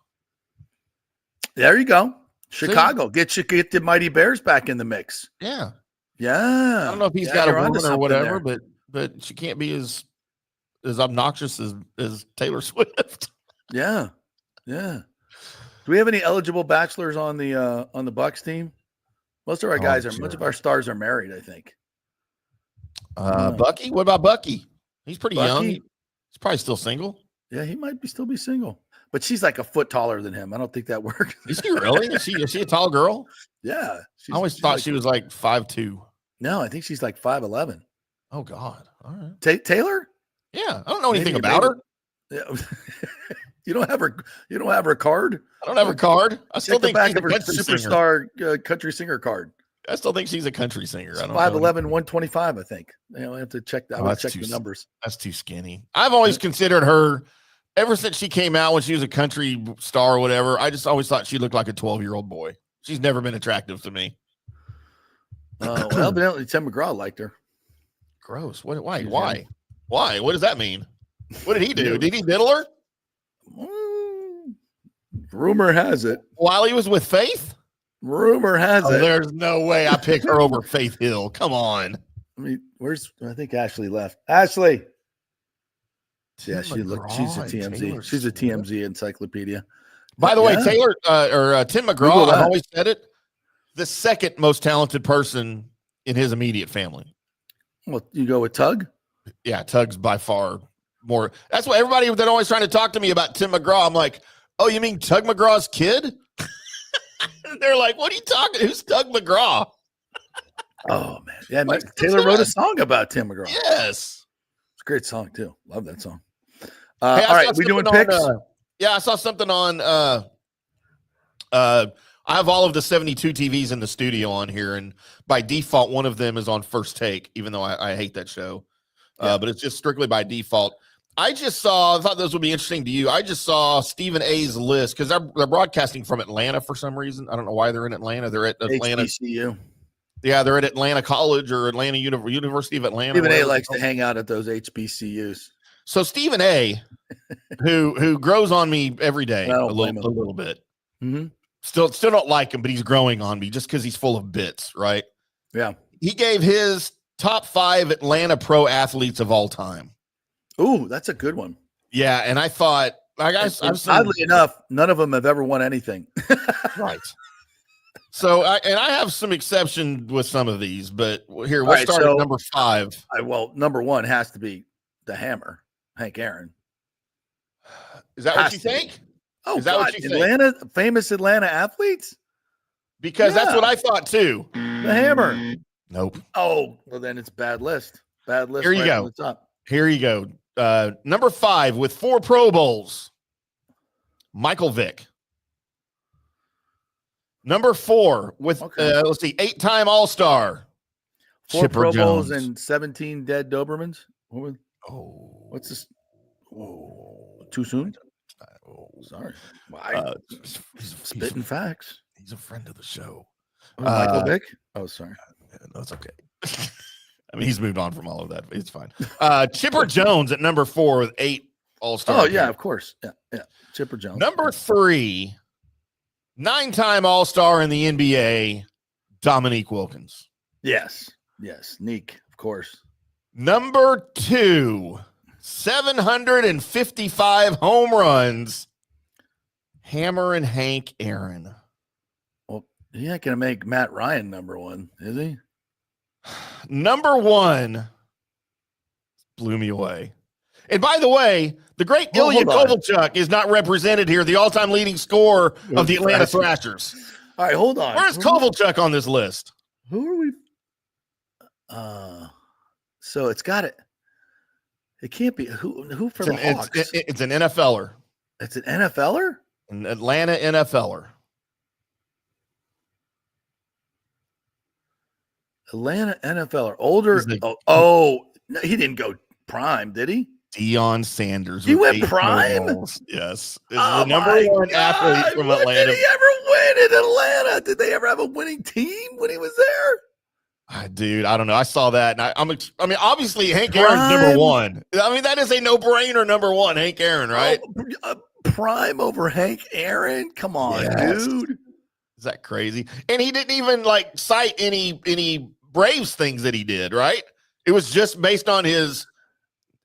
There you go. Chicago. Get the Mighty Bears back in the mix. Yeah. Yeah. I don't know if he's got a woman or whatever, but she can't be as obnoxious as Taylor Swift. Yeah. Yeah. Do we have any eligible bachelors on the Bucks team? Most of our guys much of our stars are married, I think. Bucky? What about Bucky? He's pretty young. He's probably still single. Yeah, he might still be single. But she's like a foot taller than him. I don't think that works. Is she really? Is she a tall girl? Yeah. I always thought she was like 5'2". No, I think she's like 5'11". Oh God. All right. Taylor? Yeah. I don't know anything about her. Yeah. You don't have her card? I don't have her card. I still think back she's of her superstar country singer card. I still think she's a country singer. I don't 5'11", 125, I think. I have to check that. I'll check the numbers. That's too skinny. I've always considered her, ever since she came out when she was a country star or whatever, I just always thought she looked like a 12-year-old boy. She's never been attractive to me. Well, evidently Tim McGraw liked her. Gross. Why? What does that mean? What did he do? Did he diddle her? Rumor has it. While he was with Faith? Rumor has it. There's no way I pick her over Faith Hill. Come on. I mean, I think Ashley left. Ashley. Yeah, she's a TMZ. She's a TMZ encyclopedia. By the way, Taylor Tim McGraw, I've always said it, the second most talented person in his immediate family. Well, you go with Tug? Yeah, Tug's by far more. That's why everybody that always trying to talk to me about Tim McGraw, I'm like, oh, you mean Tug McGraw's kid? They're like, what are you talking? Who's Tug McGraw? Oh, man. Yeah, Taylor wrote a song about Tim McGraw. Yes. It's a great song, too. Love that song. Hey, all right, we doing picks? Yeah, I saw something on I have all of the 72 TVs in the studio on here, and by default, one of them is on First Take, even though I hate that show. But it's just strictly by default. I thought this would be interesting to you. I just saw Stephen A's list because they're broadcasting from Atlanta for some reason. I don't know why they're in Atlanta. They're at Atlanta. HBCU. Yeah, they're at Atlanta College or Atlanta University of Atlanta. Stephen A likes to hang out at those HBCUs. So Stephen A, who grows on me every day a little bit. Mm-hmm. Still don't like him, but he's growing on me just because he's full of bits, right? Yeah. He gave his top 5 Atlanta pro athletes of all time. Ooh, that's a good one. Yeah, and I thought, oddly enough, none of them have ever won anything. Right. So, I have some exception with some of these, but here we'll start at number 5. Number 1 has to be the Hammer, Hank Aaron. Is that what you think? Oh, is that what you think? Famous Atlanta athletes? Because that's what I thought too. The Hammer. Nope. Oh, well then it's bad list. Bad list. Here you go. Here you go. Number 5 with 4 Pro Bowls. Michael Vick. Number 4 with let's see, 8-time All-Star. 4 Chipper Pro Jones. Bowls and 17 dead Dobermans. What's this? Too soon? Sorry. Spitting facts. He's a friend of the show. Michael Vick? Oh, sorry. That's okay. I mean, he's moved on from all of that. It's fine. Chipper Jones at number 4 with 8 All-Star. Oh, yeah, of course. Yeah. Chipper Jones. Number 3, 9-time All-Star in the NBA, Dominique Wilkins. Yes. Neek, of course. Number 2, 755 home runs, Hammer and Hank Aaron. Well, he ain't going to make Matt Ryan number 1, is he? Number 1 blew me away. And by the way, the great Ilya Kovalchuk is not represented here, the all-time leading scorer of the Atlanta Thrashers. All right, hold on. Where's Kovalchuk on this list? Who are we? So it's got it. It can't be who for the Hawks? It's an NFLer. It's an NFLer? An Atlanta NFLer. Atlanta NFLer. Older. No, he didn't go prime, did he? Deion Sanders. He with went 8 prime? Pro Bowls. Yes. This is Oh the number my one God. athlete from When Atlanta. did he ever win in Atlanta? Did they ever have a winning team when he was there? Dude, I don't know. I saw that, and I mean, obviously Hank Aaron's number one. I mean, that is a no-brainer number one, Hank Aaron, right? Prime over Hank Aaron? Come on, Yes. dude. Is that crazy? And he didn't even cite any Braves things that he did, right? It was just based on his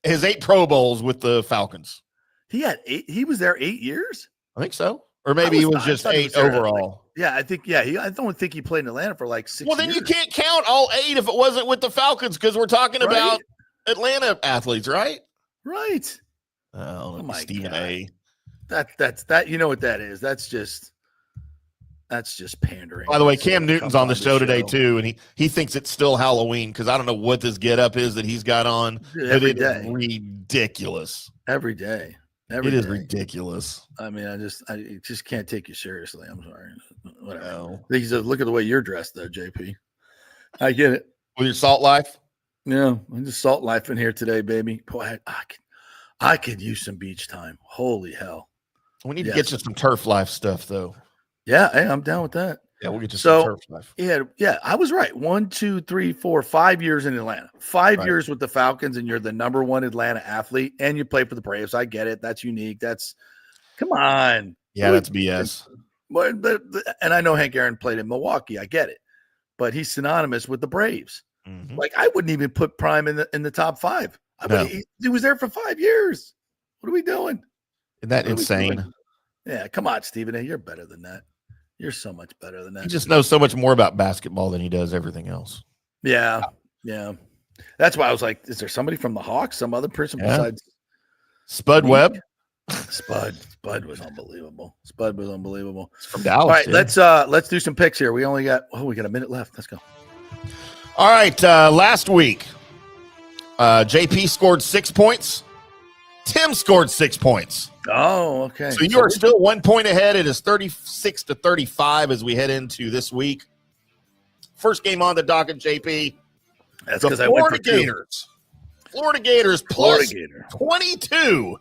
8 Pro Bowls with the Falcons. He had 8. He was there 8 years. I think so, or maybe he was just 8 overall. I think. Yeah, I don't think he played in Atlanta for 6 years. Well, then you can't count all 8 if it wasn't with the Falcons, because we're talking about Atlanta athletes, right? Right. Oh my Stephen God. A. That's you know what that is. That's just pandering. By the way, Cam Newton's on the show today too, and he thinks it's still Halloween because I don't know what this getup is that he's got on. Every day. Is ridiculous. Every day. It is ridiculous. I mean, I just can't take you seriously. I'm sorry. Whatever. No. Look at the way you're dressed, though, JP. I get it. With your salt life? Yeah, I'm just salt life in here today, baby. Boy, I could use some beach time. Holy hell. We need to get you some turf life stuff, though. Yeah, hey, I'm down with that. Yeah, we'll get you some turf life. Yeah, I was right. 1, 2, 3, 4, 5 years in Atlanta. 5 years with the Falcons, and you're the number one Atlanta athlete, and you play for the Braves. I get it. That's unique. Come on. Yeah, that's BS. But and I know Hank Aaron played in Milwaukee. I get it. But he's synonymous with the Braves. Mm-hmm. I wouldn't even put Prime in the top 5. He was there for 5 years. What are we doing? Isn't that insane? Yeah, come on, Stephen A. You're better than that. You're so much better than that. He just knows so much more about basketball than he does everything else. Yeah. That's why I was like, is there somebody from the Hawks? Some other person besides Spud Webb? Spud was unbelievable. It's from Dallas. All right, let's do some picks here. We got a minute left. Let's go. All right. Last week, JP scored 6 points. Tim scored 6 points. Oh, okay. So you are still 1 point ahead. It is 36-35 as we head into this week. First game on the docket, JP. That's because I went for Gators. Florida Gators plus 22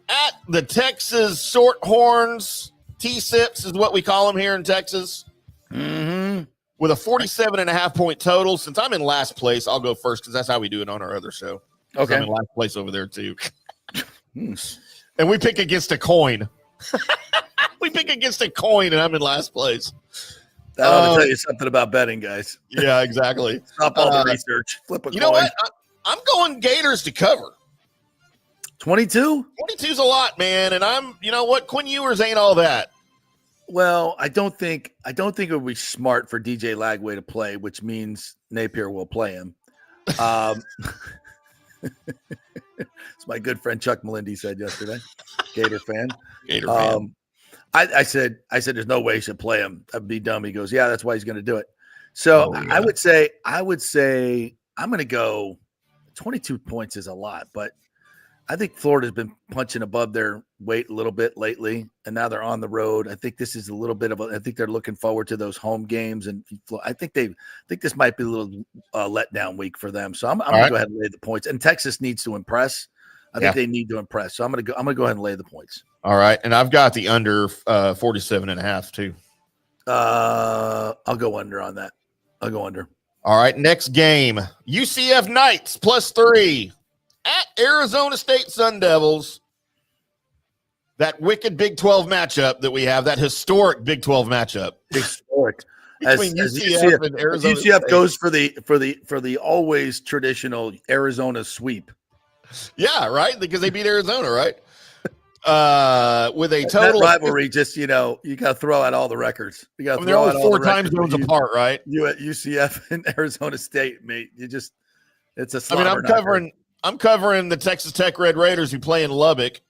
at the Texas Shorthorns. T-Sips is what we call them here in Texas. Mm-hmm. With a 47.5 point total. Since I'm in last place, I'll go first because that's how we do it on our other show. Okay. I'm in last place over there too. And we pick against a coin. We pick against a coin, and I'm in last place. That ought to tell you something about betting, guys. Yeah, exactly. Stop all the research. Flip a coin. You know what? I'm going Gators to cover. 22? 22's a lot, man. And you know what? Quinn Ewers ain't all that. Well, I don't think it would be smart for DJ Lagway to play, which means Napier will play him. It's my good friend Chuck Melindy said yesterday. Gator fan. I said there's no way he should play him. That'd be dumb. He goes, yeah, that's why he's going to do it. So I would say I'm going to go 22 points is a lot, but I think Florida's been punching above their weight a little bit lately, and now they're on the road. I think this is a little bit of I think they're looking forward to those home games, and I think this might be a little letdown week for them. So I'm going to go ahead and lay the points. And Texas needs to impress. I think they need to impress. So I'm going to go ahead and lay the points. All right, and I've got the under 47.5 too. I'll go under on that. I'll go under. All right, next game, UCF Knights +3 at Arizona State Sun Devils. That wicked Big 12 matchup that we have, that historic Big 12 matchup. Historic. Between UCF and Arizona UCF State. goes for the always traditional Arizona sweep. Yeah, right? Because they beat Arizona, right? With a total that rivalry, just you got to throw out all the records. You got to they're only 4 time zones apart, right? You at UCF and Arizona State, mate. It's a slobber. I'm covering the Texas Tech Red Raiders who play in Lubbock,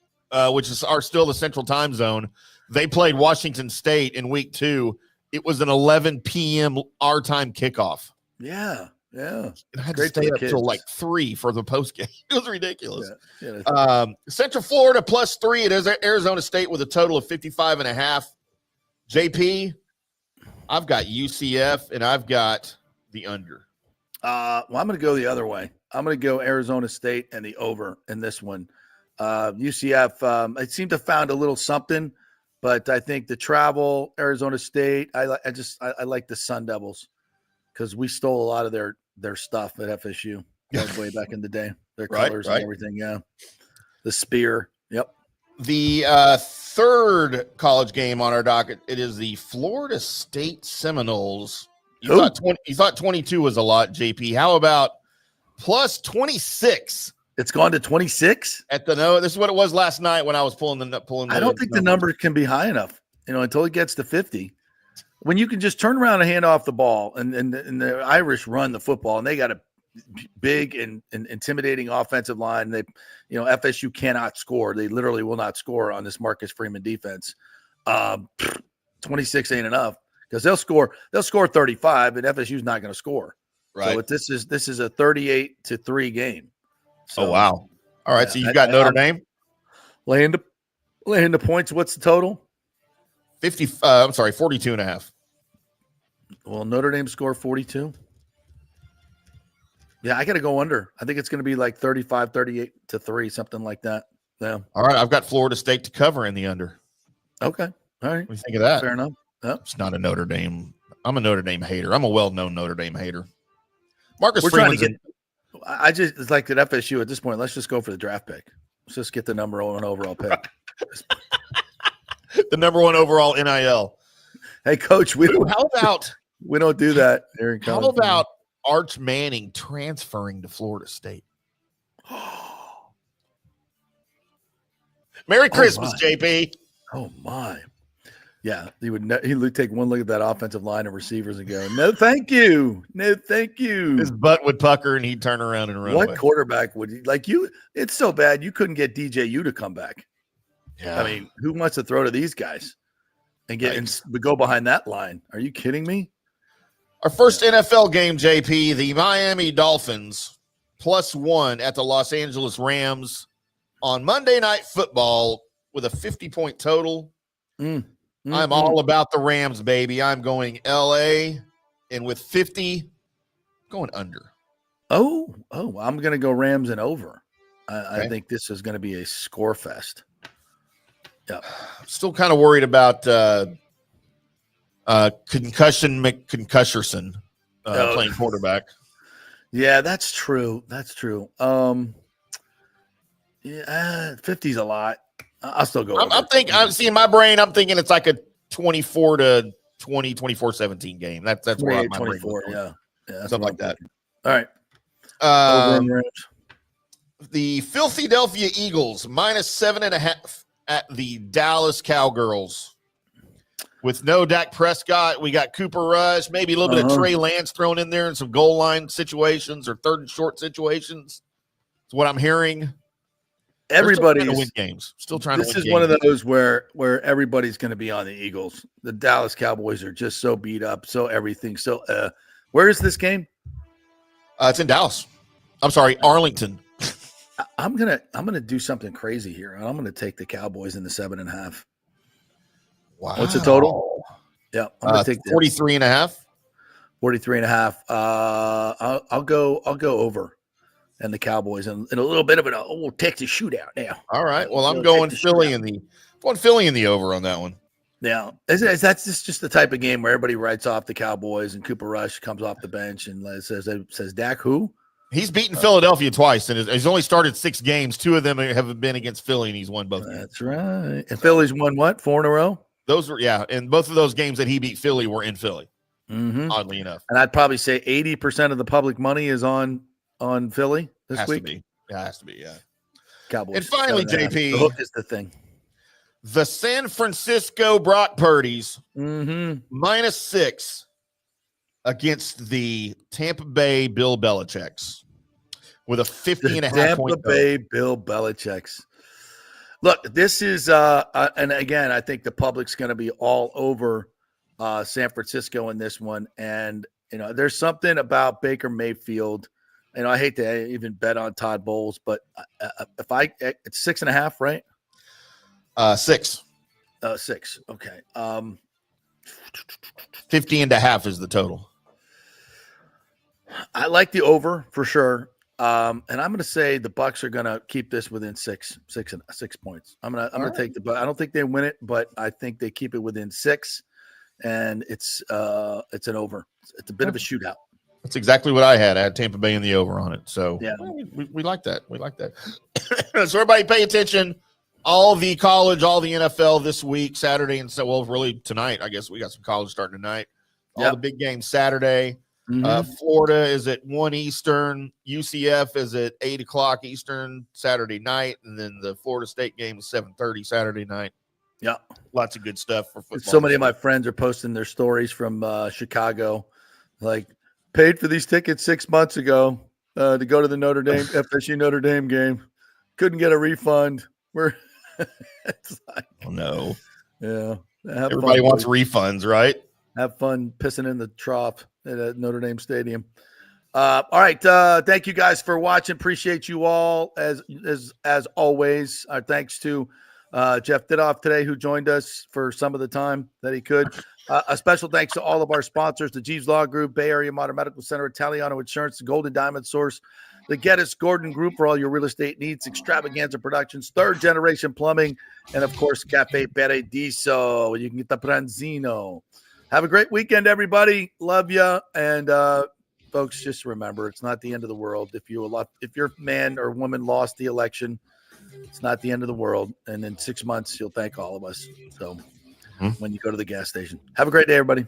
which are still the Central Time Zone. They played Washington State in week 2. It was an 11 p.m. our time kickoff. Yeah. And I had to stay up till like 3 for the post game. It was ridiculous. Central Florida +3. It is Arizona State with a total of 55.5. JP, I've got UCF and I've got the under. Well, I'm going to go the other way. I'm gonna go Arizona State and the over in this one. UCF, I seem to have found a little something, but I think the travel, Arizona State, I like the Sun Devils because we stole a lot of their stuff at FSU way back in the day, their colors and everything. Yeah, the spear. Yep. The third college game on our docket, it is the Florida State Seminoles. You thought 22 was a lot, JP. How about plus 26? It's gone to 26 at the no. This is what it was last night when I was pulling. I don't think the number can be high enough, until it gets to 50. When you can just turn around and hand off the ball, and the Irish run the football, and they got a big and intimidating offensive line. They, FSU cannot score. They literally will not score on this Marcus Freeman defense. 26 ain't enough because they'll score 35, and FSU's not going to score. Right. So this is a 38-3 game. So, oh wow! All right, so you've got Notre Dame laying the points. What's the total? 42.5. Well, Notre Dame score 42. Yeah, I got to go under. I think it's going to be like 35, 38-3, something like that. Yeah. All right, I've got Florida State to cover in the under. Okay. All right. What do you think of that? Fair enough. Yep. It's not a Notre Dame. I'm a Notre Dame hater. I'm a well-known Notre Dame hater. Marcus We're Freeman's trying to get. It's like at FSU at this point. Let's just go for the draft pick. Let's just get the number one overall pick. The number one overall NIL. Hey, Coach, we don't do that. How about Arch Manning transferring to Florida State? Merry Christmas, JP. Oh my. Yeah, he would take one look at that offensive line of receivers and go, "No, thank you. No, thank you." His butt would pucker and he'd turn around and run What away. quarterback would he like you? It's so bad you couldn't get DJU to come back. Yeah. I mean, who wants to throw to these guys and go behind that line? Are you kidding me? Our first NFL game, JP, the Miami Dolphins +1 at the Los Angeles Rams on Monday Night Football with a 50-point total. I'm all about the Rams, baby. I'm going LA, and with 50, going under. Oh, I'm going to go Rams and over. I think this is going to be a score fest. Yeah. Still kind of worried about concussion McConcusherson playing quarterback. Yeah, that's true. That's true. 50's a lot. I'll still go. I'm seeing my brain. I'm thinking it's like a 24-20, 24-17 game. That's where my brain 24. Yeah, something like that. All right. The Philadelphia Eagles -7.5 at the Dallas Cowgirls. With no Dak Prescott, we got Cooper Rush, maybe a little bit of Trey Lance thrown in there in some goal line situations or third and short situations. That's what I'm hearing. Everybody's still trying to win games. Still trying to win games. This is one of those where everybody's going to be on the Eagles. The Dallas Cowboys are just so beat up, so everything. So, where is this game? It's in Dallas. I'm sorry, Arlington. I'm gonna do something crazy here. I'm gonna take the Cowboys in the 7.5. Wow. What's the total? Yeah, I'm gonna take 43.5. 43.5. I'll go over. And the Cowboys in a little bit of an Texas shootout now. All right. Well, I'm going Philly in the over on that one. Yeah, that's just the type of game where everybody writes off the Cowboys and Cooper Rush comes off the bench and says Dak who? He's beaten Philadelphia twice and he's only started 6 games. 2 of them have been against Philly and he's won both. That's right. And Philly's won what? 4 in a row. Those were and both of those games that he beat Philly were in Philly. Mm-hmm. Oddly enough, and I'd probably say 80% of the public money is on Philly this week. It has to be, yeah. Cowboys. And finally, JP, the hook is the thing. The San Francisco Brock Purdy's -6 against the Tampa Bay Bill Belichick's with a 50.5 Tampa point Bay Bill Belichick's. Look, this is and again, I think the public's going to be all over San Francisco in this one. And there's something about Baker Mayfield. I hate to even bet on Todd Bowles, but it's 6.5, right? 6. 6. Okay. 50.5 is the total. I like the over for sure. And I'm going to say the Bucks are going to keep this within 6 points. I'm going to take the Bucks. I don't think they win it, but I think they keep it within 6, and it's an over. It's a bit of a shootout. That's exactly what I had. I had Tampa Bay in the over on it. So yeah, we like that. We like that. So everybody pay attention. All the college, all the NFL this week, Saturday, and so really tonight. I guess we got some college starting tonight. All the big games Saturday. Florida is at 1 Eastern. UCF is at 8 o'clock Eastern Saturday night, and then the Florida State game is 7:30 Saturday night. Yeah, lots of good stuff for football. So many of my friends are posting their stories from Chicago, like paid for these tickets 6 months ago to go to the Notre Dame FSU Notre Dame game, couldn't get a refund. We're it's like, oh no, yeah. Everybody wants refunds, right? Have fun pissing in the trough at Notre Dame Stadium. All right. Thank you guys for watching. Appreciate you all as always. Our thanks to Jeff Didoff today, who joined us for some of the time that he could. A special thanks to all of our sponsors, the Jeeves Law Group, Bay Area Modern Medical Center, Italiano Insurance, the Golden Diamond Source, the Geddes Gordon Group for all your real estate needs, Extravaganza Productions, Third Generation Plumbing, and of course, Cafe Paradiso. You can get the Pranzino. Have a great weekend, everybody. Love you. And folks, just remember, it's not the end of the world. If your man or woman lost the election, it's not the end of the world. And in 6 months, you'll thank all of us. So when you go to the gas station, have a great day, everybody.